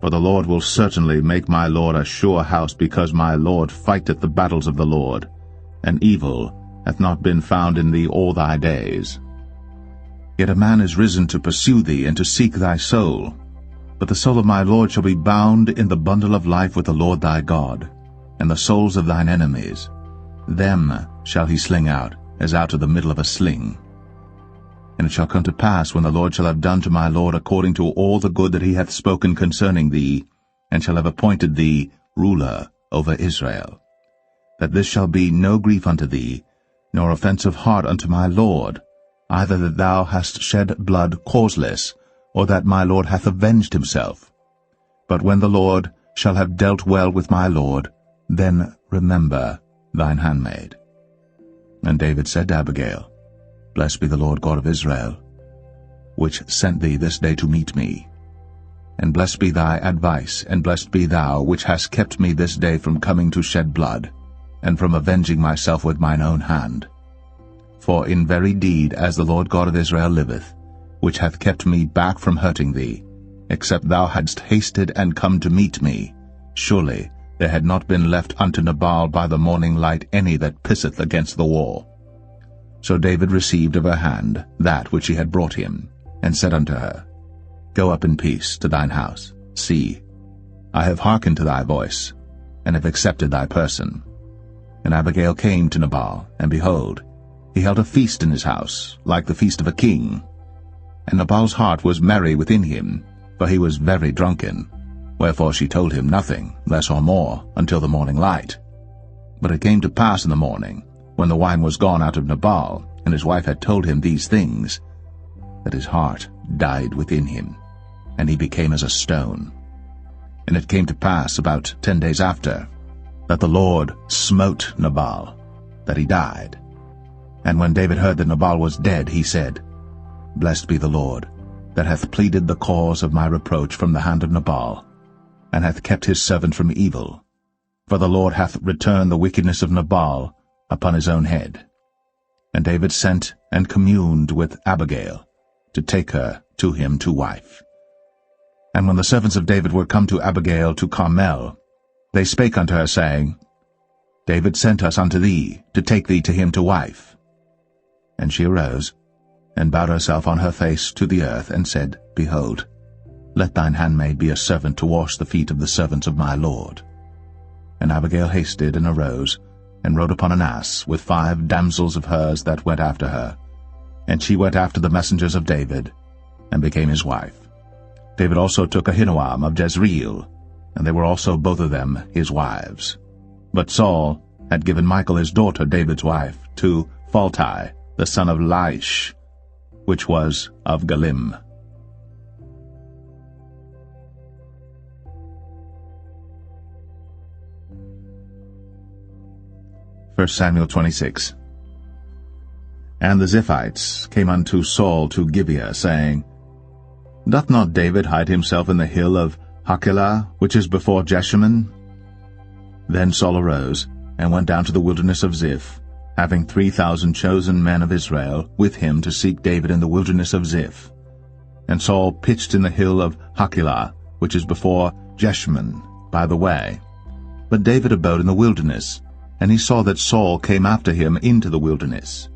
for the Lord will certainly make my lord a sure house, because my lord fighteth the battles of the Lord, and evil hath not been found in thee all thy days. Yet a man is risen to pursue thee, and to seek thy soul. But the soul of my lord shall be bound in the bundle of life with the Lord thy God, and the souls of thine enemies, them shall he sling out, as out of the middle of a sling. And it shall come to pass, when the Lord shall have done to my lord according to all the good that he hath spoken concerning thee, and shall have appointed thee ruler over Israel, that this shall be no grief unto thee, nor offense of heart unto my lord, either that thou hast shed blood causeless, or that my lord hath avenged himself. But when the Lord shall have dealt well with my lord, then remember thine handmaid. And David said to Abigail, Blessed be the Lord God of Israel, which sent thee this day to meet me. And blessed be thy advice, and blessed be thou, which hast kept me this day from coming to shed blood, and from avenging myself with mine own hand. For in very deed, as the Lord God of Israel liveth, which hath kept me back from hurting thee, except thou hadst hasted and come to meet me, surely there had not been left unto Nabal by the morning light any that pisseth against the wall. So David received of her hand that which he had brought him, and said unto her, Go up in peace to thine house. See, I have hearkened to thy voice, and have accepted thy person. And Abigail came to Nabal, and behold, he held a feast in his house, like the feast of a king. And Nabal's heart was merry within him, for he was very drunken. Wherefore she told him nothing, less or more, until the morning light. But it came to pass in the morning, when the wine was gone out of Nabal, and his wife had told him these things, that his heart died within him, and he became as a stone. And it came to pass about 10 days after, that the Lord smote Nabal, that he died. And when David heard that Nabal was dead, he said, Blessed be the Lord, that hath pleaded the cause of my reproach from the hand of Nabal, and hath kept his servant from evil. For the Lord hath returned the wickedness of Nabal upon his own head. And David sent and communed with Abigail, to take her to him to wife. And when the servants of David were come to Abigail to Carmel, they spake unto her, saying, David sent us unto thee, to take thee to him to wife. And she arose, and bowed herself on her face to the earth, and said, Behold, let thine handmaid be a servant to wash the feet of the servants of my lord. And Abigail hasted and arose, and rode upon an ass, with 5 damsels of hers that went after her. And she went after the messengers of David, and became his wife. David also took Ahinoam of Jezreel, and they were also both of them his wives. But Saul had given Michal his daughter, David's wife, to Phalti, the son of Laish, which was of Galim. 1 Samuel 26. And the Ziphites came unto Saul to Gibeah, saying, Doth not David hide himself in the hill of Hachilah, which is before Jeshimon? Then Saul arose, and went down to the wilderness of Ziph, having 3,000 chosen men of Israel with him to seek David in the wilderness of Ziph. And Saul pitched in the hill of Hachilah, which is before Jeshimon, by the way. But David abode in the wilderness, and he saw that Saul came after him into the wilderness.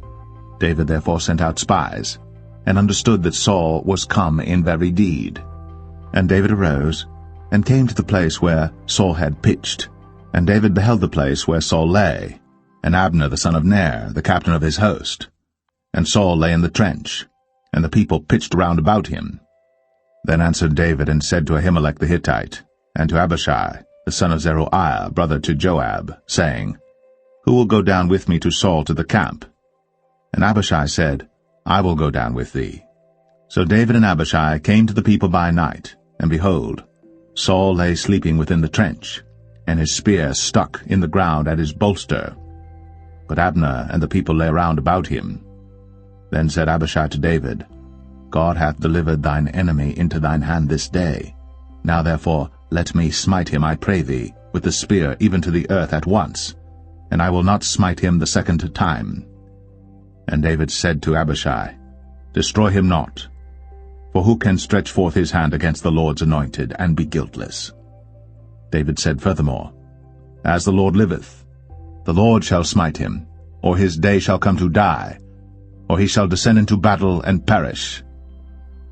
David therefore sent out spies, and understood that Saul was come in very deed. And David arose, and came to the place where Saul had pitched. And David beheld the place where Saul lay, and Abner the son of Ner, the captain of his host. And Saul lay in the trench, and the people pitched round about him. Then answered David, and said to Ahimelech the Hittite, and to Abishai, the son of Zeruiah, brother to Joab, saying, Who will go down with me to Saul to the camp? And Abishai said, I will go down with thee. So David and Abishai came to the people by night, and behold, Saul lay sleeping within the trench, and his spear stuck in the ground at his bolster. But Abner and the people lay round about him. Then said Abishai to David, God hath delivered thine enemy into thine hand this day. Now therefore let me smite him, I pray thee, with the spear even to the earth at once, and I will not smite him the second time. And David said to Abishai, Destroy him not, for who can stretch forth his hand against the Lord's anointed, and be guiltless? David said furthermore, As the Lord liveth, the Lord shall smite him, or his day shall come to die, or he shall descend into battle and perish.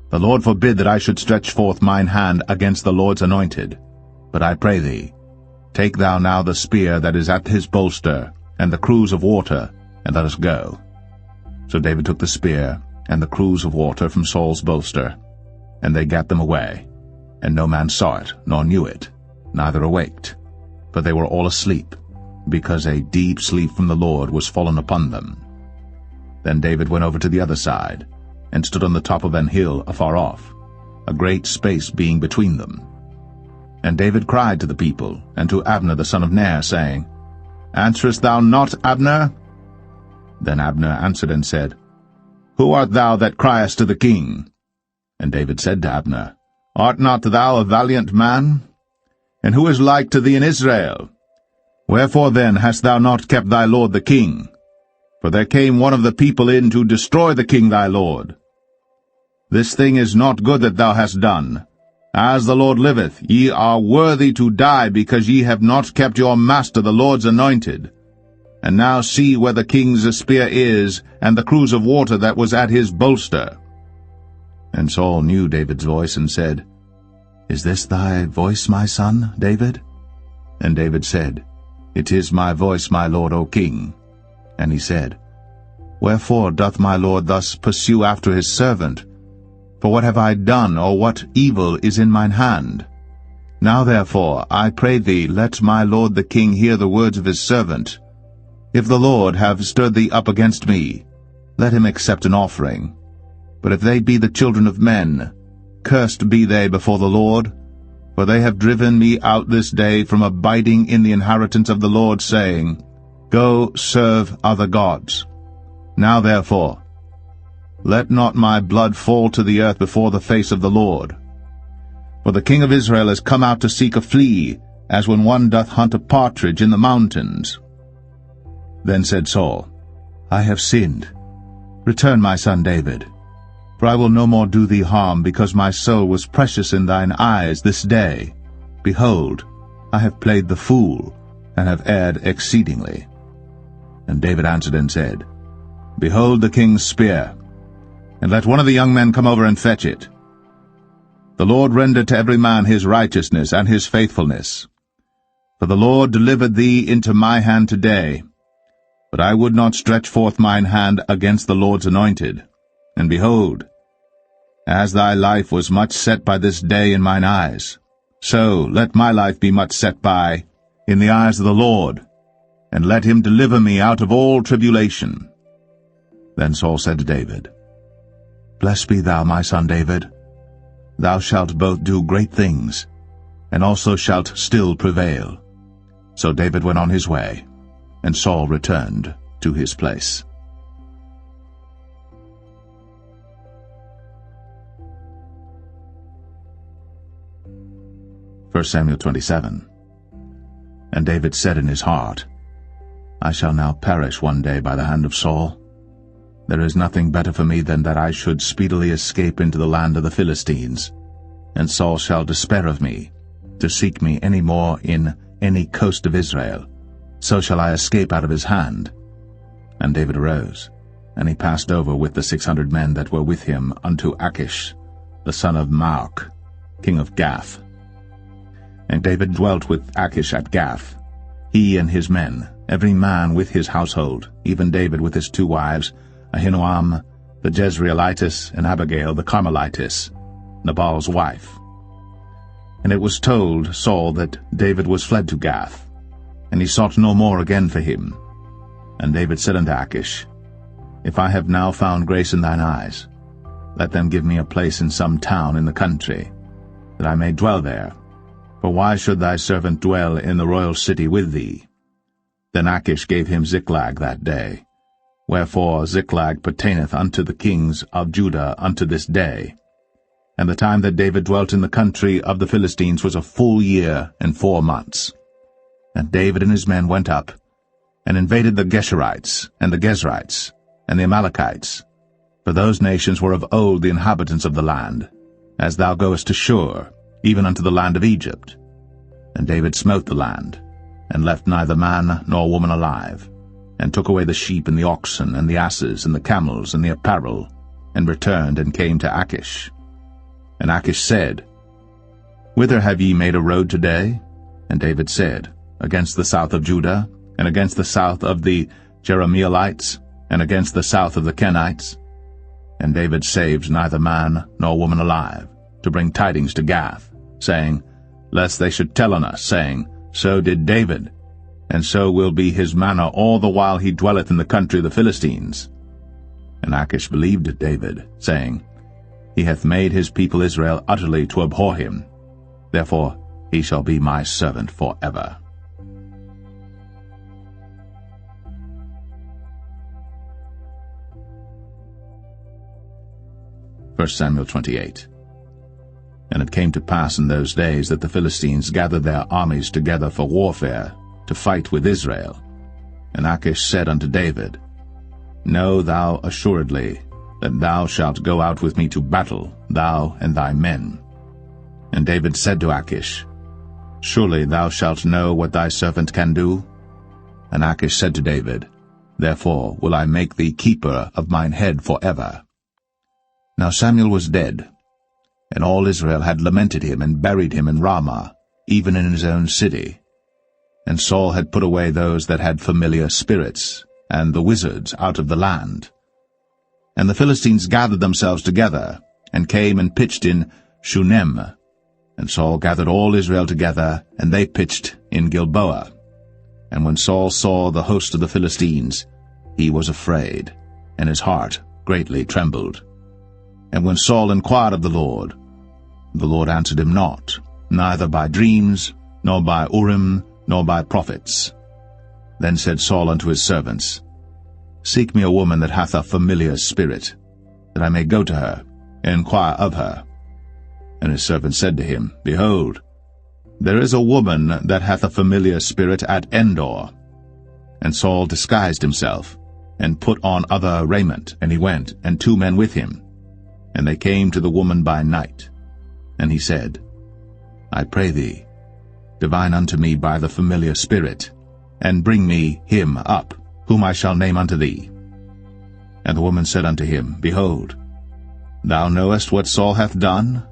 The Lord forbid that I should stretch forth mine hand against the Lord's anointed. But I pray thee, take thou now the spear that is at his bolster, and the cruse of water, and let us go. So David took the spear and the cruse of water from Saul's bolster, and they gat them away, and no man saw it, nor knew it, neither awaked, for they were all asleep, because a deep sleep from the Lord was fallen upon them. Then David went over to the other side, and stood on the top of an hill afar off, a great space being between them. And David cried to the people, and to Abner the son of Ner, saying, Answerest thou not, Abner? Then Abner answered and said, Who art thou that criest to the king? And David said to Abner, Art not thou a valiant man? And who is like to thee in Israel? Wherefore then hast thou not kept thy lord the king? For there came one of the people in to destroy the king thy lord. This thing is not good that thou hast done. As the Lord liveth, ye are worthy to die, because ye have not kept your master the Lord's anointed. And now see where the king's spear is, and the cruse of water that was at his bolster. And Saul knew David's voice, and said, Is this thy voice, my son, David? And David said, It is my voice, my lord, O king. And he said, Wherefore doth my lord thus pursue after his servant? For what have I done, or what evil is in mine hand? Now therefore, I pray thee, let my lord the king hear the words of his servant. If the Lord have stirred thee up against me, let him accept an offering. But if they be the children of men, cursed be they before the Lord, for they have driven me out this day from abiding in the inheritance of the Lord, saying, Go serve other gods. Now therefore, let not my blood fall to the earth before the face of the Lord. For the king of Israel is come out to seek a flea, as when one doth hunt a partridge in the mountains. Then said Saul, I have sinned. Return, my son David. For I will no more do thee harm, because my soul was precious in thine eyes this day. Behold, I have played the fool, and have erred exceedingly. And David answered and said, Behold the king's spear, and let one of the young men come over and fetch it. The Lord render to every man his righteousness and his faithfulness. For the Lord delivered thee into my hand today. But I would not stretch forth mine hand against the Lord's anointed. And behold, as thy life was much set by this day in mine eyes, so let my life be much set by in the eyes of the Lord, and let him deliver me out of all tribulation. Then Saul said to David, Blessed be thou, my son David. Thou shalt both do great things, and also shalt still prevail. So David went on his way, and Saul returned to his place. 1 Samuel 27. And David said in his heart, I shall now perish one day by the hand of Saul. There is nothing better for me than that I should speedily escape into the land of the Philistines, and Saul shall despair of me, to seek me any more in any coast of Israel. So shall I escape out of his hand. And David arose, and he passed over with the 600 men that were with him unto Achish, the son of Maok, king of Gath. And David dwelt with Achish at Gath, he and his men, every man with his household, even David with his 2 wives, Ahinoam the Jezreelitess, and Abigail the Carmelitess, Nabal's wife. And it was told Saul that David was fled to Gath, and he sought no more again for him. And David said unto Achish, If I have now found grace in thine eyes, let them give me a place in some town in the country, that I may dwell there. For why should thy servant dwell in the royal city with thee? Then Achish gave him Ziklag that day. Wherefore Ziklag pertaineth unto the kings of Judah unto this day. And the time that David dwelt in the country of the Philistines was a full year and 4 months. And David and his men went up, and invaded the Geshurites, and the Gezrites, and the Amalekites. For those nations were of old the inhabitants of the land, as thou goest to Shur, even unto the land of Egypt. And David smote the land, and left neither man nor woman alive, and took away the sheep and the oxen, and the asses, and the camels, and the apparel, and returned and came to Achish. And Achish said, Whither have ye made a road today? And David said, Against the south of Judah, and against the south of the Jerahmeelites, and against the south of the Kenites. And David saved neither man nor woman alive, to bring tidings to Gath, saying, Lest they should tell on us, saying, So did David, and so will be his manner all the while he dwelleth in the country of the Philistines. And Achish believed David, saying, He hath made his people Israel utterly to abhor him. Therefore he shall be my servant forever. 1 Samuel 28. And it came to pass in those days that the Philistines gathered their armies together for warfare, to fight with Israel. And Achish said unto David, Know thou assuredly that thou shalt go out with me to battle, thou and thy men. And David said to Achish, Surely thou shalt know what thy servant can do? And Achish said to David, Therefore will I make thee keeper of mine head forever. Now Samuel was dead, And all Israel had lamented him and buried him in Ramah, even in his own city. And Saul had put away those that had familiar spirits, and the wizards out of the land. And the Philistines gathered themselves together, and came and pitched in Shunem. And Saul gathered all Israel together, and they pitched in Gilboa. And when Saul saw the host of the Philistines, he was afraid, and his heart greatly trembled. And when Saul inquired of the Lord answered him not, neither by dreams, nor by Urim, nor by prophets. Then said Saul unto his servants, Seek me a woman that hath a familiar spirit, that I may go to her, and inquire of her. And his servant said to him, Behold, there is a woman that hath a familiar spirit at Endor. And Saul disguised himself, and put on other raiment, and he went, and 2 men with him. And they came to the woman by night. And he said, I pray thee, divine unto me by the familiar spirit, and bring me him up, whom I shall name unto thee. And the woman said unto him, Behold, thou knowest what Saul hath done,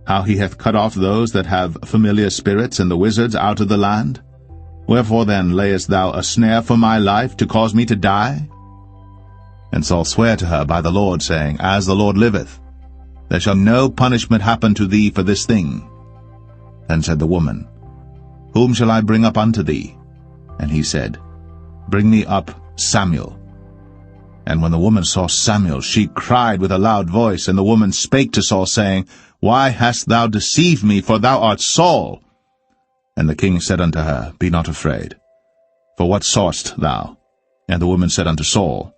how he hath cut off those that have familiar spirits and the wizards out of the land? Wherefore then layest thou a snare for my life, to cause me to die? And Saul sware to her by the Lord, saying, As the Lord liveth, there shall no punishment happen to thee for this thing. Then said the woman, Whom shall I bring up unto thee? And he said, Bring me up Samuel. And when the woman saw Samuel, she cried with a loud voice. And the woman spake to Saul, saying, Why hast thou deceived me? For thou art Saul. And the king said unto her, Be not afraid. For what sawest thou? And the woman said unto Saul,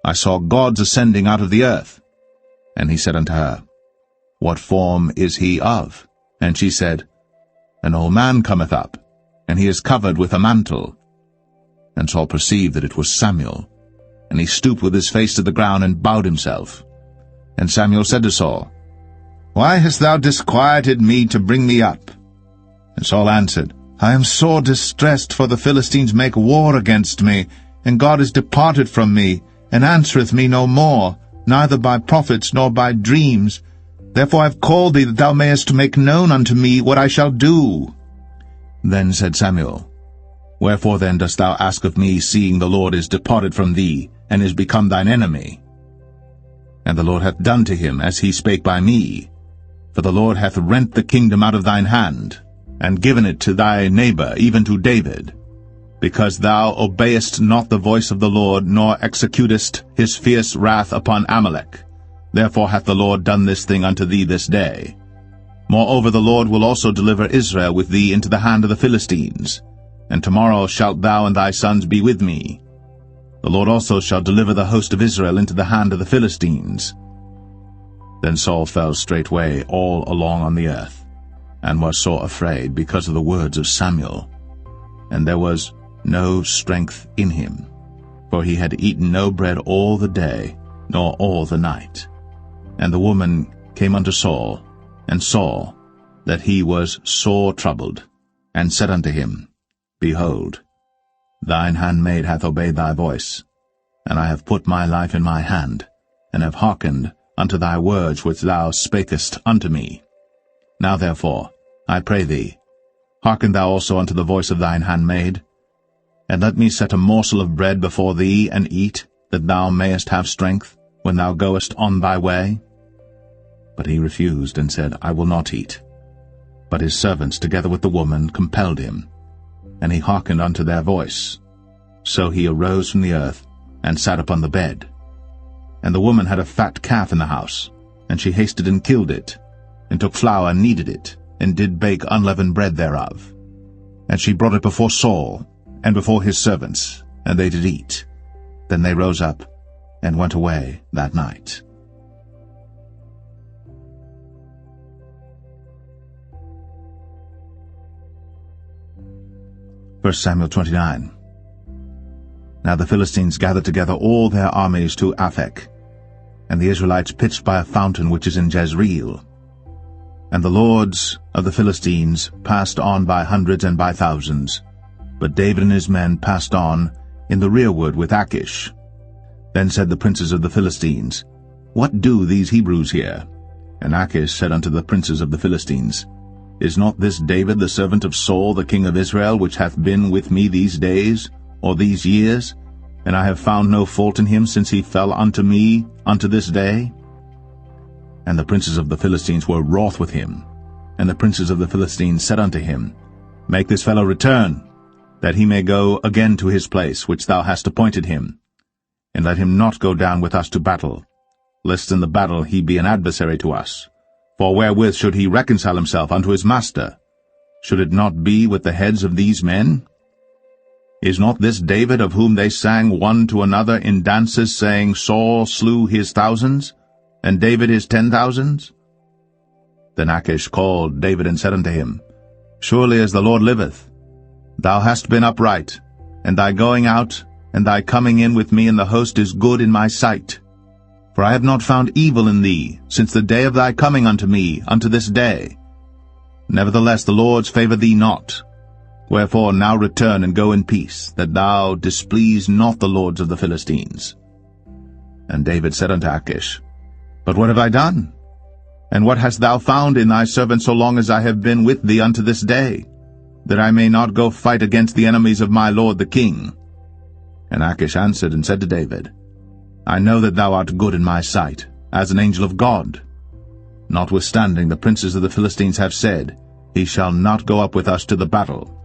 I saw gods ascending out of the earth. And he said unto her, What form is he of? And she said, An old man cometh up, and he is covered with a mantle. And Saul perceived that it was Samuel. And he stooped with his face to the ground, and bowed himself. And Samuel said to Saul, Why hast thou disquieted me to bring me up? And Saul answered, I am sore distressed, for the Philistines make war against me, and God is departed from me, and answereth me no more, neither by prophets nor by dreams. Therefore I have called thee, that thou mayest make known unto me what I shall do. Then said Samuel, Wherefore then dost thou ask of me, seeing the Lord is departed from thee, and is become thine enemy? And the Lord hath done to him as he spake by me. For the Lord hath rent the kingdom out of thine hand, and given it to thy neighbor, even to David, because thou obeyest not the voice of the Lord, nor executest his fierce wrath upon Amalek. Therefore hath the Lord done this thing unto thee this day. Moreover the Lord will also deliver Israel with thee into the hand of the Philistines. And tomorrow shalt thou and thy sons be with me. The Lord also shall deliver the host of Israel into the hand of the Philistines. Then Saul fell straightway all along on the earth, and was sore afraid because of the words of Samuel. And there was no strength in him, for he had eaten no bread all the day, nor all the night. And the woman came unto Saul, and saw that he was sore troubled, and said unto him, Behold, thine handmaid hath obeyed thy voice, and I have put my life in my hand, and have hearkened unto thy words which thou spakest unto me. Now therefore, I pray thee, hearken thou also unto the voice of thine handmaid, and let me set a morsel of bread before thee, and eat, that thou mayest have strength, when thou goest on thy way. But he refused, and said, I will not eat. But his servants, together with the woman, compelled him, and he hearkened unto their voice. So he arose from the earth, and sat upon the bed. And the woman had a fat calf in the house, and she hasted and killed it, and took flour and kneaded it, and did bake unleavened bread thereof. And she brought it before Saul, and before his servants, and they did eat. Then they rose up, and went away that night. 1 Samuel 29. Now the Philistines gathered together all their armies to Aphek, and the Israelites pitched by a fountain which is in Jezreel. And the lords of the Philistines passed on by hundreds and by thousands, but David and his men passed on in the rearward with Achish. Then said the princes of the Philistines, What do these Hebrews here? And Achish said unto the princes of the Philistines, Is not this David the servant of Saul, the king of Israel, which hath been with me these days, or these years? And I have found no fault in him since he fell unto me unto this day. And the princes of the Philistines were wroth with him. And the princes of the Philistines said unto him, Make this fellow return, that he may go again to his place which thou hast appointed him, and let him not go down with us to battle, lest in the battle he be an adversary to us. For wherewith should he reconcile himself unto his master? Should it not be with the heads of these men? Is not this David, of whom they sang one to another in dances, saying, Saul slew his thousands, and David his 10,000s? Then Achish called David and said unto him, Surely as the Lord liveth, thou hast been upright, and thy going out and thy coming in with me in the host is good in my sight. For I have not found evil in thee since the day of thy coming unto me unto this day. Nevertheless the Lord's favour thee not. Wherefore now return and go in peace, that thou displease not the lords of the Philistines. And David said unto Achish, But what have I done? And what hast thou found in thy servant so long as I have been with thee unto this day, that I may not go fight against the enemies of my lord the king? And Achish answered and said to David, I know that thou art good in my sight, as an angel of God. Notwithstanding the princes of the Philistines have said, He shall not go up with us to the battle.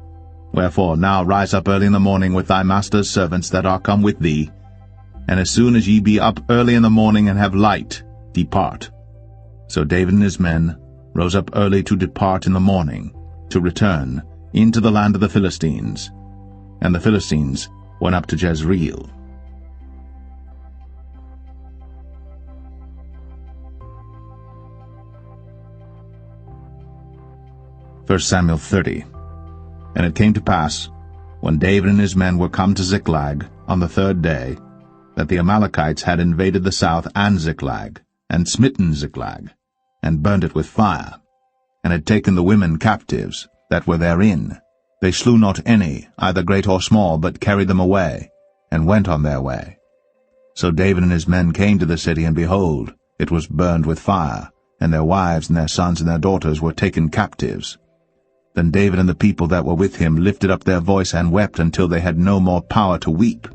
Wherefore now rise up early in the morning with thy master's servants that are come with thee, and as soon as ye be up early in the morning and have light, depart. So David and his men rose up early to depart in the morning, to return into the land of the Philistines. And the Philistines went up to Jezreel. 1 Samuel 30. And it came to pass, when David and his men were come to Ziklag on the 3rd day, that the Amalekites had invaded the south and Ziklag, and smitten Ziklag, and burnt it with fire, and had taken the women captives that were therein. They slew not any, either great or small, but carried them away, and went on their way. So David and his men came to the city, and behold, it was burned with fire, and their wives and their sons and their daughters were taken captives. Then David and the people that were with him lifted up their voice and wept until they had no more power to weep.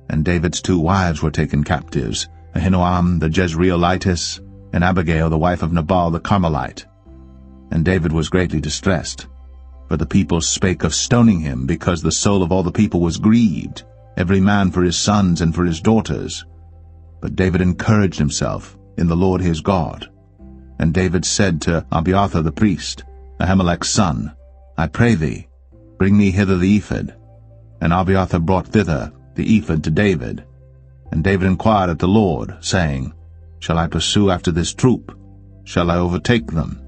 And David's 2 wives were taken captives, Ahinoam the Jezreelitess, and Abigail the wife of Nabal the Carmelite. And David was greatly distressed, for the people spake of stoning him, because the soul of all the people was grieved, every man for his sons and for his daughters. But David encouraged himself in the Lord his God. And David said to Abiathar the priest, Ahimelech's son, I pray thee, bring me hither the ephod. And Abiathar brought thither the ephod to David. And David inquired at the Lord, saying, Shall I pursue after this troop? Shall I overtake them?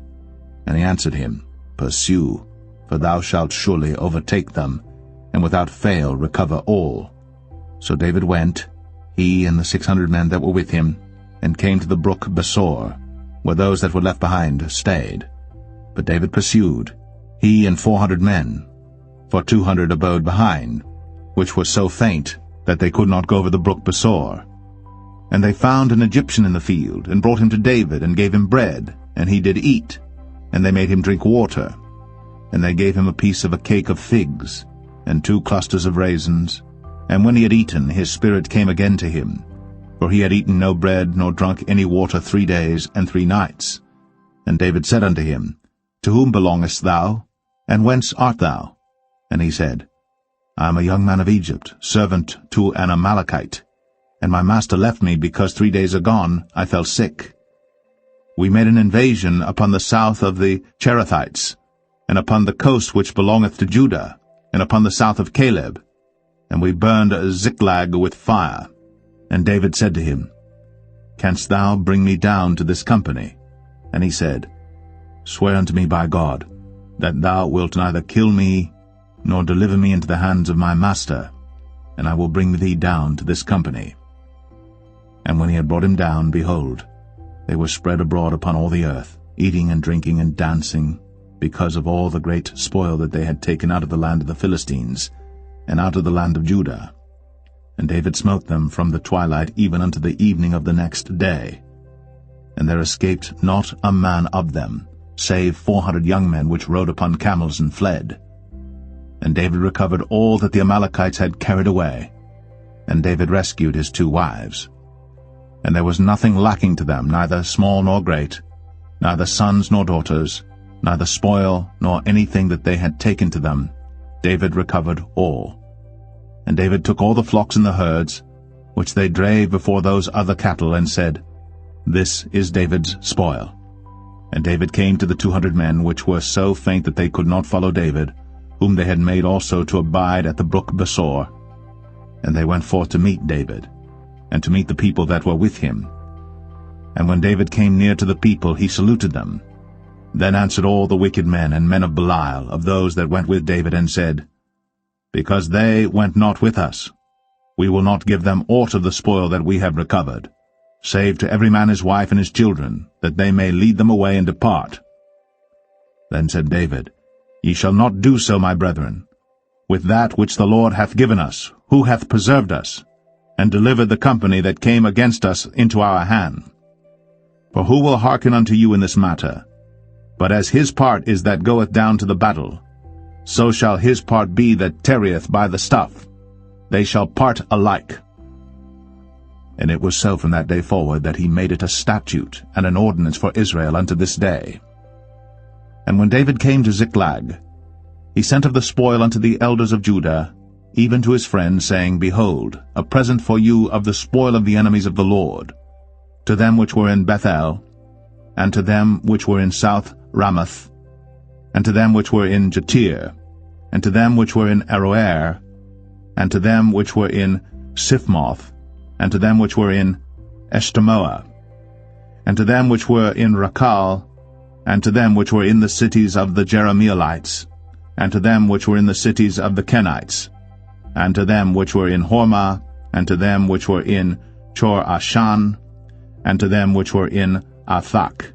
And he answered him, Pursue, for thou shalt surely overtake them, and without fail recover all. So David went, he and the 600 men that were with him, and came to the brook Besor, where those that were left behind stayed. But David pursued, he and 400 men, for 200 abode behind, which were so faint that they could not go over the brook Besor. And they found an Egyptian in the field, and brought him to David, and gave him bread, and he did eat, and they made him drink water. And they gave him a piece of a cake of figs, and 2 clusters of raisins. And when he had eaten, his spirit came again to him, for he had eaten no bread nor drunk any water 3 days and 3 nights. And David said unto him, To whom belongest thou, and whence art thou? And he said, I am a young man of Egypt, servant to an Amalekite, and my master left me because 3 days agone I fell sick. We made an invasion upon the south of the Cherethites, and upon the coast which belongeth to Judah, and upon the south of Caleb, and we burned Ziklag with fire. And David said to him, Canst thou bring me down to this company? And he said, Swear unto me by God, that thou wilt neither kill me, nor deliver me into the hands of my master, and I will bring thee down to this company. And when he had brought him down, behold, they were spread abroad upon all the earth, eating and drinking and dancing, because of all the great spoil that they had taken out of the land of the Philistines, and out of the land of Judah. And David smote them from the twilight even unto the evening of the next day. and there escaped not a man of them, save 400 young men which rode upon camels and fled. And David recovered all that the Amalekites had carried away, and David rescued his 2 wives. And there was nothing lacking to them, neither small nor great, neither sons nor daughters, neither spoil nor anything that they had taken to them. David recovered all. And David took all the flocks and the herds, which they drave before those other cattle, and said, This is David's spoil. And David came to the 200 men, which were so faint that they could not follow David, whom they had made also to abide at the brook Besor. And they went forth to meet David, and to meet the people that were with him. And when David came near to the people, he saluted them. Then answered all the wicked men and men of Belial, of those that went with David, and said, Because they went not with us, we will not give them aught of the spoil that we have recovered, save to every man his wife and his children, that they may lead them away and depart. Then said David, Ye shall not do so, my brethren. With that which the Lord hath given us, who hath preserved us, and delivered the company that came against us into our hand. For who will hearken unto you in this matter? But as his part is that goeth down to the battle, so shall his part be that tarrieth by the stuff. They shall part alike. And it was so from that day forward that he made it a statute and an ordinance for Israel unto this day. And when David came to Ziklag, he sent of the spoil unto the elders of Judah, even to his friends, saying, Behold, a present for you of the spoil of the enemies of the Lord, to them which were in Bethel, and to them which were in South Ramoth, and to them which were in Jatir, and to them which were in Aroer, and to them which were in Siphmoth, and to them which were in Eshtemoa, and to them which were in Rakal, and to them which were in the cities of the Jerahmeelites, and to them which were in the cities of the Kenites, and to them which were in Hormah, and to them which were in Chor-Ashan, and to them which were in Athak,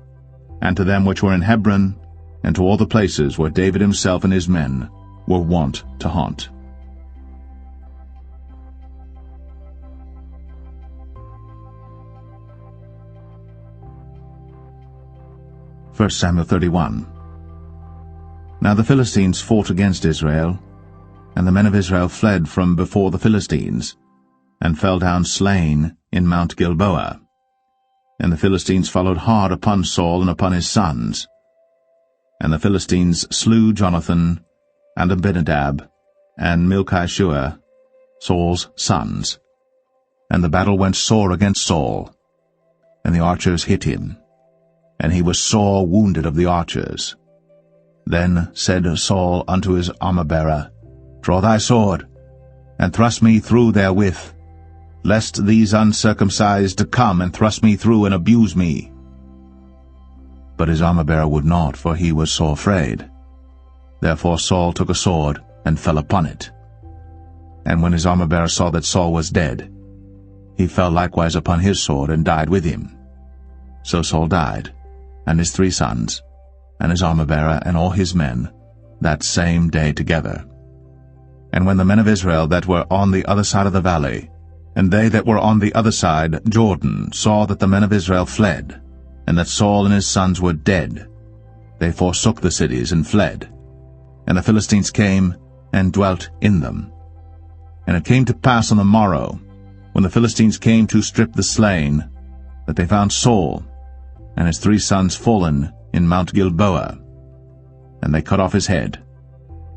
and to them which were in Hebron, and to all the places where David himself and his men were wont to haunt. 1 Samuel 31. Now the Philistines fought against Israel, and the men of Israel fled from before the Philistines, and fell down slain in Mount Gilboa. And the Philistines followed hard upon Saul and upon his sons. And the Philistines slew Jonathan, and Abinadab, and Malchishua, Saul's sons. And the battle went sore against Saul, and the archers hit him, and he was sore wounded of the archers. Then said Saul unto his armor-bearer, Draw thy sword, and thrust me through therewith, lest these uncircumcised come and thrust me through and abuse me. But his armor-bearer would not, for he was sore afraid. Therefore Saul took a sword, and fell upon it. And when his armor-bearer saw that Saul was dead, he fell likewise upon his sword, and died with him. So Saul died, and his 3 sons, and his armor-bearer, and all his men, that same day together. And when the men of Israel that were on the other side of the valley, and they that were on the other side, Jordan, saw that the men of Israel fled, and that Saul and his sons were dead, they forsook the cities and fled. And the Philistines came and dwelt in them. And it came to pass on the morrow, when the Philistines came to strip the slain, that they found Saul and his 3 sons fallen in Mount Gilboa. And they cut off his head,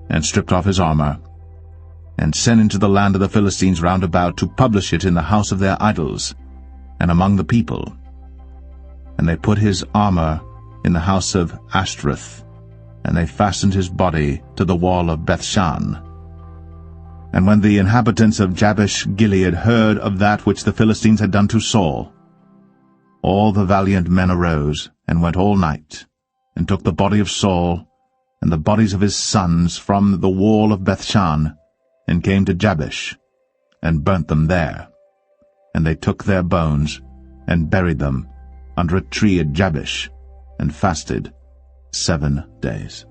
and stripped off his armor, and sent into the land of the Philistines round about to publish it in the house of their idols, and among the people. And they put his armor in the house of Ashtoreth, and they fastened his body to the wall of Bethshan. And when the inhabitants of Jabesh-Gilead heard of that which the Philistines had done to Saul, all the valiant men arose, and went all night, and took the body of Saul, and the bodies of his sons from the wall of Bethshan, and came to Jabesh, and burnt them there. And they took their bones, and buried them under a tree at Jabesh, and fasted 7 days.